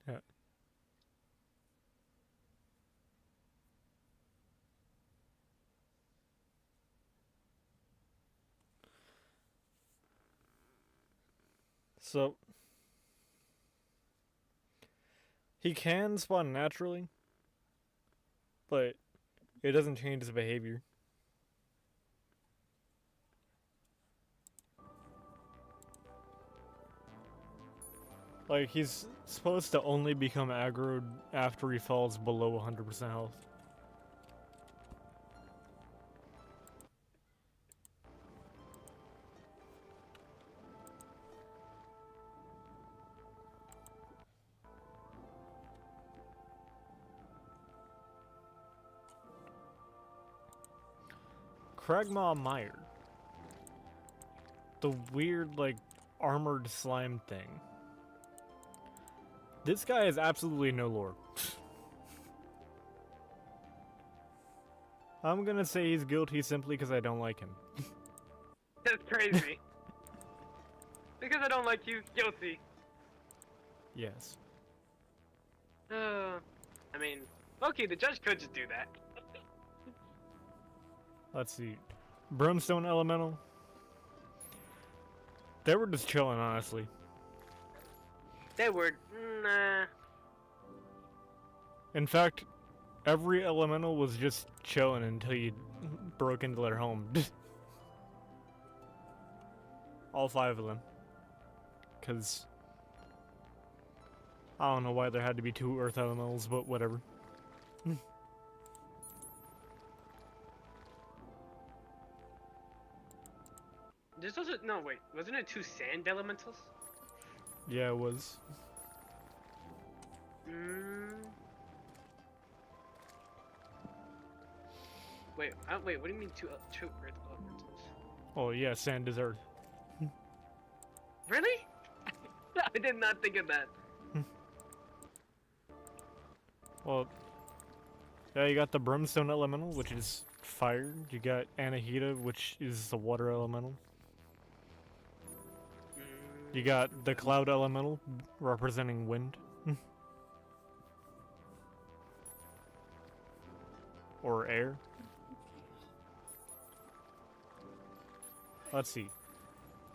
Yeah. So he can spawn naturally, but it doesn't change his behavior. Like, he's supposed to only become aggroed after he falls below 100% health. Kragmaw Meyer. The weird, like, armored slime thing. This guy has absolutely no lore. I'm gonna say he's guilty simply because I don't like him. That's crazy. Because I don't like you, guilty. Yes. I mean, okay, the judge could just do that. Let's see. Brimstone Elemental. They were just chilling, honestly. They were, nah. In fact, every elemental was just chilling until you broke into their home. All 5 of them. Because I don't know why there had to be 2 earth elementals, but whatever. This was no wait, wasn't it 2 sand elementals? Yeah, it was. Wait, wait, what do you mean 2 earth elementals? Oh yeah, sand is earth. Really? I did not think of that. Well, yeah, you got the Brimstone Elemental, which is fire. You got Anahita, which is the water elemental. You got the Cloud Elemental, representing wind. Or air. Let's see.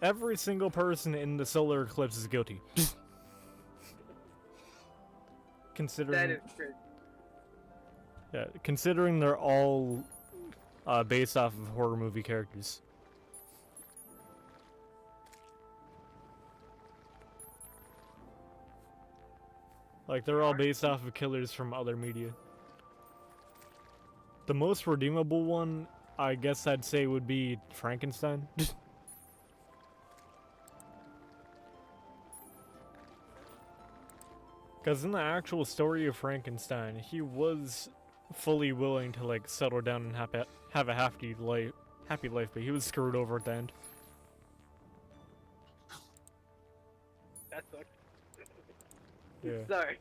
Every single person in the solar eclipse is guilty. Considering That is crazy. Yeah, considering they're all based off of horror movie characters. Like, they're all based off of killers from other media. The most redeemable one, I guess I'd say, would be Frankenstein. Because in the actual story of Frankenstein, he was fully willing to, like, settle down and have a happy life, but he was screwed over at the end. That sucks. Yeah. Sorry.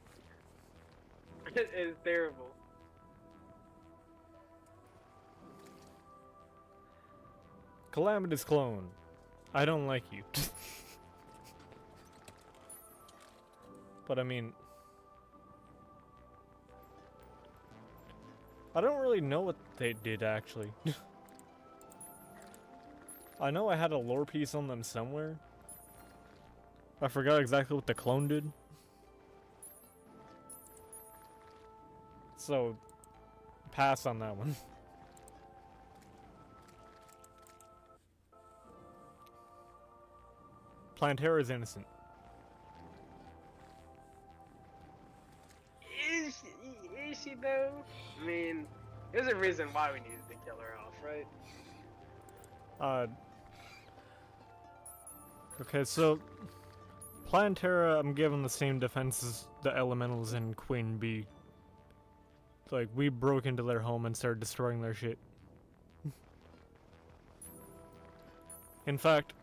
It is terrible. Calamitous Clone. I don't like you. But I mean, I don't really know what they did actually. I know I had a lore piece on them somewhere. I forgot exactly what the clone did. So, pass on that one. Plantera is innocent. Is she though? I mean, there's a reason why we needed to kill her off, right? Okay, so Plantera, I'm giving the same defense as the elementals in Queen Bee. Like, we broke into their home and started destroying their shit. In fact,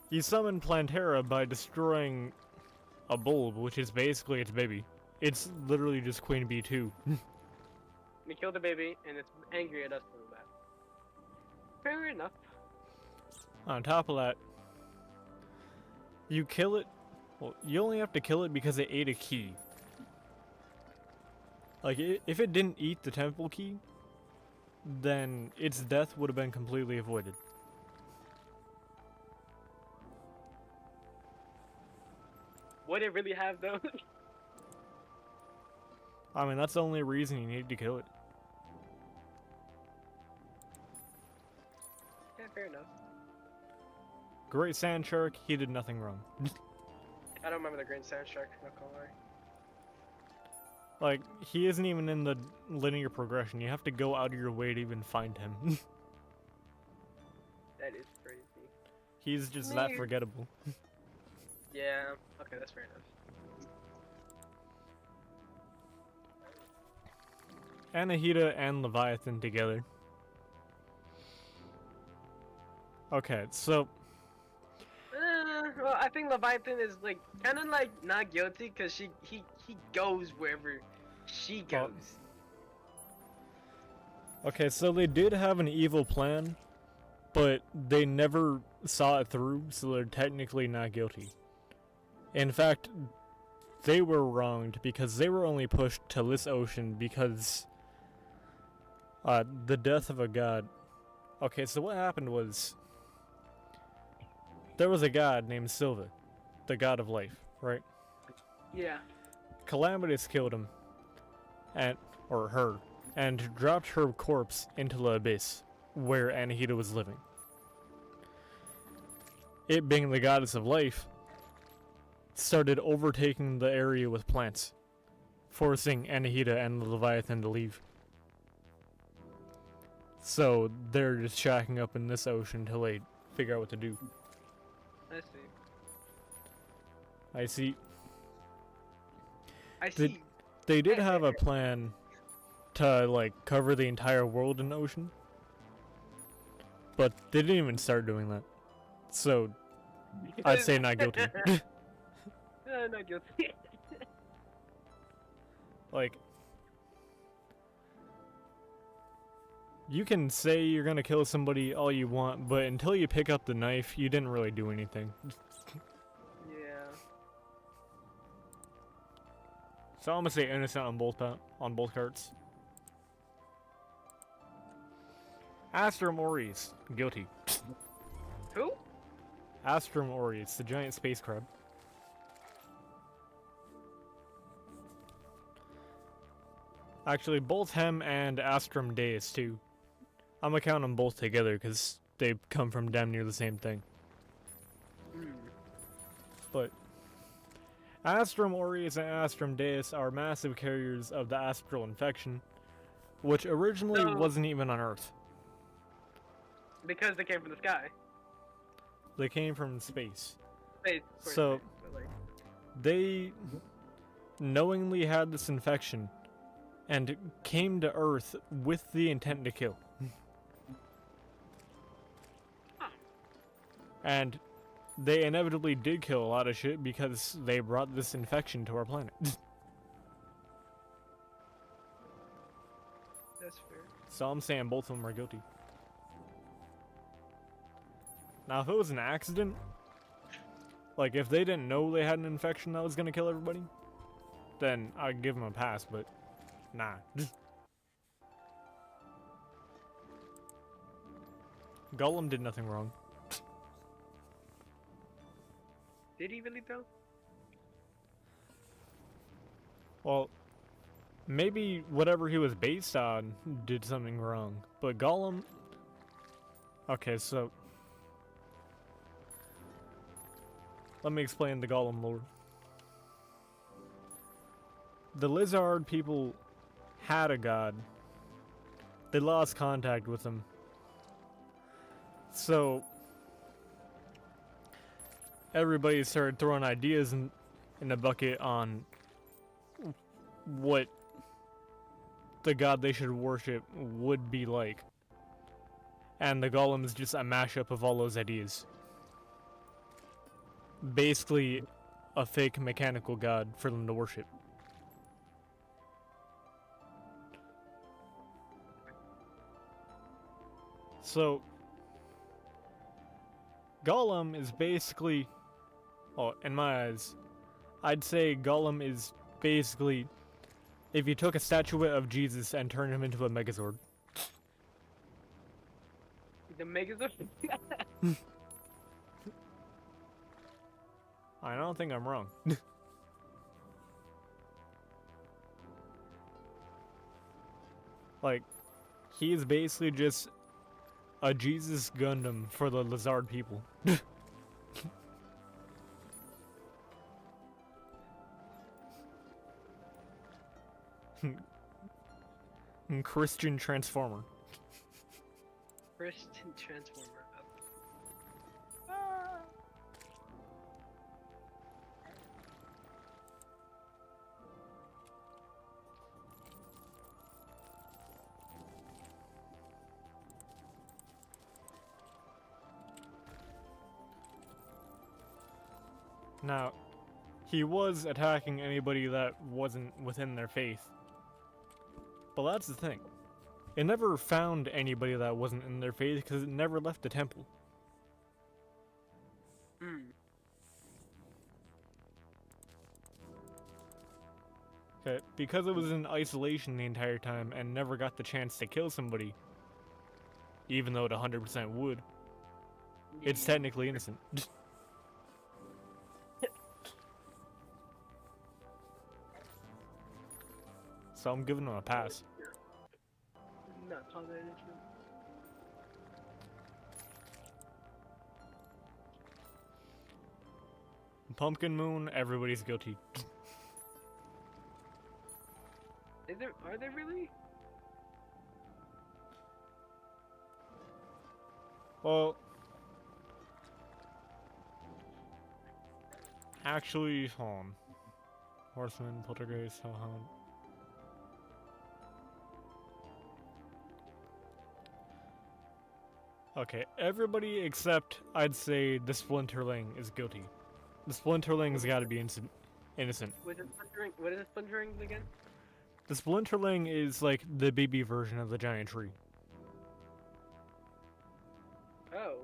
you summon Plantera by destroying a bulb, which is basically its baby. It's literally just Queen Bee 2. We killed the baby, and it's angry at us for that. Fair enough. On top of that, you kill it. Well, you only have to kill it because it ate a key. Like, if it didn't eat the temple key, then its death would have been completely avoided. Would it really have though? I mean, that's the only reason you need to kill it. Yeah, fair enough. Great Sand Shark, he did nothing wrong. I don't remember the Green Sand Shark, not gonna lie. Like, he isn't even in the linear progression. You have to go out of your way to even find him. That is crazy. He's just that forgettable. Yeah, okay, that's fair enough. Anahita and Leviathan together. Okay, so Well, I think Leviathan is like kind of like not guilty because he goes wherever she goes. okay, so they did have an evil plan, but they never saw it through, so they're technically not guilty. In fact, they were wronged because they were only pushed to this ocean because the death of a god. Okay, so what happened was there was a god named Silva, the god of life, right? Yeah. Calamitas killed him, or her, and dropped her corpse into the abyss where Anahita was living. It being the goddess of life, started overtaking the area with plants, forcing Anahita and the Leviathan to leave. So they're just shacking up in this ocean until they figure out what to do. I see. I see. I see. They did have a plan to, like, cover the entire world in ocean, but they didn't even start doing that. So, I'd say not guilty. Not guilty. Like, you can say you're gonna kill somebody all you want, but until you pick up the knife, you didn't really do anything. Yeah. So I'm gonna say innocent on both cards. Astrum Aureus, guilty. Who? Astrum Aureus, the giant space crab. Actually, both him and Astrum Deus too. I'm gonna count them both together because they come from damn near the same thing. But Astrum Aureus and Astrum Deus are massive carriers of the astral infection, which originally wasn't even on Earth. Because they came from the sky. They came from space. Space, of course, So- space, but, like, They knowingly had this infection and came to Earth with the intent to kill. And they inevitably did kill a lot of shit because they brought this infection to our planet. that's fair. So I'm saying both of them are guilty. Now, if it was an accident, like if they didn't know they had an infection that was gonna kill everybody, then I'd give them a pass, but nah. Gollum did nothing wrong. Did he really though? Well, maybe whatever he was based on did something wrong, but Gollum... Okay, so... let me explain the Gollum lore. The lizard people had a god. They lost contact with him. So, everybody started throwing ideas in the bucket on what the god they should worship would be like. And the golem is just a mashup of all those ideas. Basically, a fake mechanical god for them to worship. So, Golem is basically, oh, in my eyes, I'd say Golem is basically if you took a statuette of Jesus and turned him into a Megazord. The Megazord? I don't think I'm wrong. Like, he is basically just a Jesus Gundam for the Lizard people. Christian Transformer. Christian Transformer. Now, he was attacking anybody that wasn't within their faith. But that's the thing. It never found anybody that wasn't in their faith because it never left the temple. Hmm. Okay, because it was in isolation the entire time and never got the chance to kill somebody, even though it 100% would, it's technically innocent. So I'm giving him a pass. Not call that innocent. Pumpkin Moon, everybody's guilty. Are they really? Well, actually, hold on. Horseman, Poltergeist, Hellhound. Okay, everybody except, I'd say, the Splinterling is guilty. The Splinterling's gotta be innocent. What is it splintering again? The Splinterling is like the baby version of the giant tree. Oh.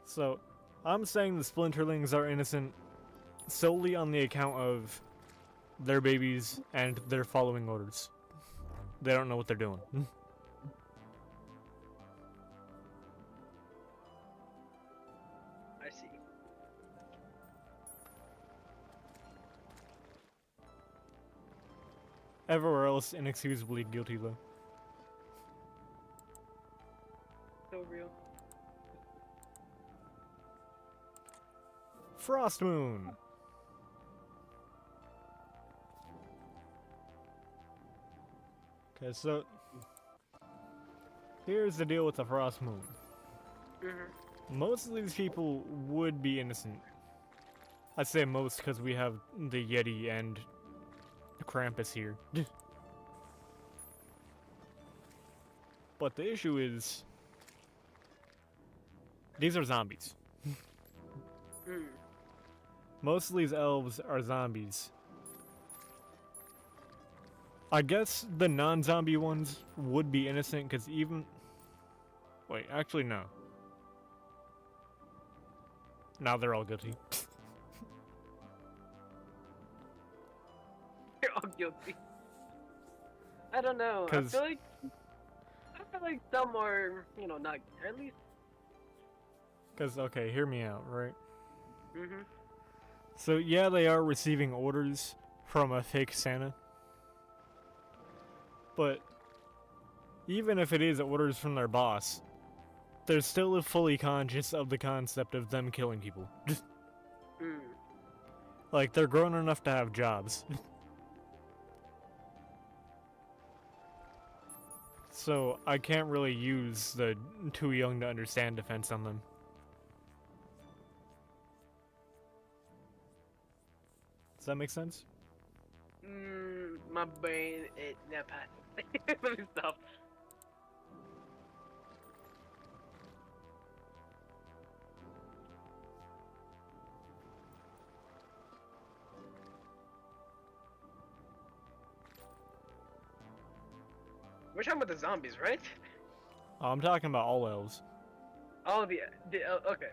So, I'm saying the Splinterlings are innocent solely on the account of their babies and they're following orders. They don't know what they're doing. I see. Everywhere else, inexcusably guilty though. So real. Frost Moon! Okay, so here's the deal with the Frost Moon. Mm-hmm. Most of these people would be innocent. I'd say most because we have the Yeti and Krampus here. But the issue is, these are zombies. Mm. Most of these elves are zombies. I guess the non-zombie ones would be innocent because even... Wait, actually no. Now they're all guilty. You're all guilty. I don't know. I feel like some are, not at least. Because, okay, hear me out, right? Mm-hmm. So, yeah, they are receiving orders from a fake Santa. But, even if it is orders from their boss, they're still fully conscious of the concept of them killing people. Mm. Like, they're grown enough to have jobs. So, I can't really use the too young to understand defense on them. Does that make sense? My brain, it never passed. Let me stop. We're talking about the zombies, right? I'm talking about all elves. Oh, okay.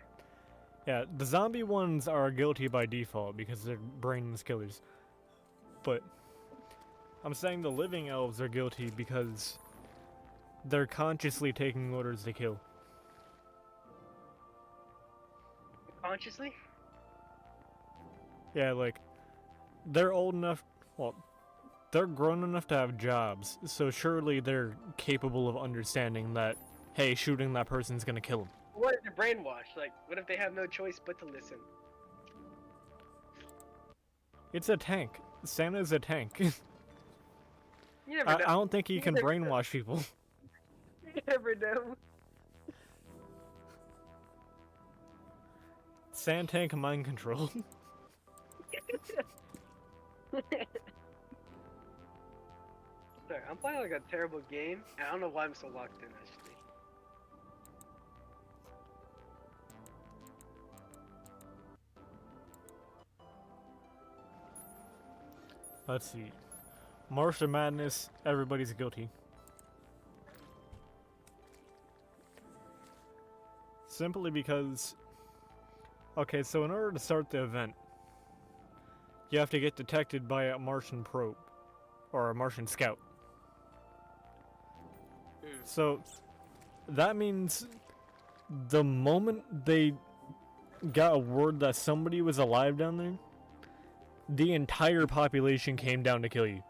Yeah, the zombie ones are guilty by default because they're brainless killers. But I'm saying the living elves are guilty because they're consciously taking orders to kill. Consciously? Yeah, like, they're old enough, well, they're grown enough to have jobs, so surely they're capable of understanding that, hey, shooting that person's gonna kill them. What if they're brainwashed? Like, what if they have no choice but to listen? It's a tank. Santa's a tank. You never I know. don't think he You can never know. brainwash people. You never know. Sand tank mind control. Sorry, I'm playing like a terrible game, and I don't know why I'm so locked in, actually. Let's see. Martial Madness, everybody's guilty. Simply because... Okay, so in order to start the event, you have to get detected by a Martian probe, or a Martian scout. So, that means the moment they got a word that somebody was alive down there, the entire population came down to kill you.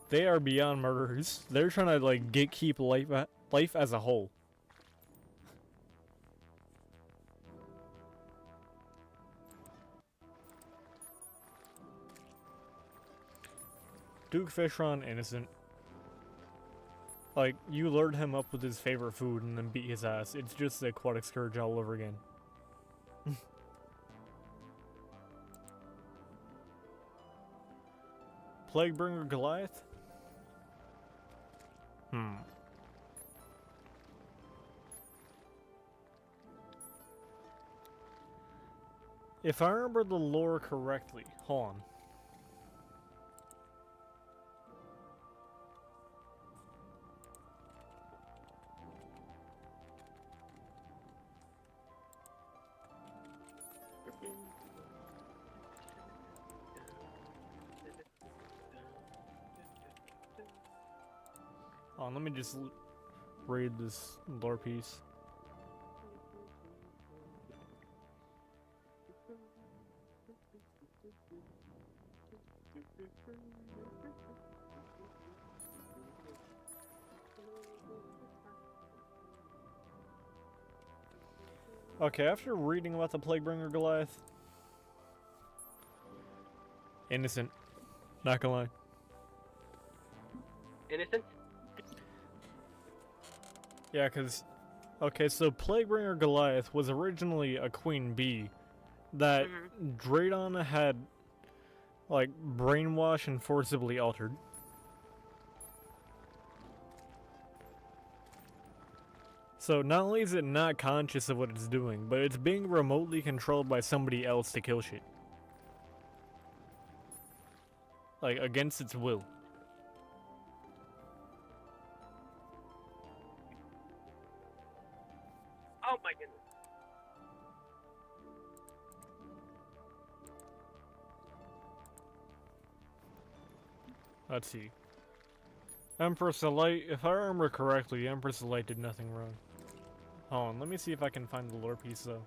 They are beyond murderers. They're trying to like gatekeep life as a whole. Duke Fishron, innocent. Like, you lured him up with his favorite food and then beat his ass. It's just the aquatic scourge all over again. Plaguebringer Goliath? If I remember the lore correctly, hold on. Let me just read this lore piece. Okay, after reading about the Plaguebringer Goliath, innocent, not gonna lie. Innocent? Yeah, cause, okay, so Plaguebringer Goliath was originally a queen bee that Draydon had, like, brainwashed and forcibly altered. So not only is it not conscious of what it's doing, but it's being remotely controlled by somebody else to kill shit. Like, against its will. Oh my goodness. Let's see. Empress of Light, if I remember correctly, Empress of Light did nothing wrong. Hold on, let me see if I can find the lore piece though.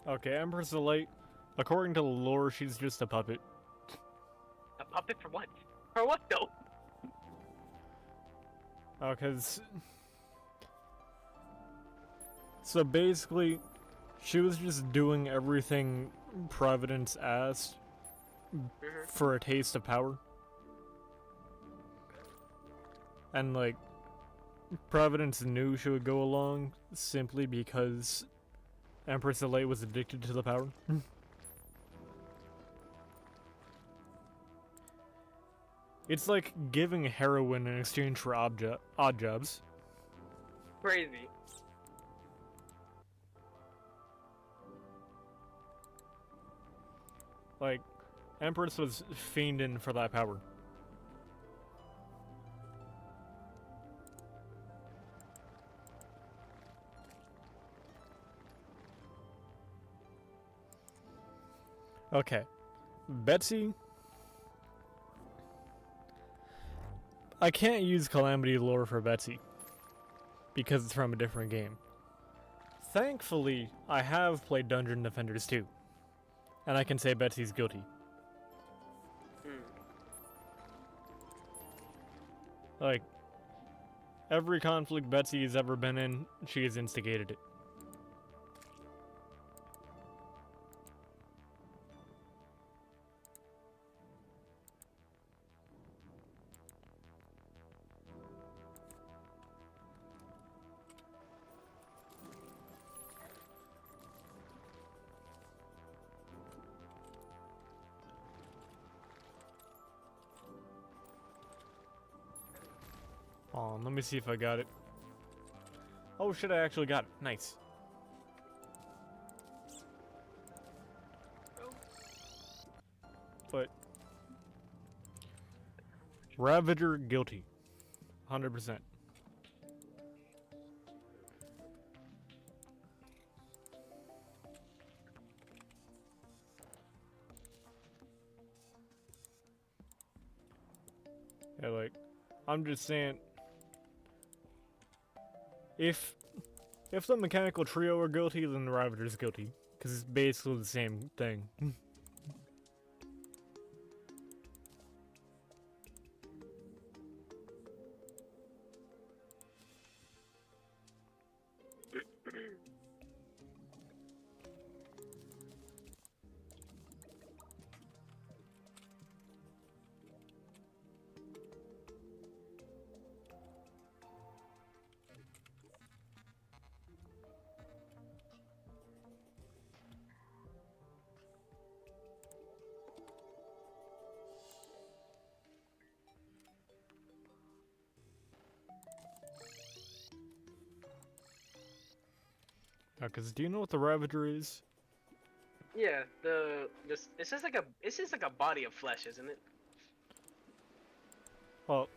Okay, Empress of the Light. According to the lore, she's just a puppet. A puppet for what? For what though? Oh, cause... So basically, she was just doing everything Providence asked for a taste of power. And like, Providence knew she would go along simply because Empress of Light was addicted to the power. It's like giving heroin in exchange for odd jobs. Crazy. Like, Empress was fiending for that power. Okay. Betsy. I can't use Calamity lore for Betsy because it's from a different game. Thankfully, I have played Dungeon Defenders 2, and I can say Betsy's guilty. Like, every conflict Betsy has ever been in, she has instigated it. Oh, let me see if I got it. Oh shit, I actually got it. Nice. But Ravager guilty. 100%. Yeah, like, I'm just saying, if the mechanical trio are guilty, then the Ravager's guilty, because it's basically the same thing. Because do you know what the Ravager is? Yeah, it's just like a body of flesh, isn't it? Well,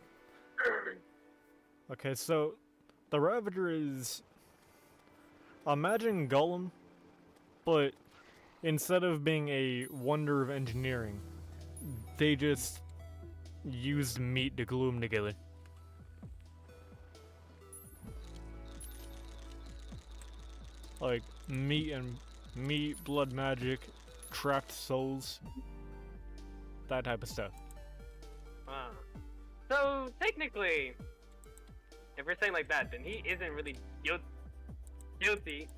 okay, so the Ravager is, imagine Gollum, but instead of being a wonder of engineering, they just used meat to glue them together. Like meat, blood magic, trapped souls, that type of stuff. Wow. So technically, if we're saying like that, then he isn't really guilty,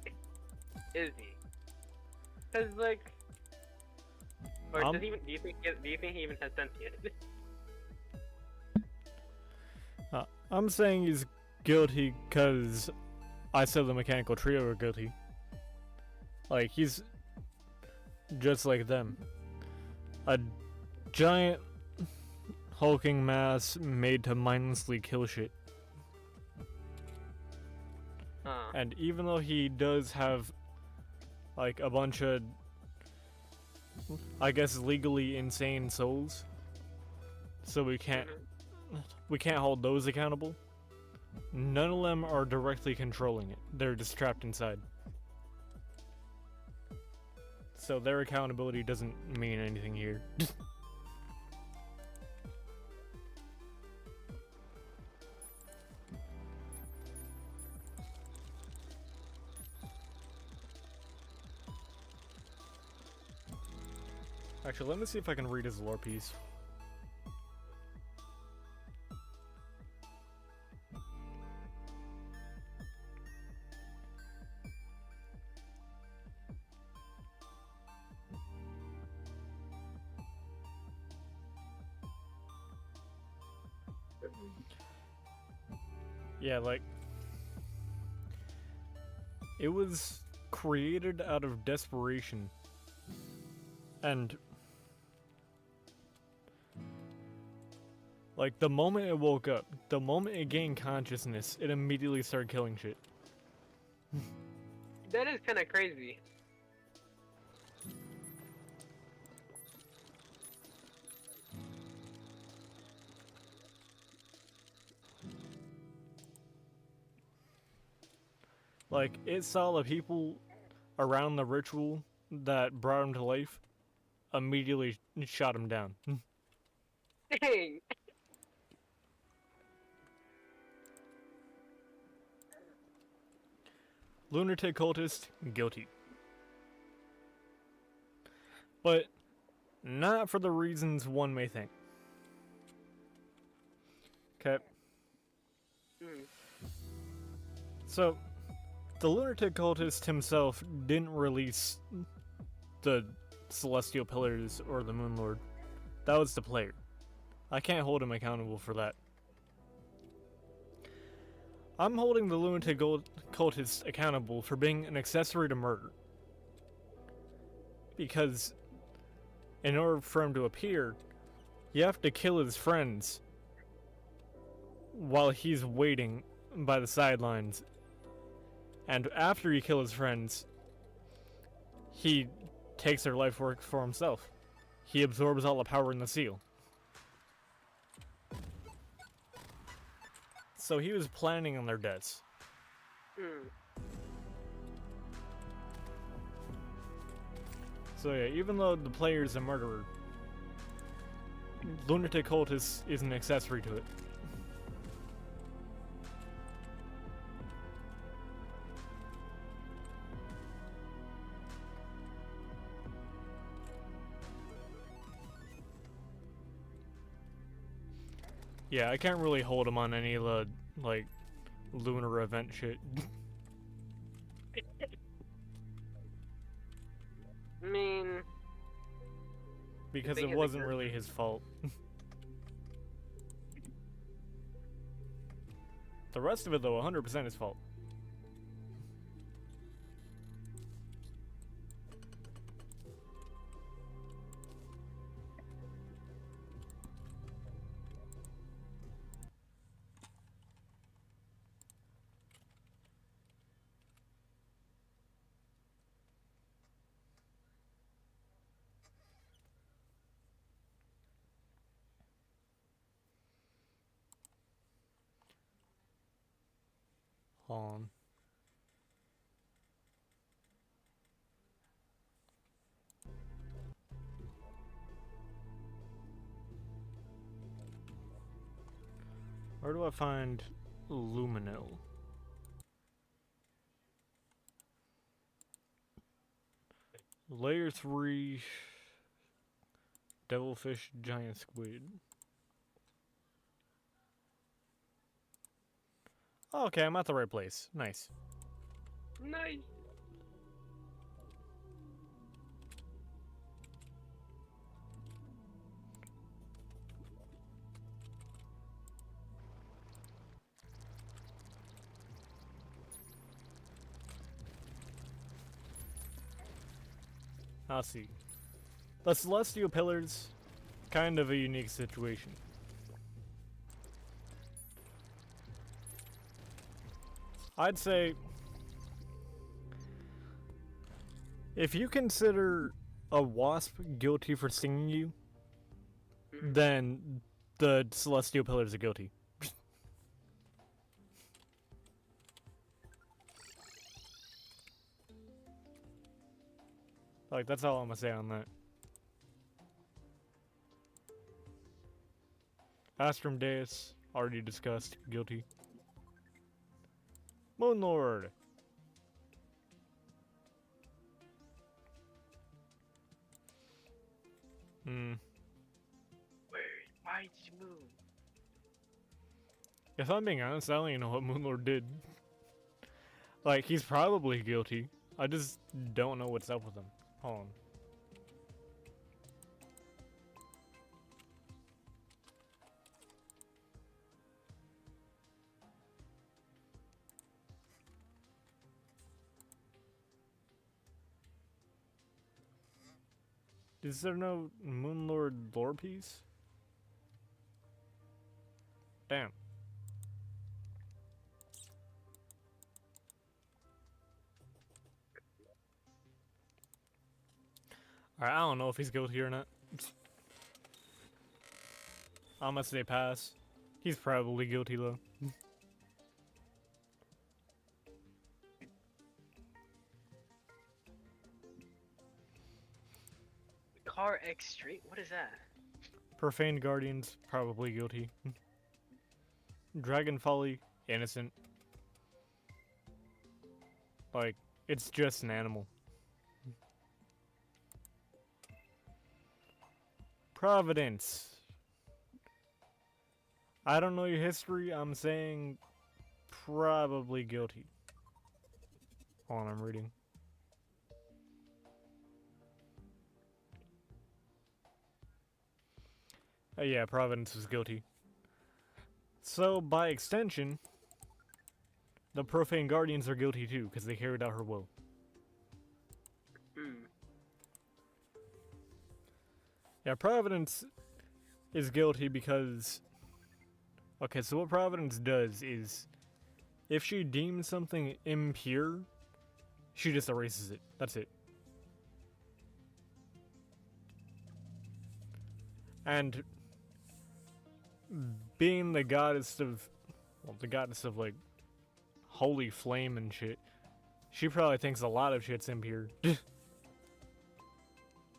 is he? Cause like, or does he even, do you think he even has sentient? I'm saying he's guilty because I said the mechanical trio are guilty. Like, he's just like them. A giant hulking mass made to mindlessly kill shit. And even though he does have, like, a bunch of, I guess, legally insane souls, so we can't hold those accountable, none of them are directly controlling it. They're just trapped inside. So their accountability doesn't mean anything here. Actually, let me see if I can read his lore piece. Yeah, like, it was created out of desperation, and like the moment it woke up, the moment it gained consciousness, it immediately started killing shit. That is kind of crazy. Like, it saw the people around the ritual that brought him to life, immediately shot him down. Dang. Lunatic cultist, guilty. But not for the reasons one may think. Okay. Hmm. So, the lunatic cultist himself didn't release the celestial pillars or the moon lord. That was the player. I can't hold him accountable for that. I'm holding the lunatic cultist accountable for being an accessory to murder. Because in order for him to appear, you have to kill his friends while he's waiting by the sidelines. And after you kill his friends, he takes their life work for himself. He absorbs all the power in the seal. So he was planning on their deaths. Hmm. So yeah, even though the player is a murderer, Lunatic Cultist is an accessory to it. Yeah, I can't really hold him on any of the, like, lunar event shit. I mean, Because thing it is, wasn't like, really his fault. The rest of it, though, 100% his fault. Hold on. Where do I find Luminil? Layer 3 Devilfish Giant Squid. Oh, okay, I'm at the right place. Nice. nice. I'll see. The Celestial Pillars, kind of a unique situation. I'd say, if you consider a wasp guilty for stinging you, then the Celestial Pillars are guilty. Like, that's all I'm gonna say on that. Astrum Deus, already discussed, guilty. Moon Lord. Hmm. Why did you move? If I'm being honest, I don't even know what Moonlord did. Like, he's probably guilty. I just don't know what's up with him. Hold on. Is there no Moonlord lore piece? Damn. Alright, I don't know if he's guilty or not. I'm gonna say pass. He's probably guilty though. Car X Street? What is that? Profane Guardians, probably guilty. Dragon Folly, innocent. Like, it's just an animal. Providence. I don't know your history, I'm saying probably guilty. Hold on, I'm reading. Yeah, Providence is guilty. So, by extension, the Profane Guardians are guilty too, because they carried out her will. Hmm. Yeah, Providence is guilty because... Okay, so what Providence does is, if she deems something impure, she just erases it. That's it. And being the goddess of, well, the goddess of, like, holy flame and shit, she probably thinks a lot of shit's impure.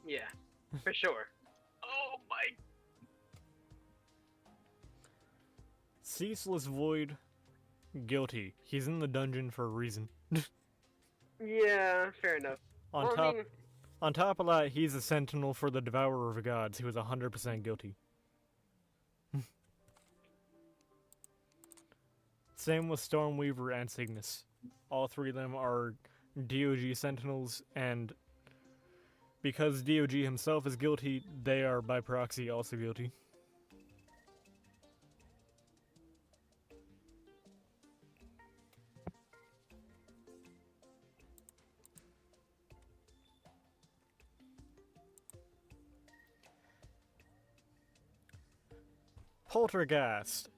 Yeah, for sure. Oh my. Ceaseless Void, guilty. He's in the dungeon for a reason. Yeah, fair enough. On Well, I top, mean, on top of that, he's a sentinel for the Devourer of Gods, who is 100% guilty. Same with Stormweaver and Cygnus. All three of them are DOG sentinels, and because DOG himself is guilty, they are by proxy also guilty. Poltergeist.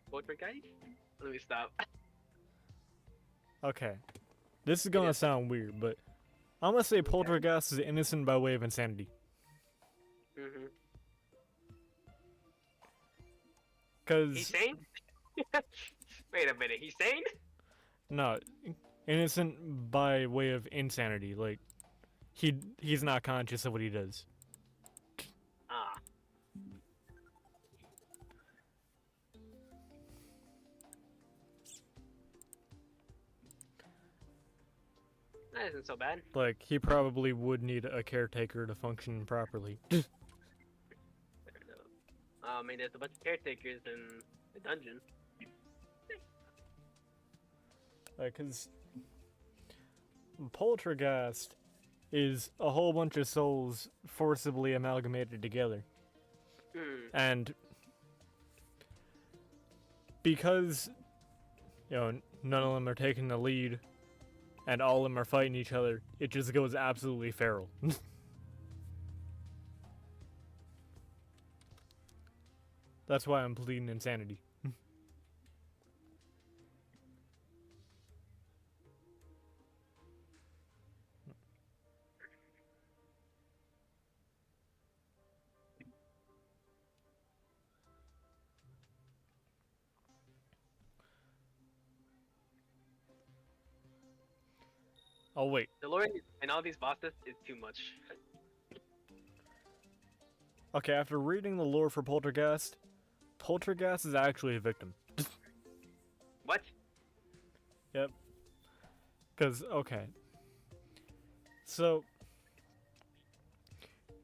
Poltergeist? Let me stop. Okay. This is gonna is. sound weird, but I'm gonna say Poltergeist is innocent by way of insanity. Mm-hmm. Cause He's sane? Wait a minute, he's sane? no, innocent by way of insanity. Like he's not conscious of what he does. Ah. That isn't so bad. Like he probably would need a caretaker to function properly. Fair enough. I mean, there's a bunch of caretakers in the dungeon. Like, cause Poltergeist is a whole bunch of souls forcibly amalgamated together. Hmm. And because, you know, none of them are taking the lead and all of them are fighting each other, it just goes absolutely feral. That's why I'm pleading insanity. Oh wait, The lore and all these bosses is too much. okay, after reading the lore for Poltergeist, Poltergeist is actually a victim. What? Yep. Because, okay. So,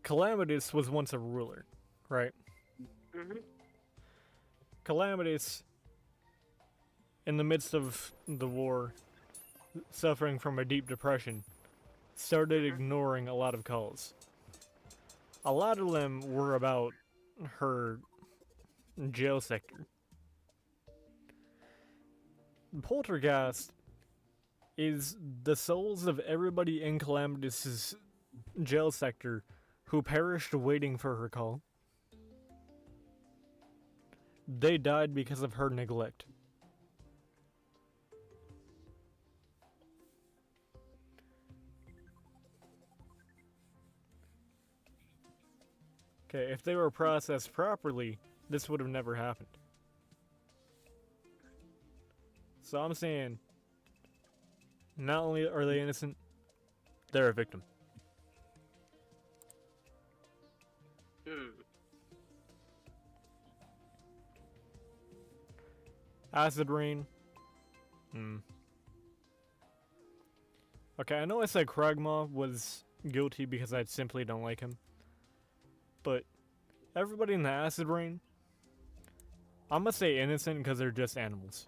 Calamitous was once a ruler, right? Mm-hmm. Calamitous, in the midst of the war, suffering from a deep depression, started ignoring a lot of calls. A lot of them were about her jail sector. Poltergeist is the souls of everybody in Calamitous's jail sector who perished waiting for her call. They died because of her neglect. Okay, if they were processed properly, this would have never happened. So I'm saying, not only are they innocent, they're a victim. Acid rain. Okay, I know I said Kragma was guilty because I simply don't like him. But everybody in the acid rain, I'm gonna say innocent because they're just animals.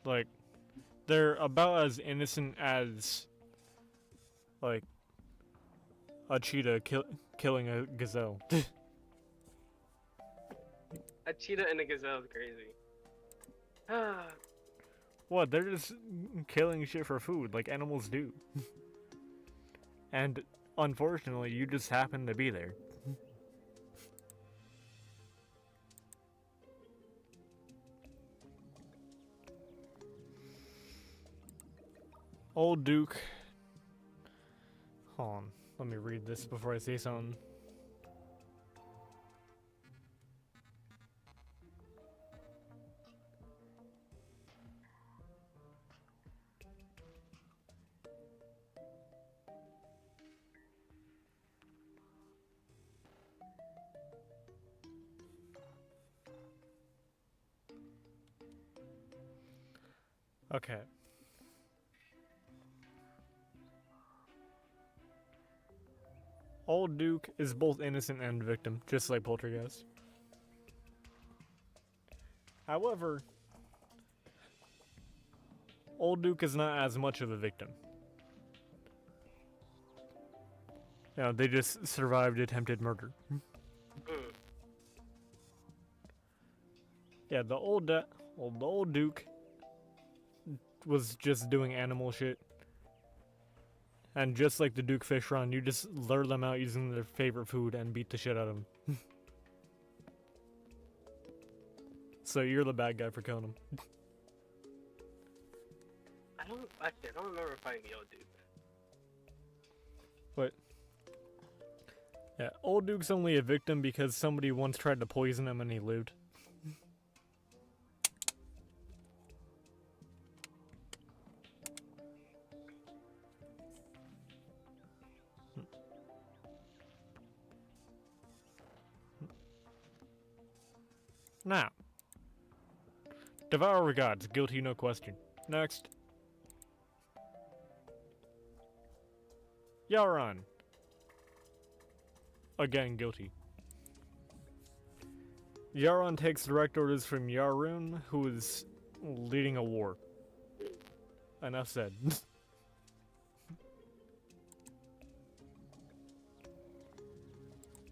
Like, they're about as innocent as, like, a cheetah killing a gazelle. A cheetah and a gazelle is crazy. What? They're just killing shit for food, like animals do. And unfortunately, you just happen to be there. Old Duke. Hold on, let me read this before I say something. Okay. Old Duke is both innocent and victim, just like Poltergeist. However, Old Duke is not as much of a victim. You know, they just survived attempted murder. Yeah, the old Duke was just doing animal shit. And just like the Duke fish run, you just lure them out using their favorite food and beat the shit out of them. So you're the bad guy for killing them. I don't remember fighting the old dude. But yeah, Old Duke's only a victim because somebody once tried to poison him and he lived. Now, Devour Regards, guilty no question. Next. Yaron. Again, guilty. Yaron takes direct orders from Yarun, who is leading a war. Enough said.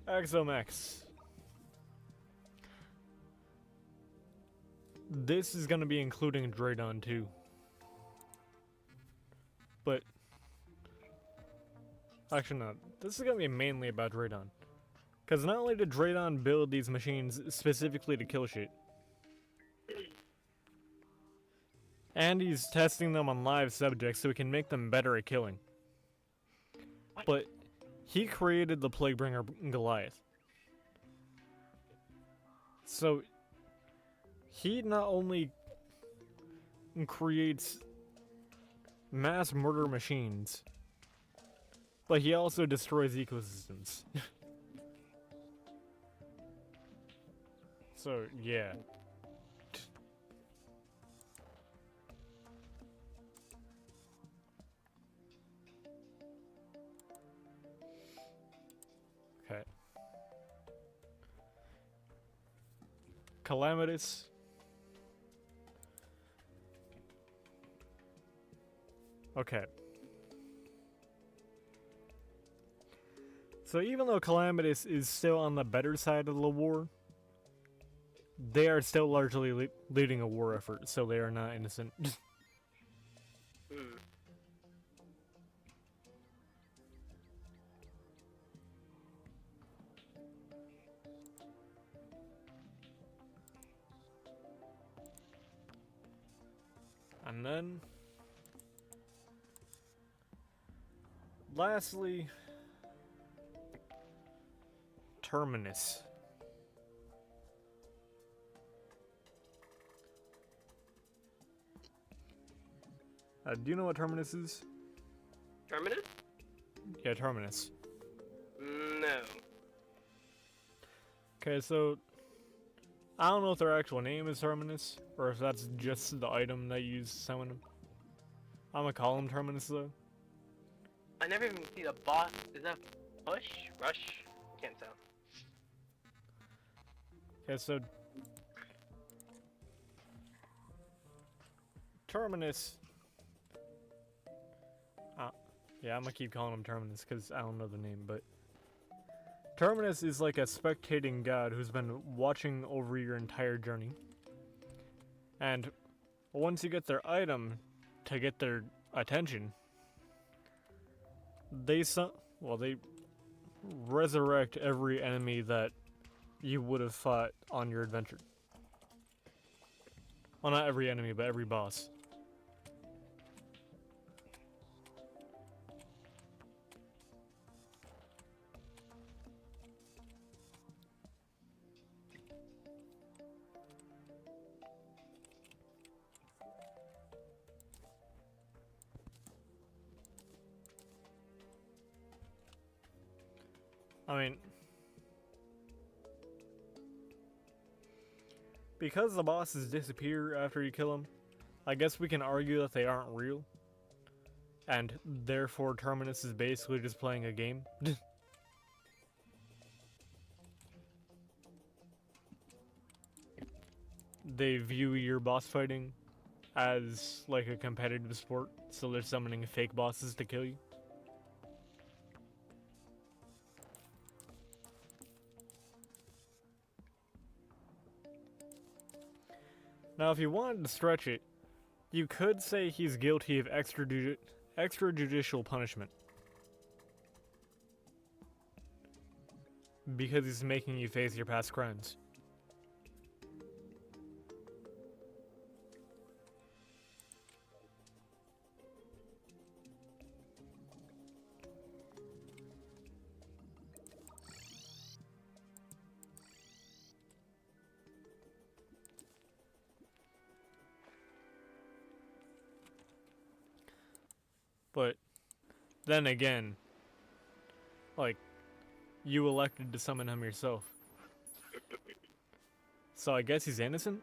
Exomex. This is gonna be including Draydon too. But actually no, this is gonna be mainly about Draydon. Cause not only did Draydon build these machines specifically to kill shit, and he's testing them on live subjects so he can make them better at killing. But he created the Plaguebringer Goliath. So he not only creates mass murder machines, but he also destroys ecosystems. So, yeah. Okay. Calamitous. Okay. So even though Calamitous is still on the better side of the war, they are still largely leading a war effort, so they are not innocent. Hmm. And then, lastly, Terminus. Do you know what Terminus is? Terminus? Yeah, Terminus. No. Okay, so I don't know if their actual name is Terminus, or if that's just the item that you use to summon them. I'm gonna call them Terminus though. I never even see the boss. Is that push? Rush? Can't tell. Okay, so Terminus. Yeah, I'm gonna keep calling him Terminus because I don't know the name, but Terminus is like a spectating god who's been watching over your entire journey. And once you get their item to get their attention, they resurrect every enemy that you would have fought on your adventure. Well, not every enemy, but every boss. I mean, because the bosses disappear after you kill them, I guess we can argue that they aren't real. And therefore Terminus is basically just playing a game. They view your boss fighting as like a competitive sport, so they're summoning fake bosses to kill you. Now, if you wanted to stretch it, you could say he's guilty of extrajudicial punishment. Because he's making you face your past crimes. But then again, like, you elected to summon him yourself. So I guess he's innocent?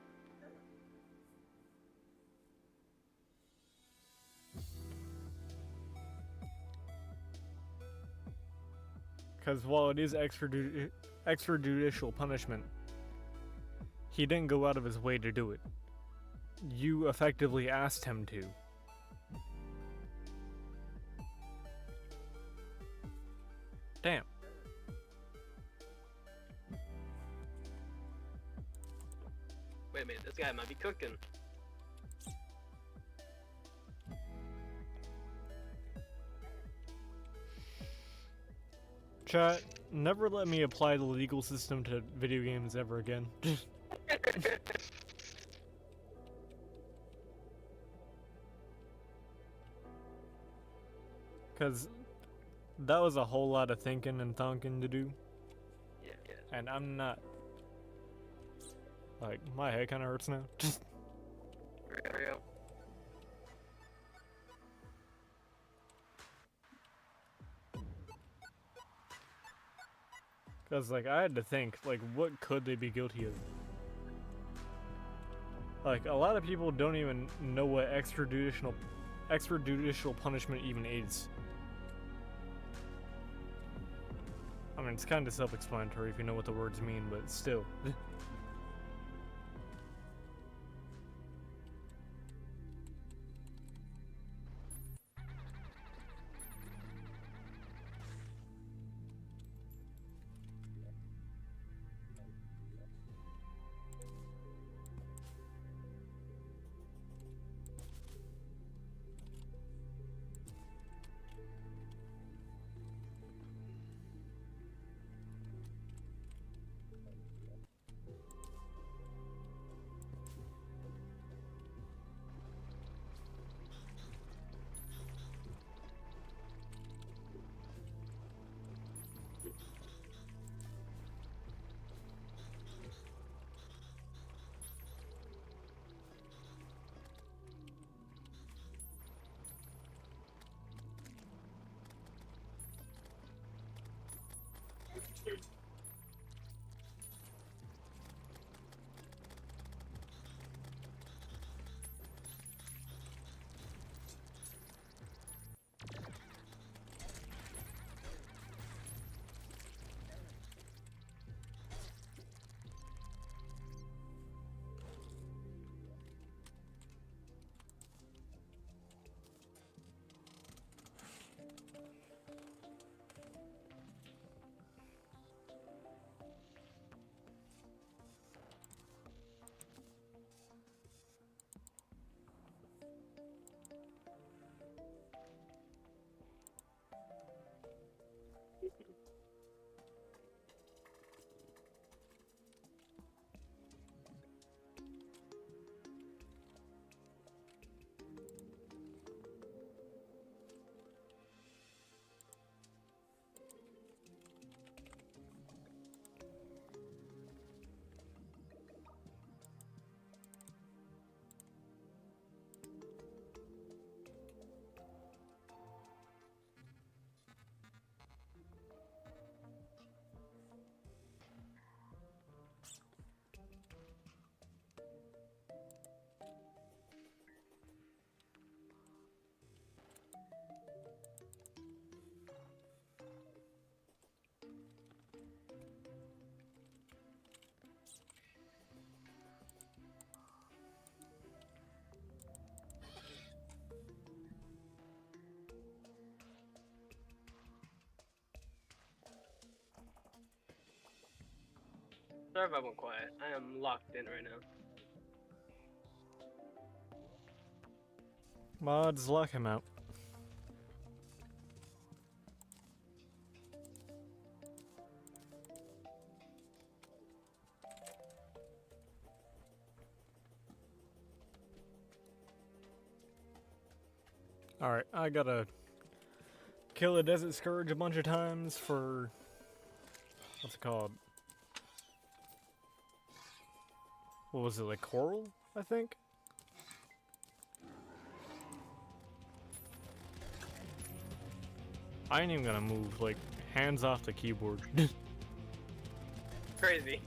Because while it is extrajudicial punishment, he didn't go out of his way to do it. You effectively asked him to. Damn. Wait a minute, this guy might be cooking. Chat, never let me apply the legal system to video games ever again. Because that was a whole lot of thinking and thonking to do. Yeah. And I'm not. Like, my head kind of hurts now. Real. Because, like, I had to think, like, what could they be guilty of? Like, a lot of people don't even know what extrajudicial punishment even is. I mean, it's kind of self-explanatory if you know what the words mean, but still. Sorry if I went quiet. I am locked in right now. Mods, lock him out. Alright, I gotta kill a desert scourge a bunch of times for... what's it called? What was it, like coral, I think? I ain't even gonna move, like, hands off the keyboard. Crazy.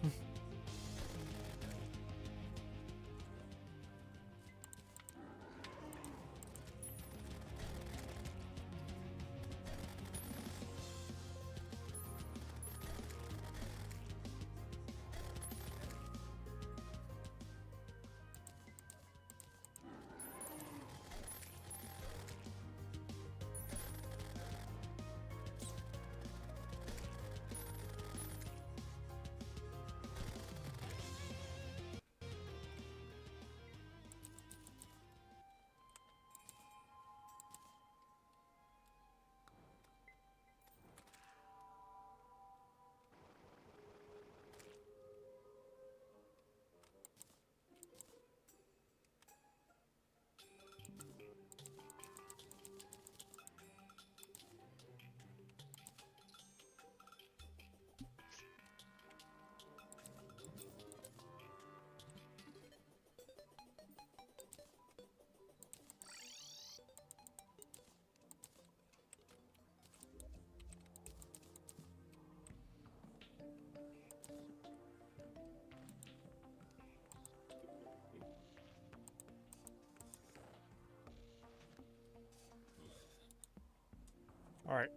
Alright.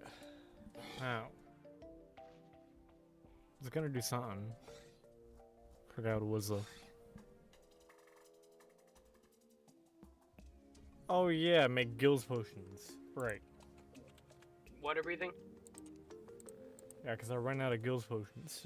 Now. was gonna do something. Forgot what it was though. Oh yeah, make gills potions. Right. Water breathing? Yeah, because I ran out of gills potions.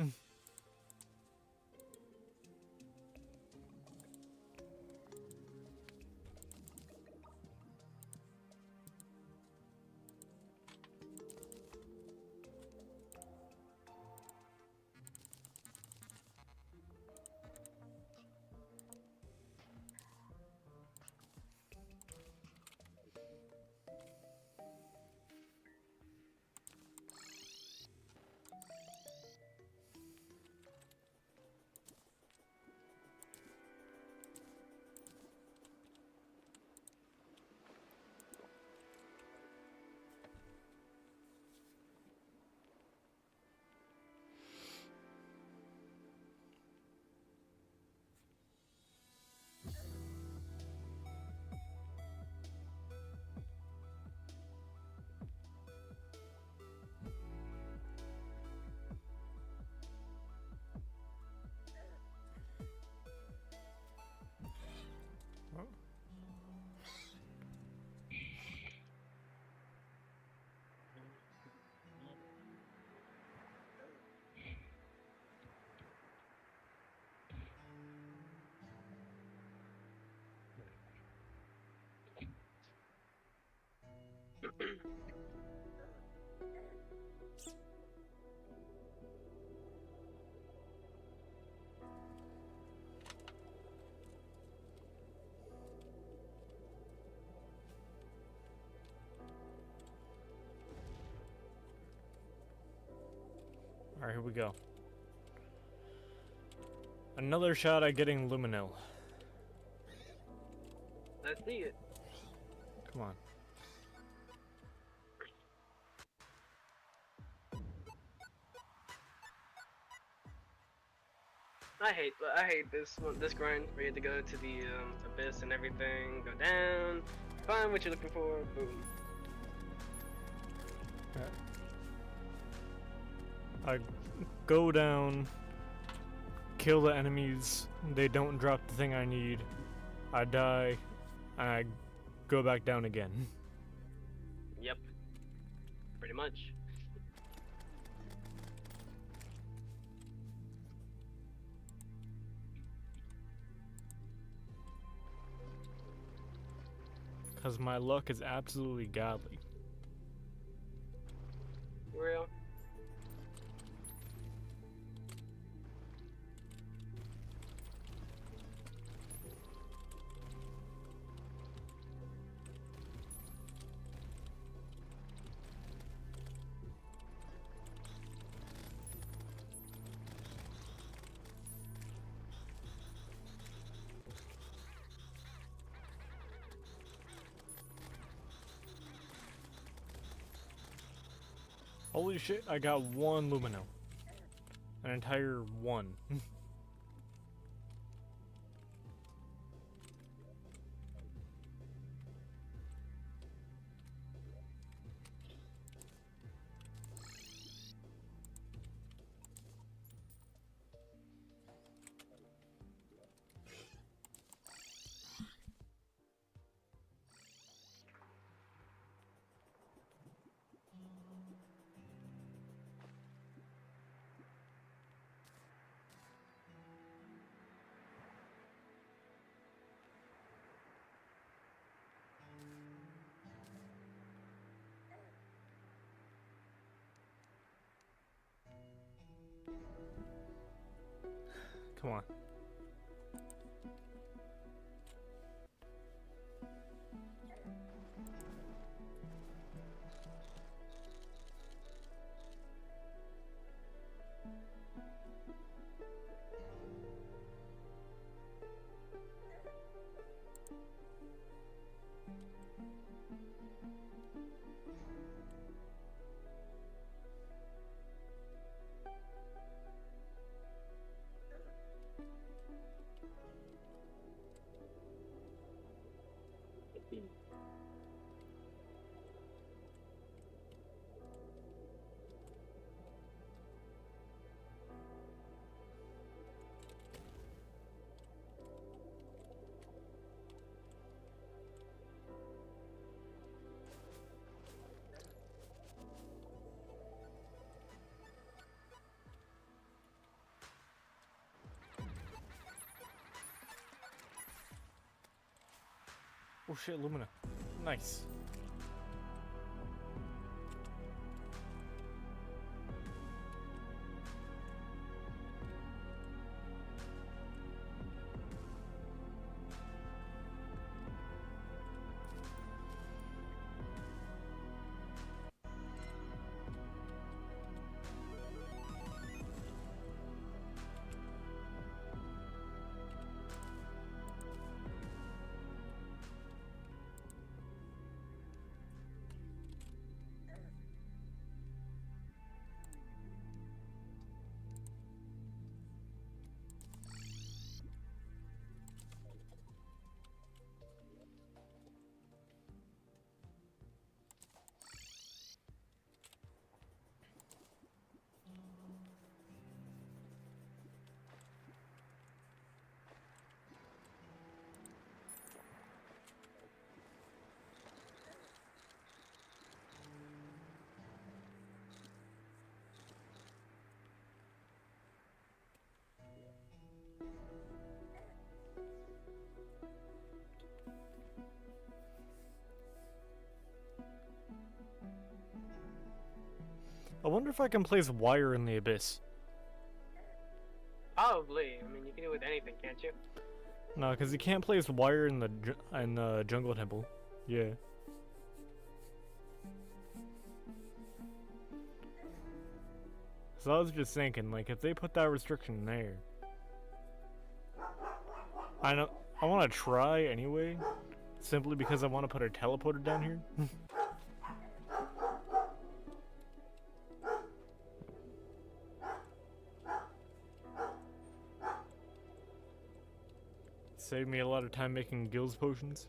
Alright, here we go. Another shot at getting Luminil. Let's see it. Come on. I hate this grind where you have to go to the abyss and everything, go down, find what you're looking for, boom. I go down, kill the enemies, they don't drop the thing I need, I die, and I go back down again. Yep. Pretty much. Because my luck is absolutely godly. Real. Holy shit, I got one Lumino. An entire one. Come on. Oh shit, Lumina. Nice. I wonder if I can place wire in the abyss. Probably. I mean, you can do it with anything, can't you? No, because you can't place wire in the jungle temple. Yeah. So I was just thinking, like, if they put that restriction there, I want to try anyway, simply because I want to put a teleporter down here. Save me a lot of time making gills potions.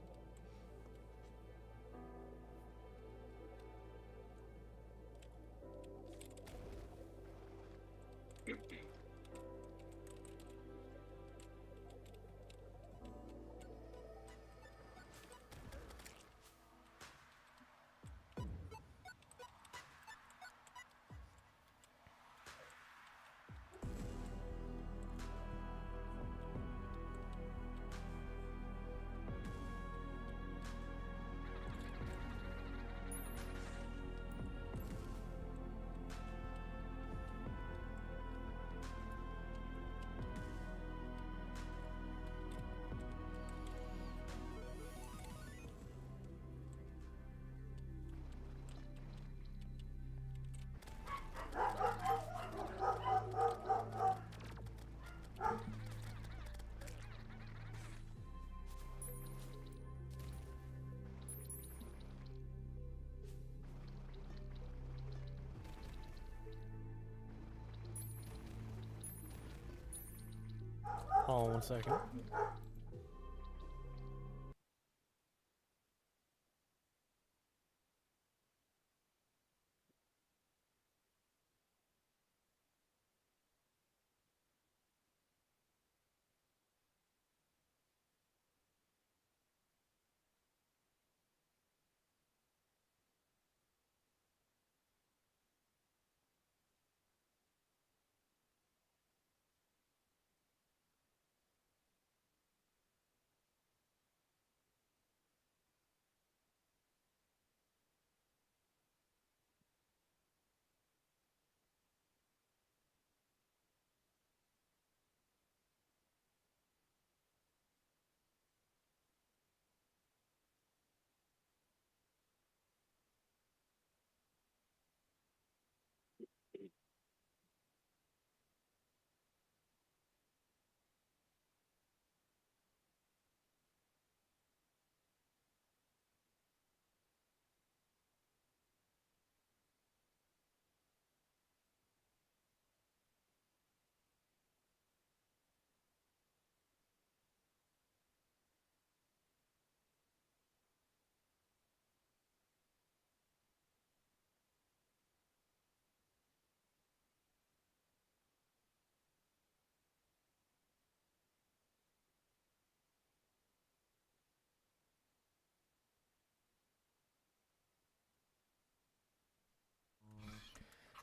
Hold on 1 second.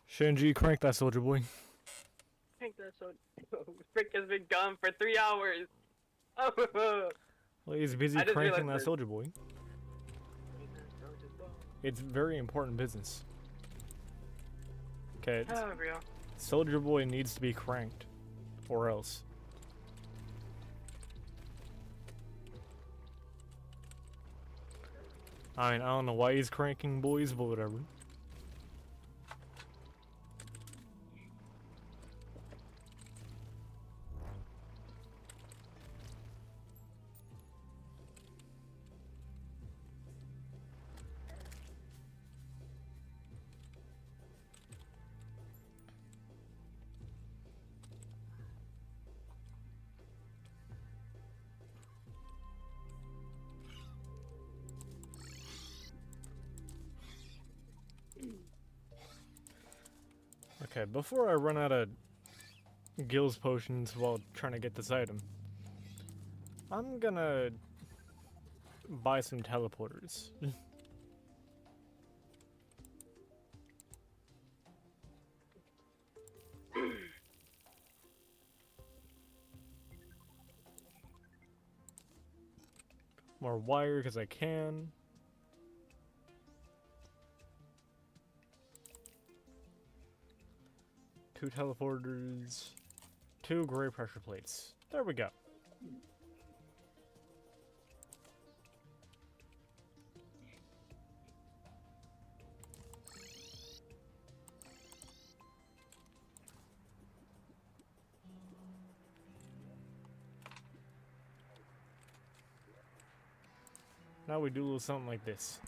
Shinji, crank that soldier boy. I think that's so. Frick has been gone for 3 hours. Oh. Well, he's busy I just cranking realized that that- Soldier Boy. It's very important business. Okay, Oh, real. Soldier Boy needs to be cranked, or else. I mean, I don't know why he's cranking boys, but whatever. Okay, before I run out of Gills potions while trying to get this item, I'm gonna buy some teleporters. More wire because I can. Two teleporters. Two gray pressure plates. There we go. Now we do a little something like this.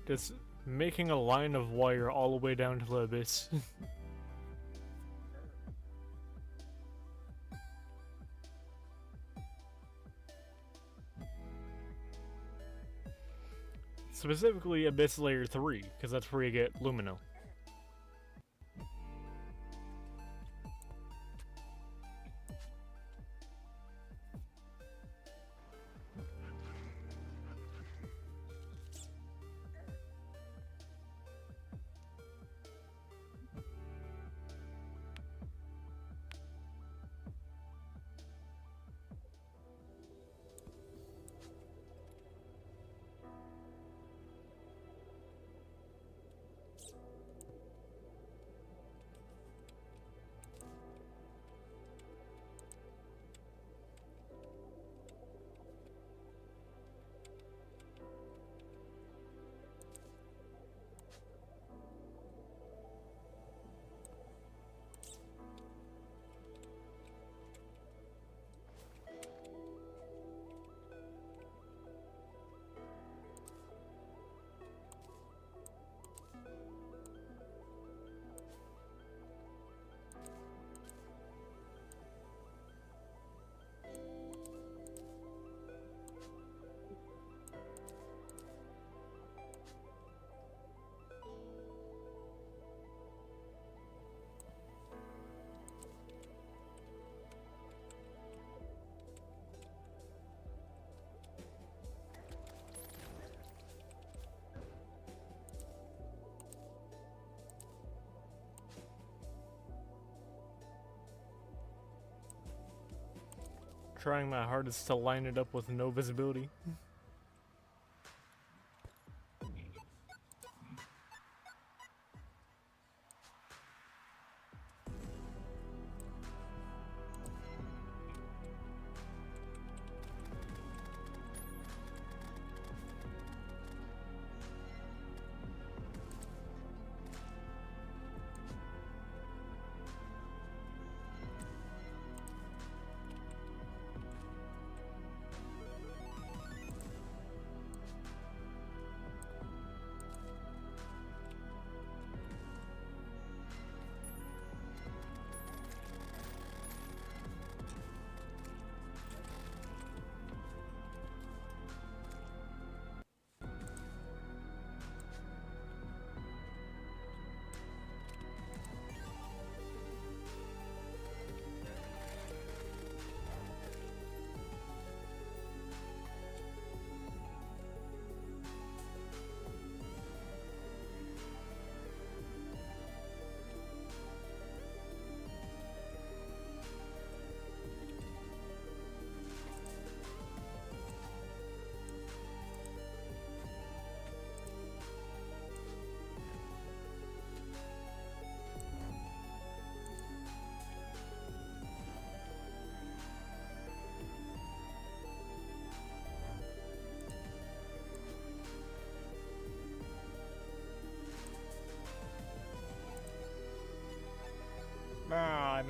Just making a line of wire all the way down to the abyss. Specifically Abyss Layer 3, because that's where you get Lumino. Trying my hardest to line it up with no visibility.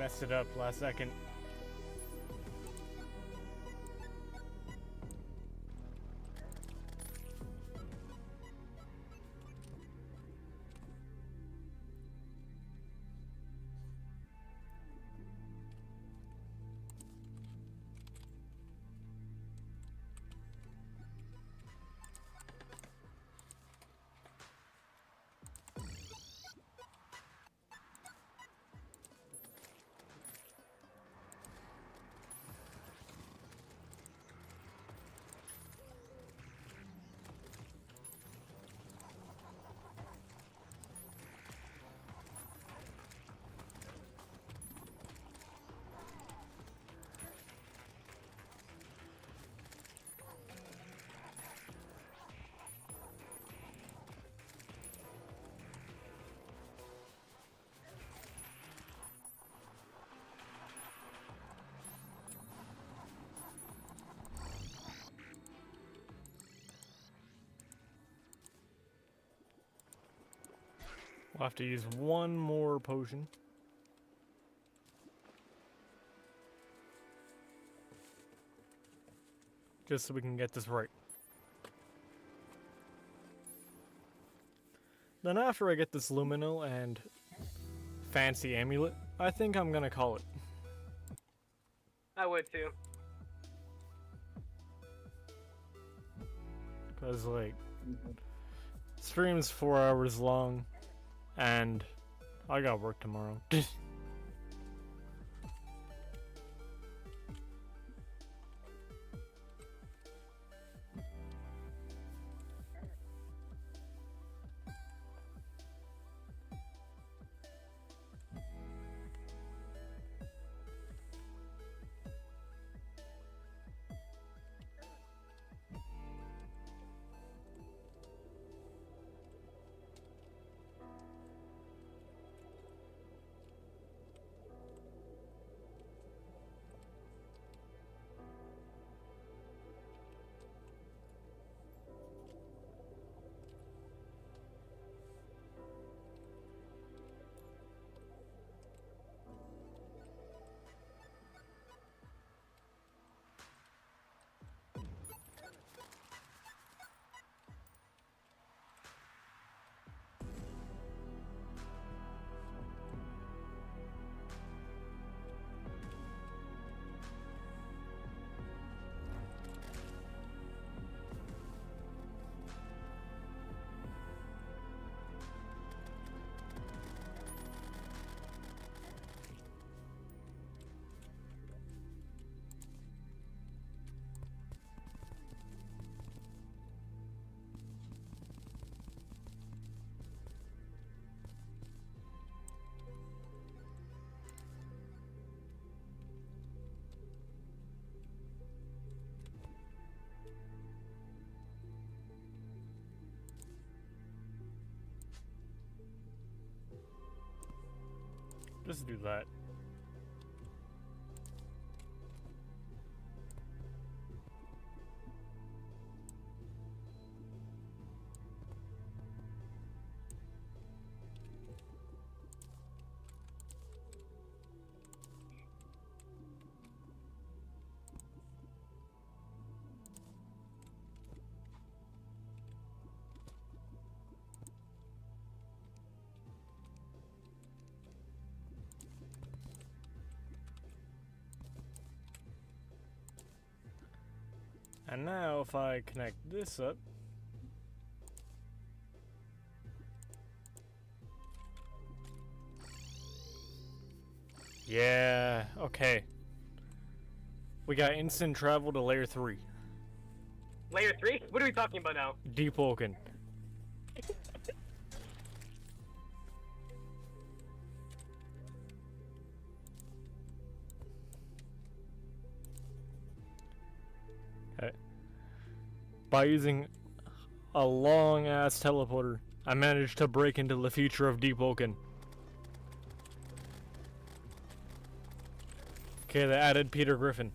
messed it up last second. We'll have to use one more potion. Just so we can get this right. Then after I get this luminol and fancy amulet, I think I'm gonna call it. I would too. Cause like, stream's 4 hours long, and I got work tomorrow. Just do that. And now if I connect this up, yeah, okay. We got instant travel to layer 3. Layer 3? What are we talking about now? Deep Woken. By using a long ass teleporter, I managed to break into the future of Deep Woken. Okay, they added Peter Griffin.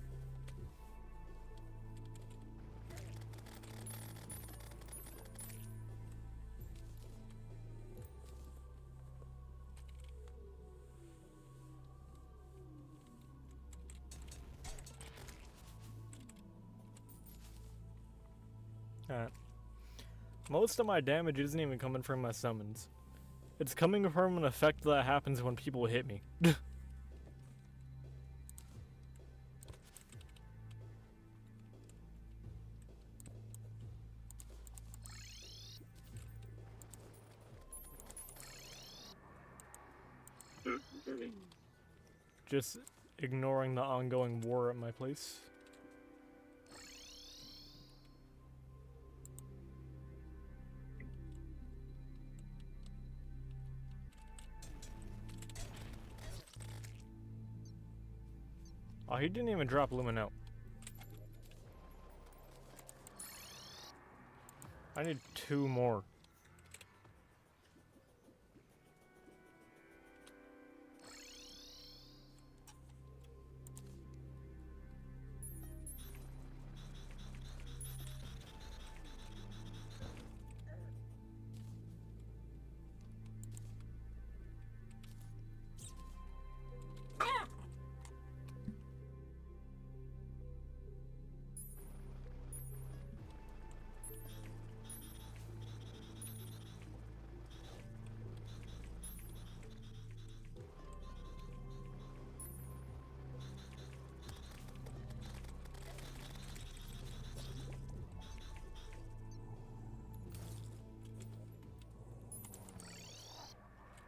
Alright. Most of my damage isn't even coming from my summons. It's coming from an effect that happens when people hit me. Just ignoring the ongoing war at my place. Oh, he didn't even drop Lumen out. I need 2 more.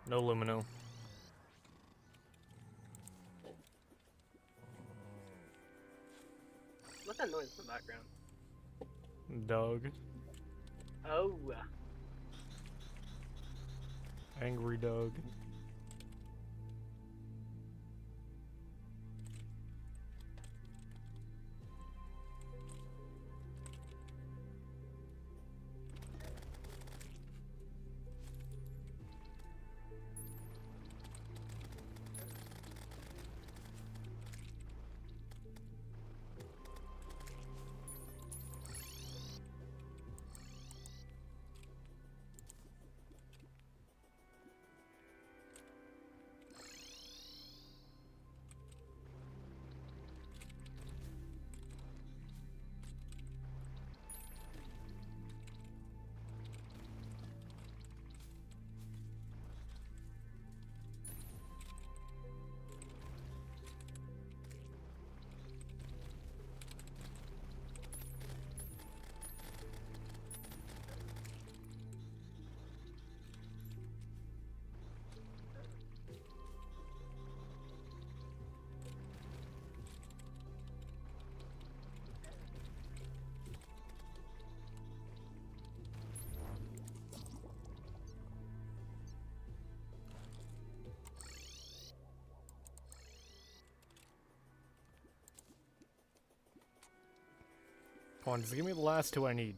No Lumino. What's that noise in the background? Dog. Oh. Angry dog. Come on, just give me the last 2 I need.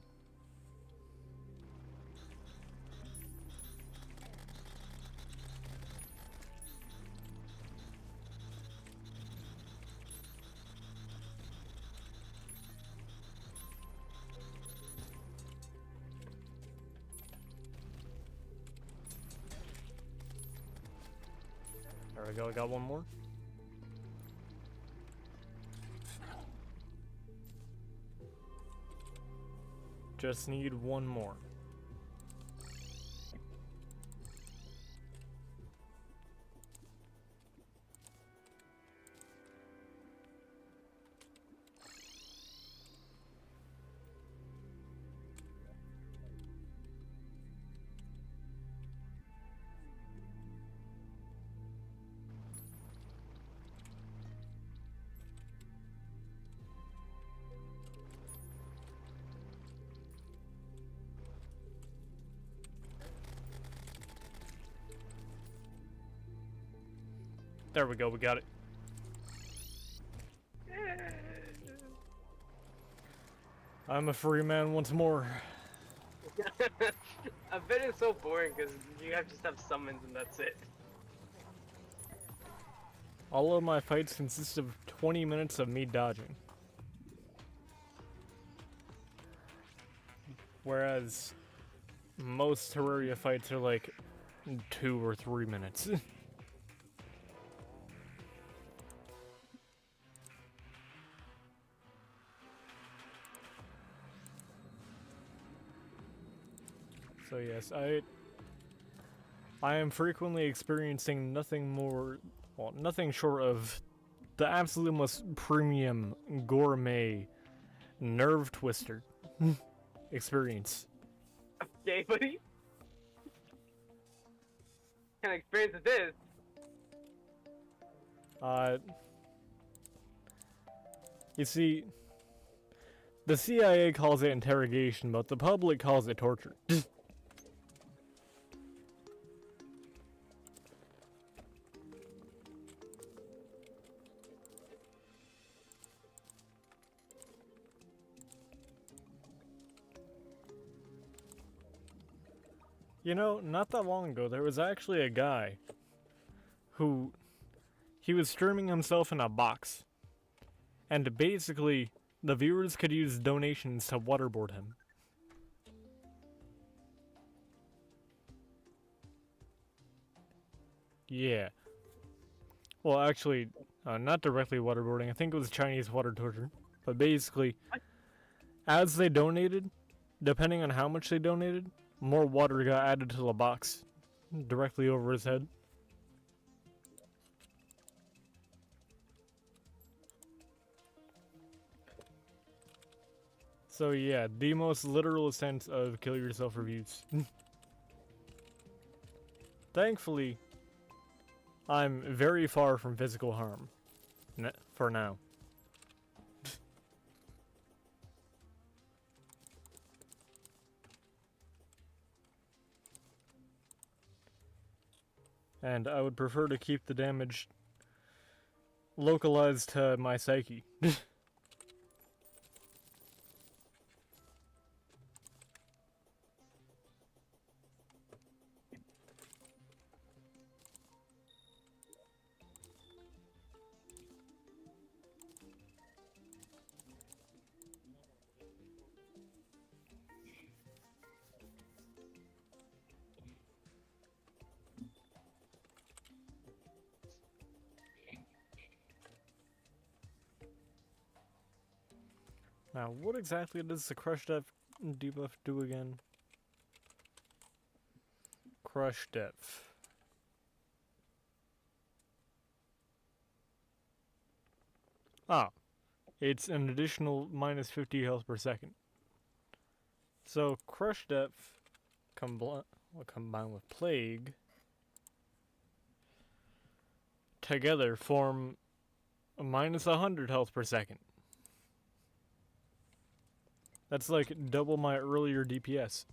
There we go, I got 1 more. Just need 1 more. There we go, we got it. I'm a free man once more. I bet it's so boring because you have just have summons and that's it. All of my fights consist of 20 minutes of me dodging. Whereas most Terraria fights are like 2 or 3 minutes. So yes, I am frequently experiencing nothing more, well, nothing short of the absolute most premium gourmet nerve twister experience. Okay, buddy. What kind of experience is this? You see, the CIA calls it interrogation, but the public calls it torture. You know, not that long ago, there was actually a guy who he was streaming himself in a box, and basically the viewers could use donations to waterboard him. Yeah. Well, actually, not directly waterboarding. I think it was Chinese water torture. But basically, as they donated, depending on how much they donated, more water got added to the box directly over his head. So yeah, the most literal sense of kill yourself reviews. Thankfully, I'm very far from physical harm. For now. And I would prefer to keep the damage localized to my psyche. Now, what exactly does the crush debuff do again? Crush depth. Ah, it's an additional minus 50 health per second. So, crush depth will combine with plague together form a minus 100 health per second. That's like double my earlier DPS.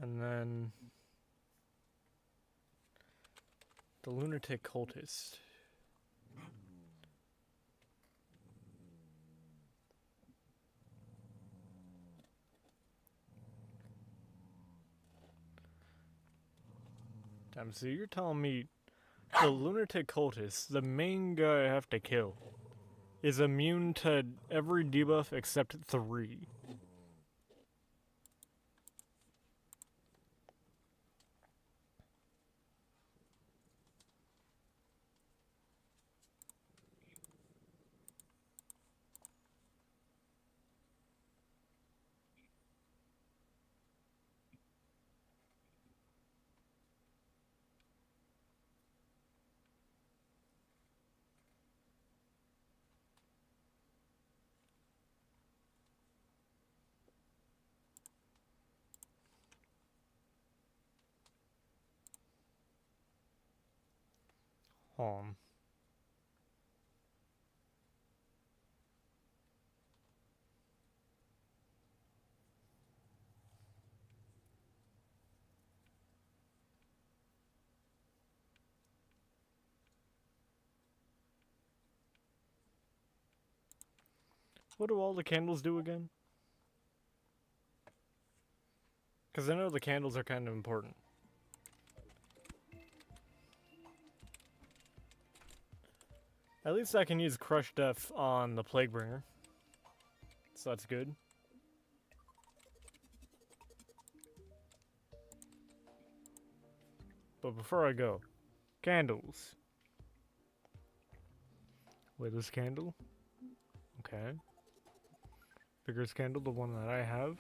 And then the lunatic cultist. Damn, so you're telling me the lunatic cultist, the main guy I have to kill, is immune to every debuff except 3. Um. What do all the candles do again? Because I know the candles are kind of important. At least I can use Crush Death on the Plaguebringer. So that's good. But before I go, candles. Latest candle. Okay. Biggest candle, the one that I have.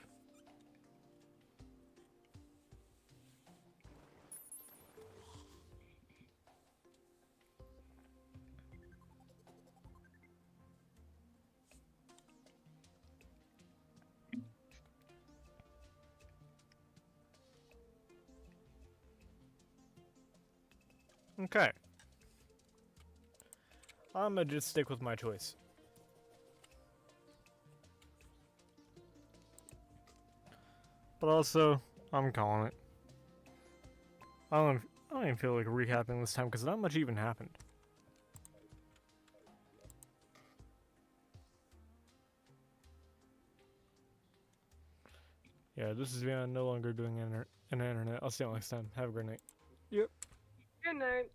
Okay. I'm gonna just stick with my choice. But also, I'm calling it. I don't even feel like recapping this time because not much even happened. Yeah, this is Bman, no longer doing an internet. I'll see you all next time. Have a great night. Yep. Good night.